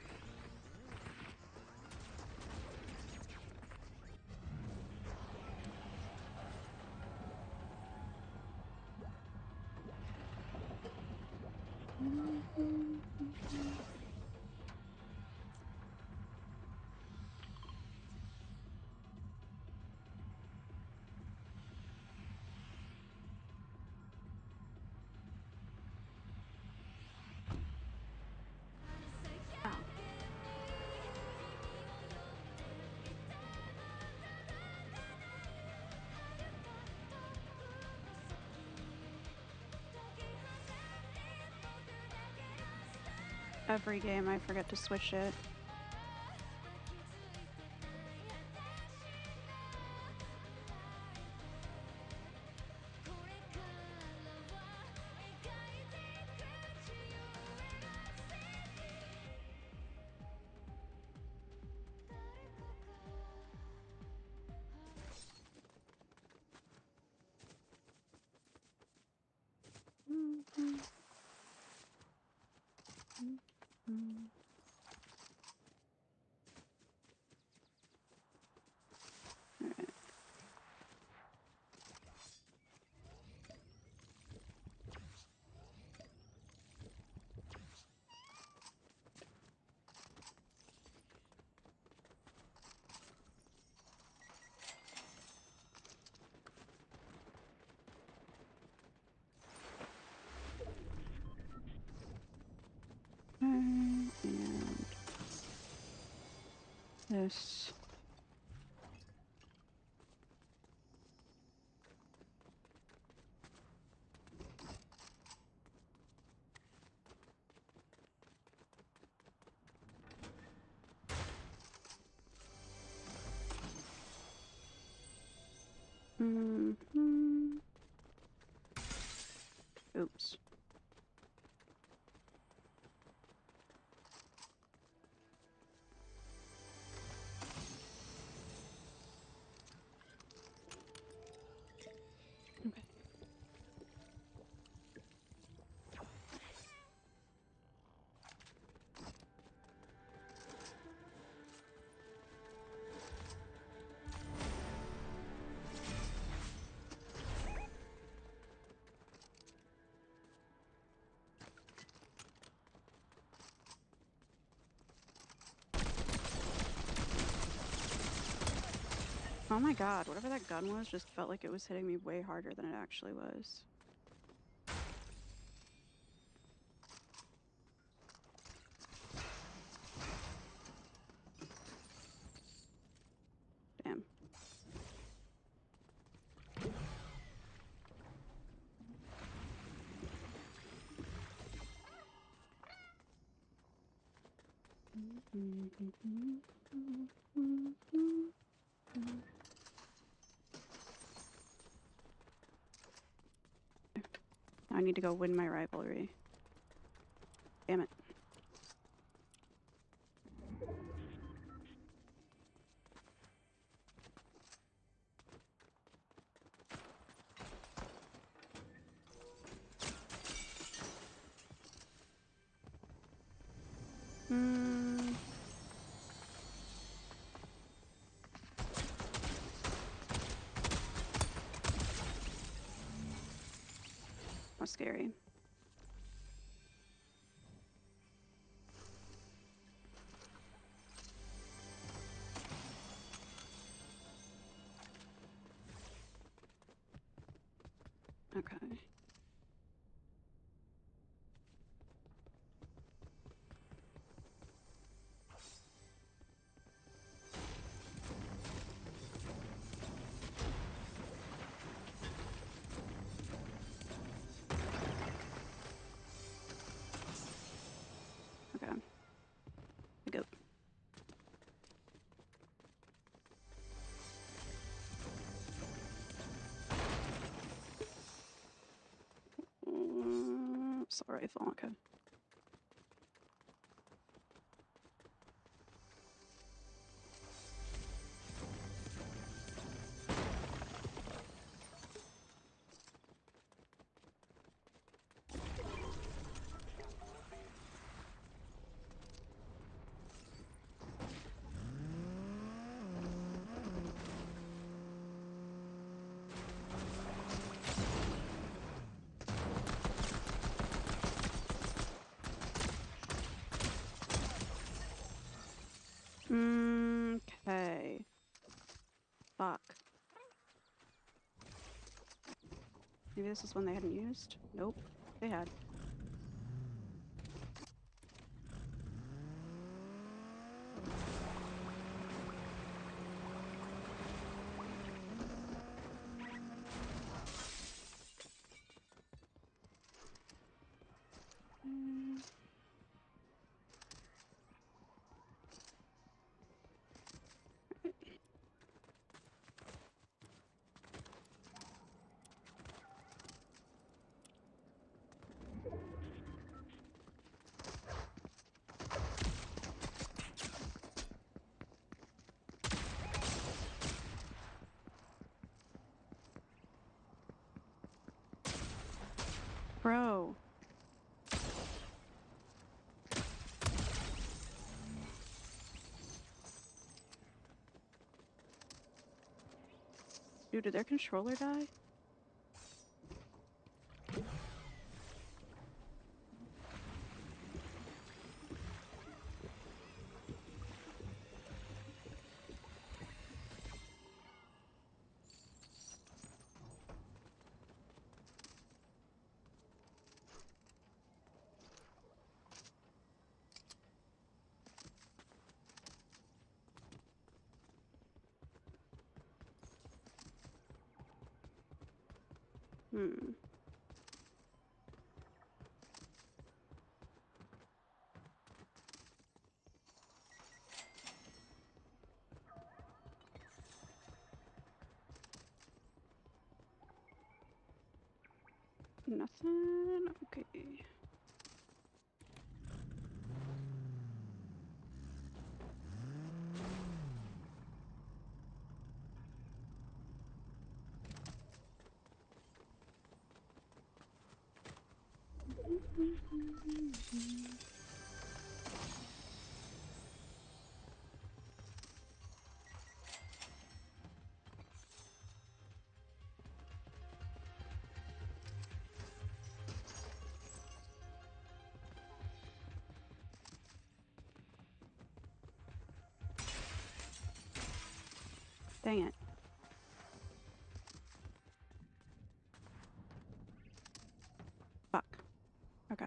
Every game I forget to switch it. And this. Oops. Okay. Oh my god, whatever that gun was just felt like it was hitting me way harder than it actually was. Damn. I need to go win my rivalry. Damn it. That's scary. Okay. Okay. I go. Assault rifle, okay. Okay. Fuck. Maybe this is one they hadn't used? Nope. They had. Bro. Dude, did their controller die? Hmm. Nothing? Okay. Dang it. Fuck. Okay.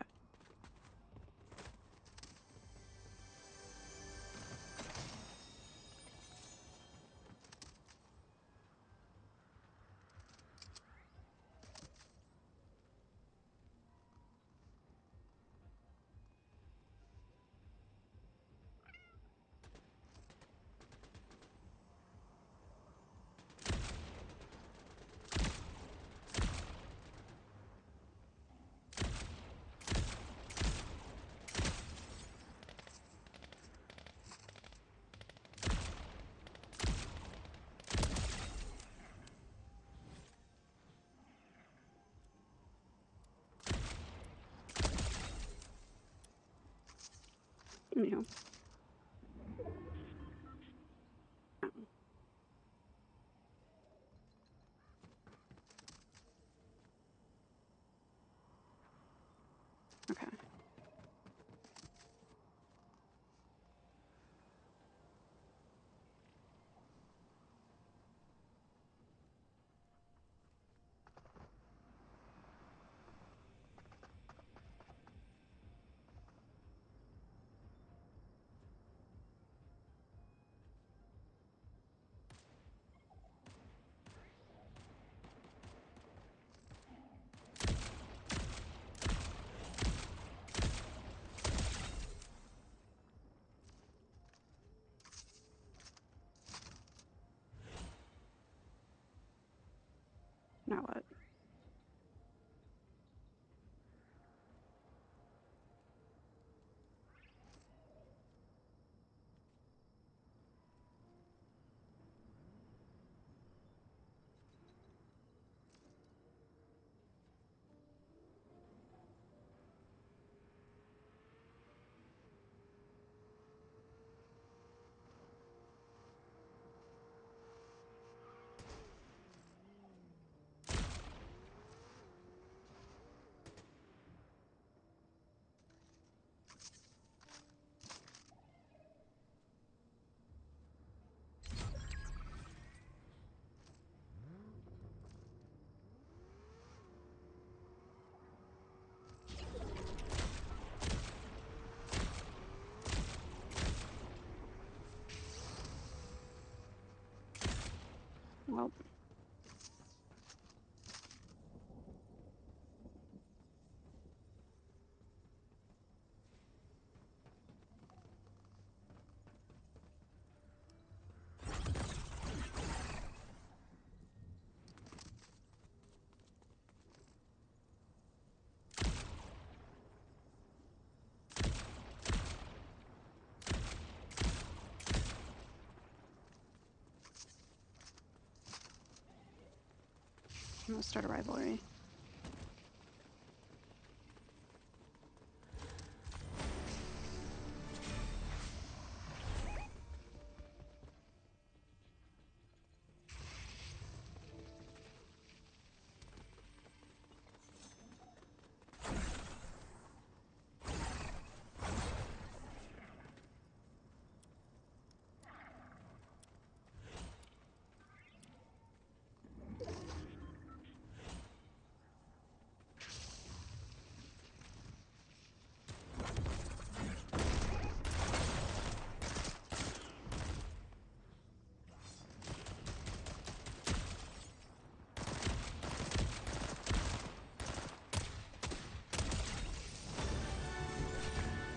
Yeah. Okay. Now what? Well. I'm gonna start a rivalry.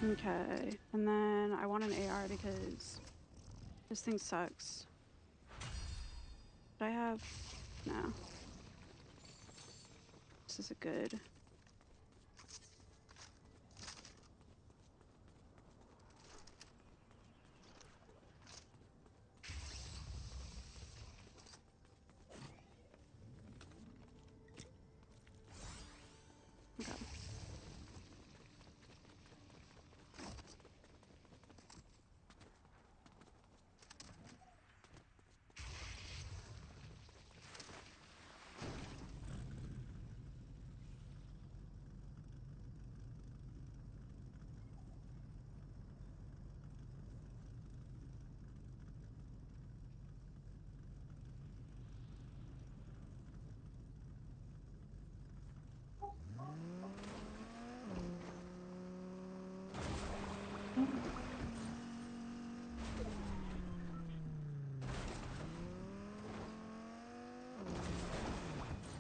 Okay, and then I want an AR because this thing sucks. Did I have... No. This is a good... Okay.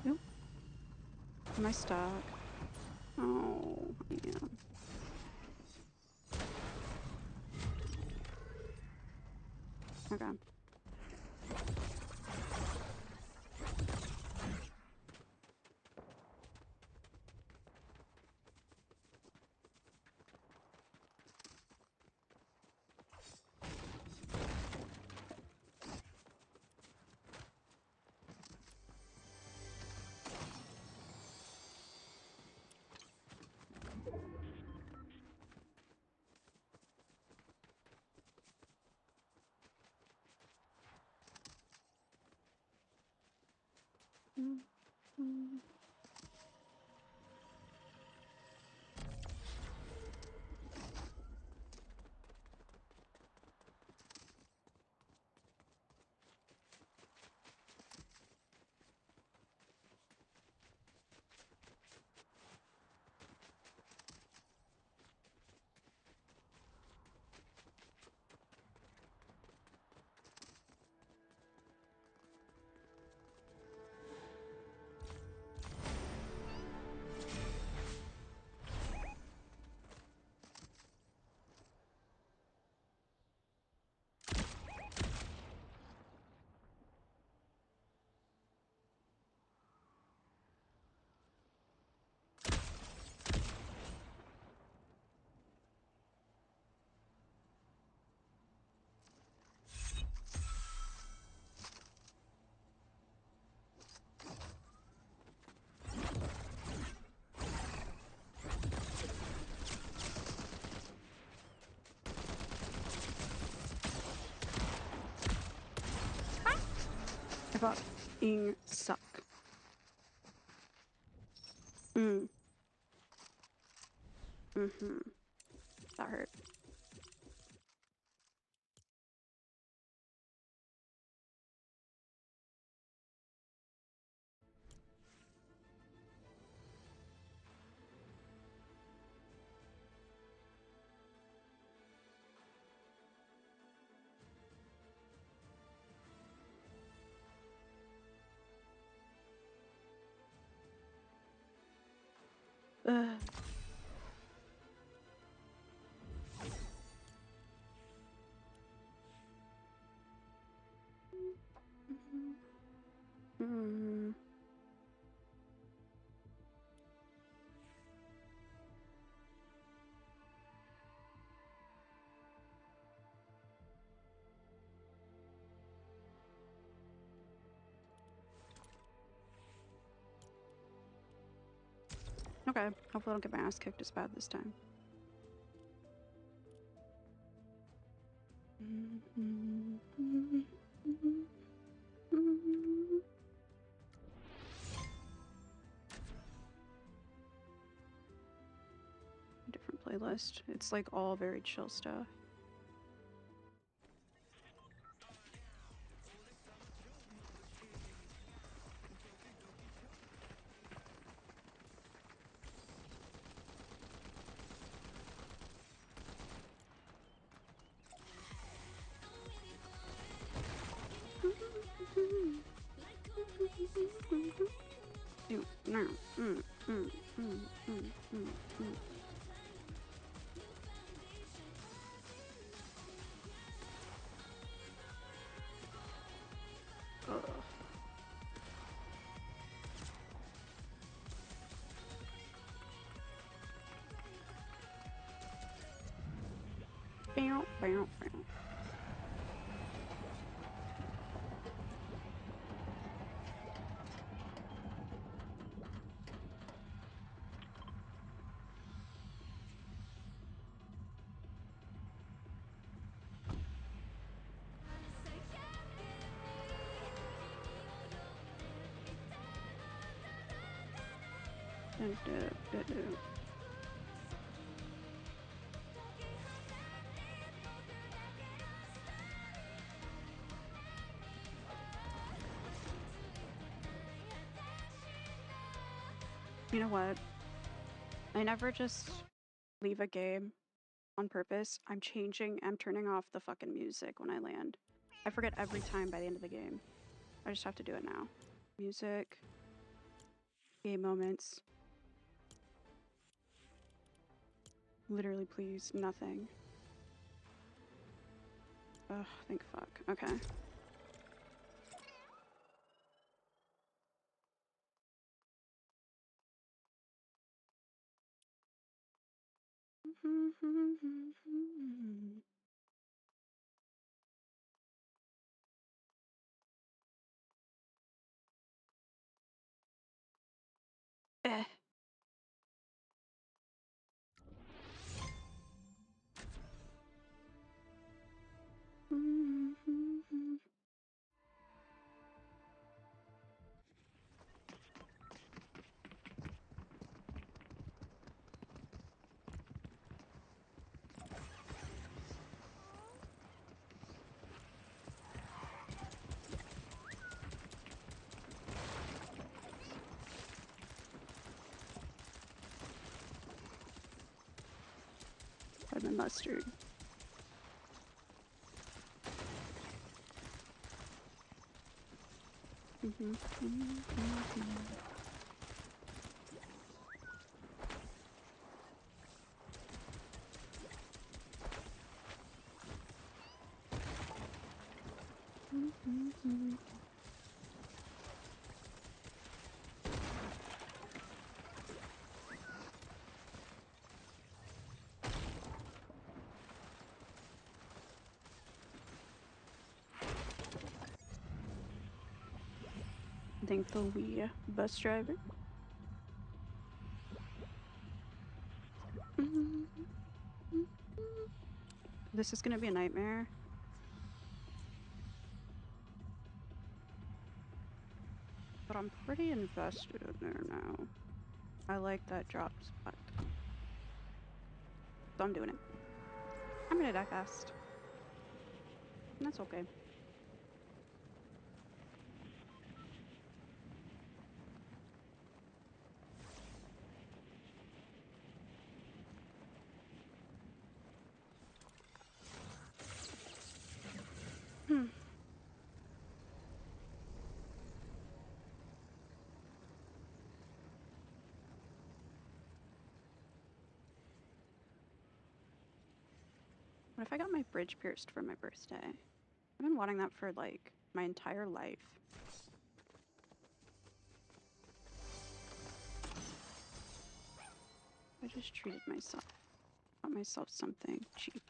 Nope. Am I stuck? Oh, yeah. Okay. Mm-hmm. fucking suck. Mm. Mm-hmm. That hurt. Ugh. Mm. Okay, hopefully I don't get my ass kicked as bad this time. Different playlist. It's like all very chill stuff. Ugh. Bow, bow, bow. You know what? I never just leave a game on purpose. I'm turning off the fucking music when I land. I forget every time by the end of the game. I just have to do it now. Music. Game moments. Literally, please, nothing. Ugh, thank fuck. Okay. Eh. Lemon mustard. Thank the Wii bus driver. This is gonna be a nightmare. But I'm pretty invested in there now. I like that drop spot. So I'm doing it. I'm gonna die fast. And that's okay. What if I got my bridge pierced for my birthday? I've been wanting that for like my entire life. I just treated myself. Got myself something cheap.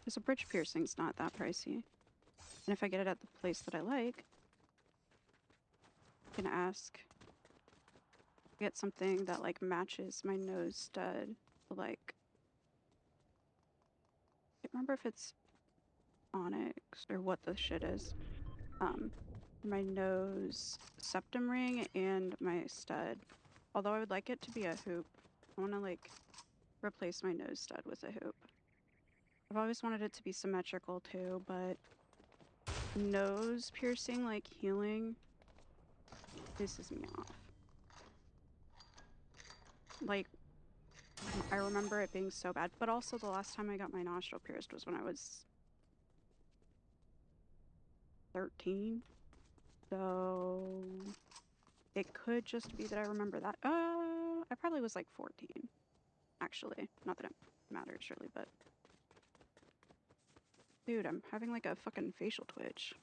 Because a bridge piercing's not that pricey. And if I get it at the place that I like, I can ask to get something that like matches my nose stud. Like, I can't remember if it's onyx or what the shit is. My nose septum ring and my stud. Although I would like it to be a hoop. I want to like replace my nose stud with a hoop. I've always wanted it to be symmetrical too, but nose piercing, like healing, pisses me off. Like, I remember it being so bad, but also the last time I got my nostril pierced was when I was 13. So it could just be that I remember that. I probably was like 14, actually. Not that it matters really, but dude, I'm having like a fucking facial twitch.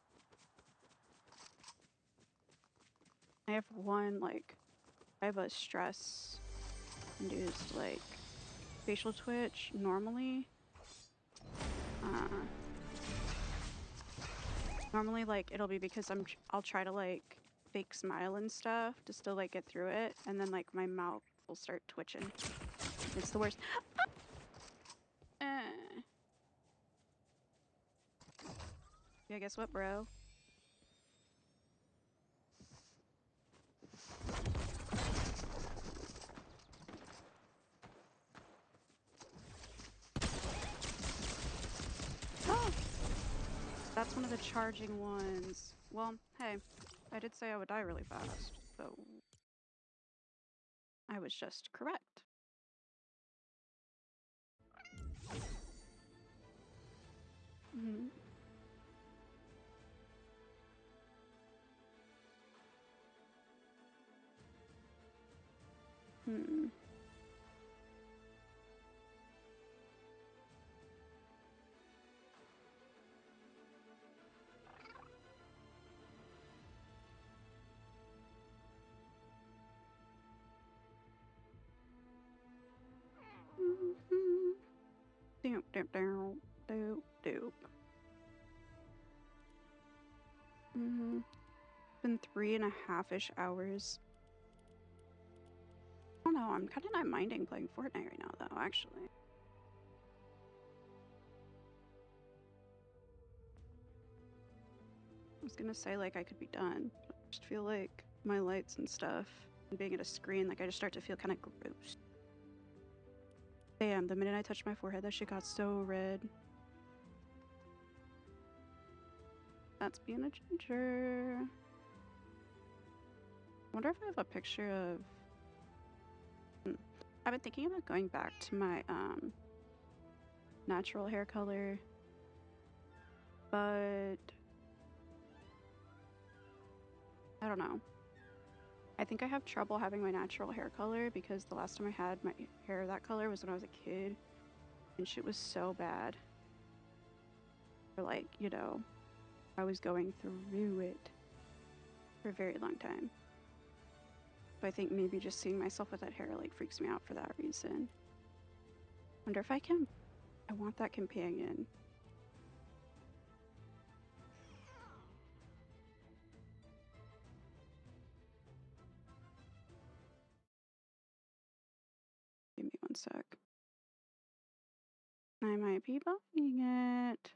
I have one, like, I have a stress induced, like, facial twitch normally. Normally, like, it'll be because I'll try to, like, fake smile and stuff to still, like, get through it. And then, like, my mouth will start twitching. It's the worst. Yeah, guess what, bro? Oh! That's one of the charging ones. Well, hey, I did say I would die really fast, so I was just correct. Mm-hmm. Hmm. Doop, doop, doop, doop, doop. Been 3.5-ish hours. I don't know, I'm kind of not minding playing Fortnite right now, though, actually. I was gonna say, like, I could be done. But I just feel like my lights and stuff, and being at a screen, like, I just start to feel kind of gross. Damn, the minute I touched my forehead, that shit got so red. That's being a ginger. I wonder if I have a picture of... I've been thinking about going back to my, natural hair color. But... I don't know. I think I have trouble having my natural hair color because the last time I had my hair that color was when I was a kid. And shit was so bad. Or like, you know, I was going through it for a very long time. So I think maybe just seeing myself with that hair like freaks me out for that reason. Wonder if I can... I want that companion. Give me one sec. I might be buying it.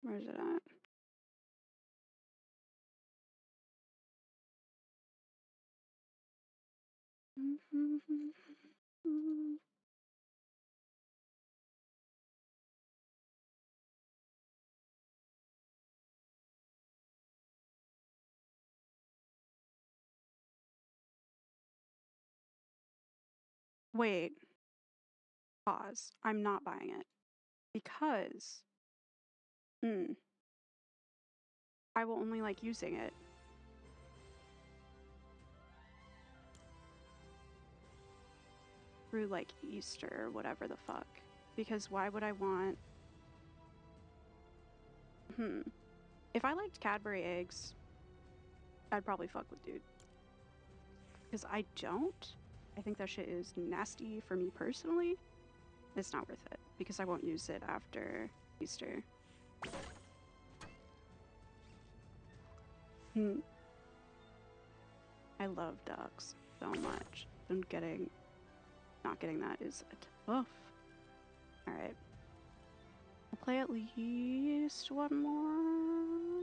Where's it at? Wait. Pause. I'm not buying it. Because I will only like using it. Through like Easter or whatever the fuck. Because why would I want... If I liked Cadbury eggs, I'd probably fuck with dude. Because I don't. I think that shit is nasty for me personally. It's not worth it. Because I won't use it after Easter. I love ducks so much. And not getting that is tough. Alright. I'll play at least one more.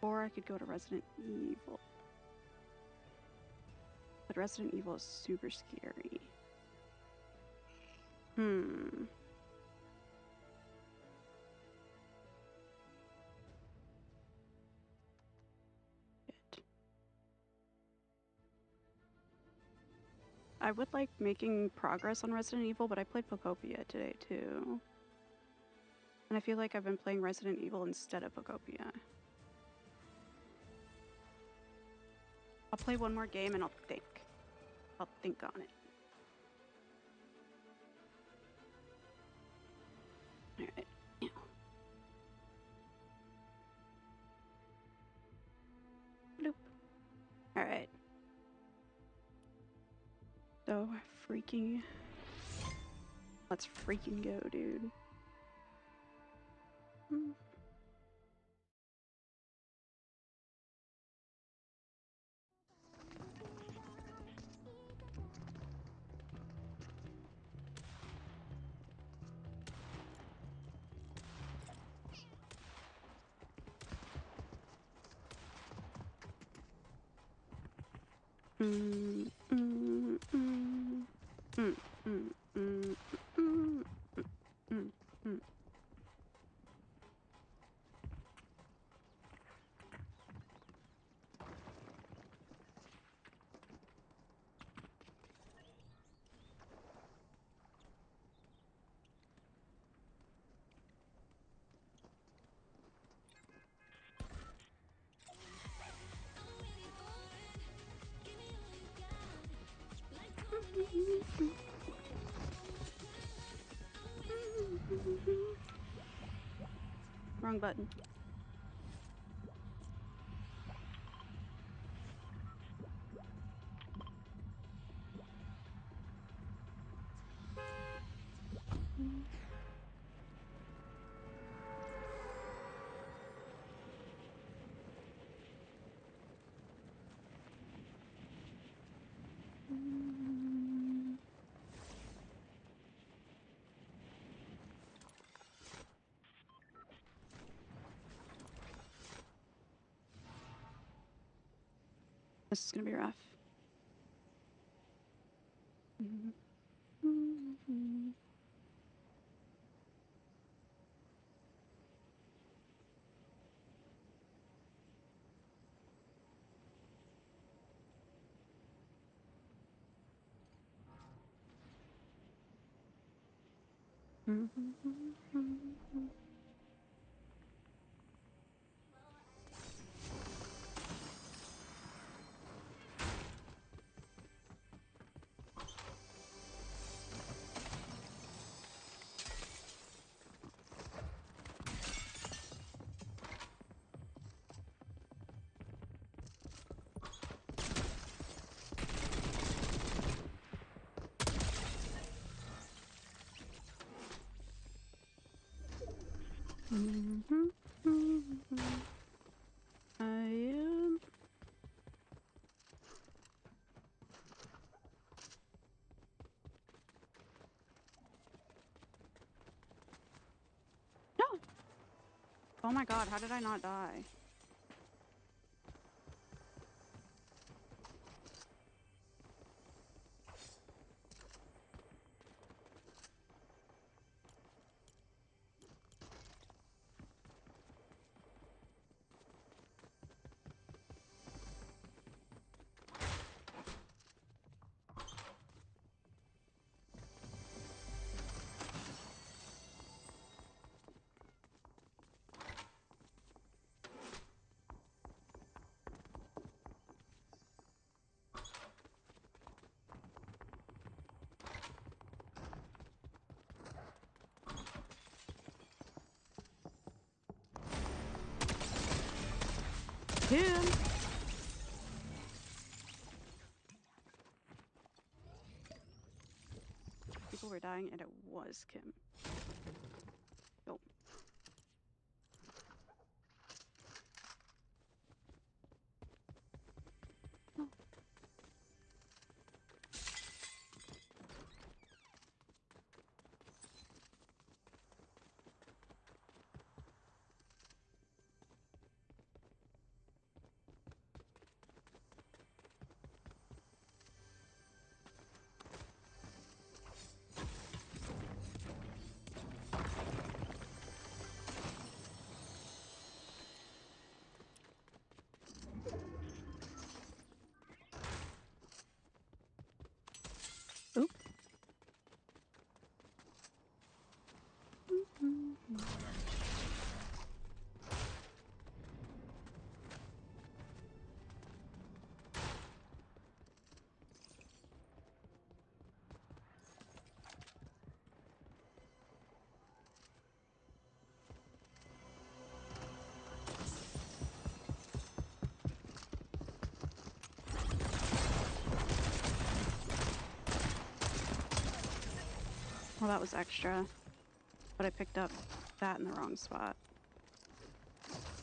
Or I could go to Resident Evil. But Resident Evil is super scary. I would like making progress on Resident Evil, but I played Pokopia today too. And I feel like I've been playing Resident Evil instead of Pokopia. I'll play one more game and I'll think. I'll think on it. Alright. Yeah. Bloop. Alright. So, let's freaking go, dude. Wrong button. This is gonna be rough. I am. No. Oh my god, how did I not die? Kim! People were dying and it was Kim. Yo. Oh. Oop. Well, that was extra, but I picked up that in the wrong spot,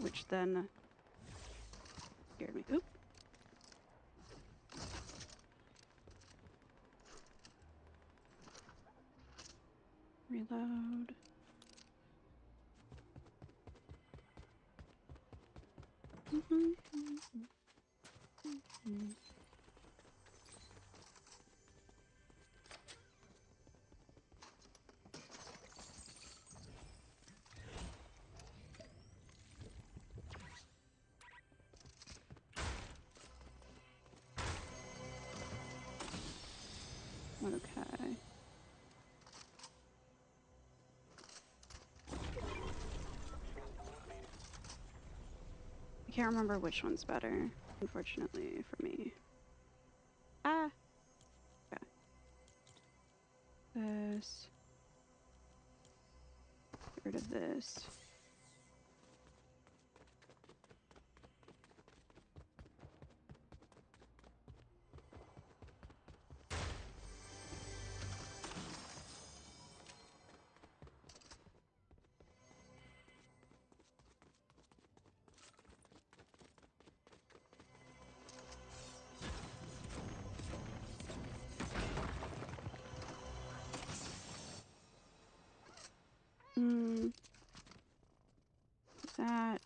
which then scared me. Oop. Reload. Okay. I can't remember which one's better, unfortunately for me. Ah! Okay. This. Get rid of this. That.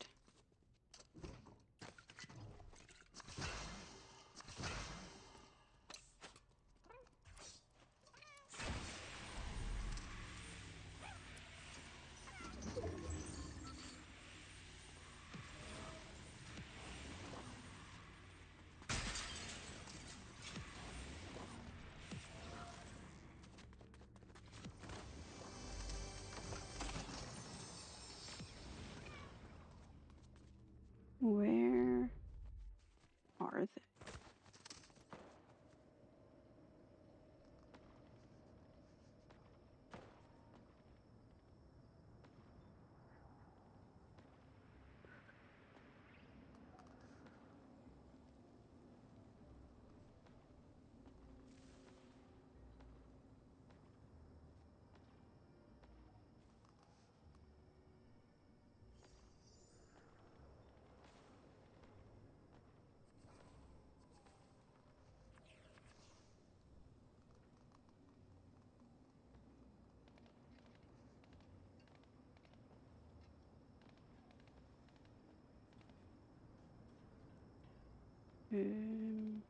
Um,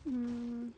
mm,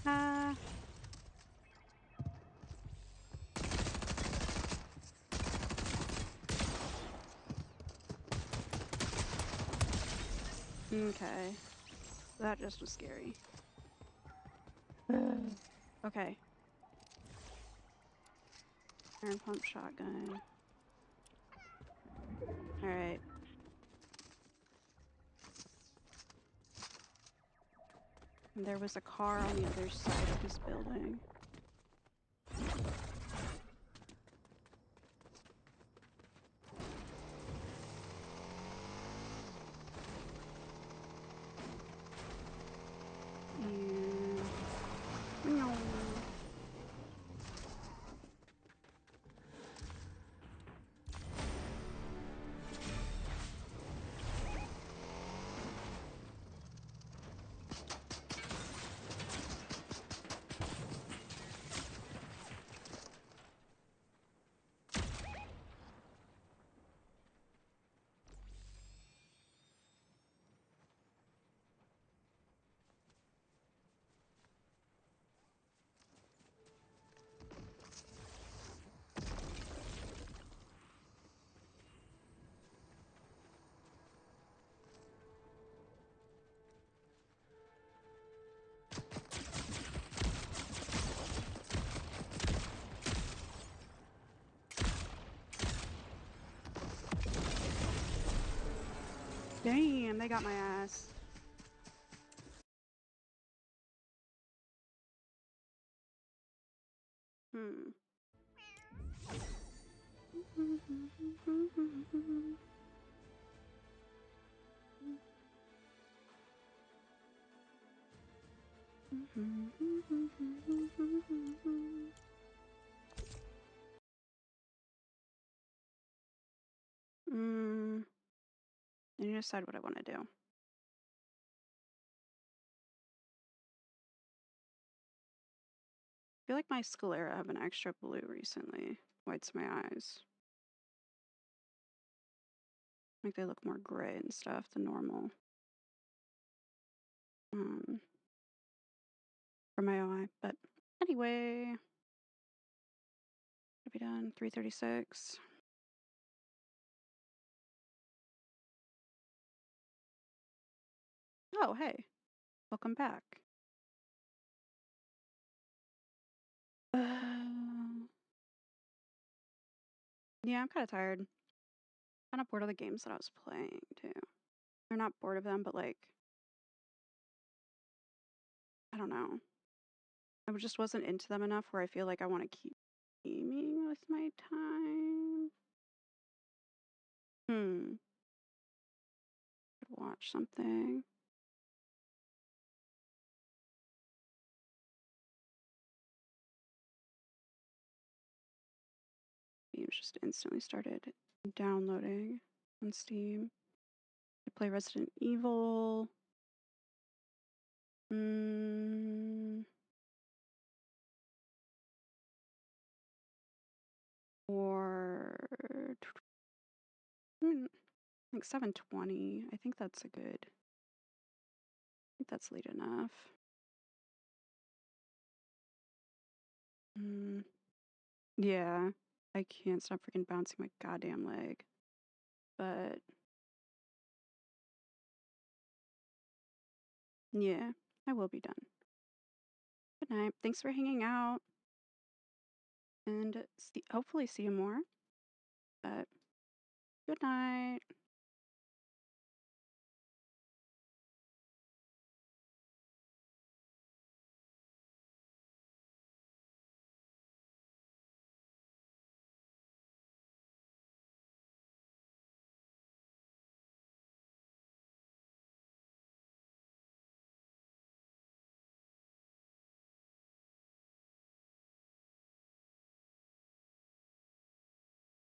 ah, okay. That just was scary. Okay. Iron pump shotgun. Alright. There was a car on the other side of this building. And... No. Damn, they got my ass. Hmm. Mm, I need to decide what I want to do. I feel like my sclera have been extra blue recently. Whites my eyes. Like they look more gray and stuff than normal. For my eye. But anyway, to be done. 3:36. Oh, hey, welcome back. Yeah, I'm kind of tired. Kind of bored of the games that I was playing too. They're not bored of them, but like, I don't know. I just wasn't into them enough where I feel like I want to keep gaming with my time. Could watch something. Games just instantly started downloading on Steam. I play Resident Evil. Or like 7:20. I think that's that's late enough. Yeah, I can't stop freaking bouncing my goddamn leg. But yeah, I will be done. Good night. Thanks for hanging out, and hopefully see you more. But good night.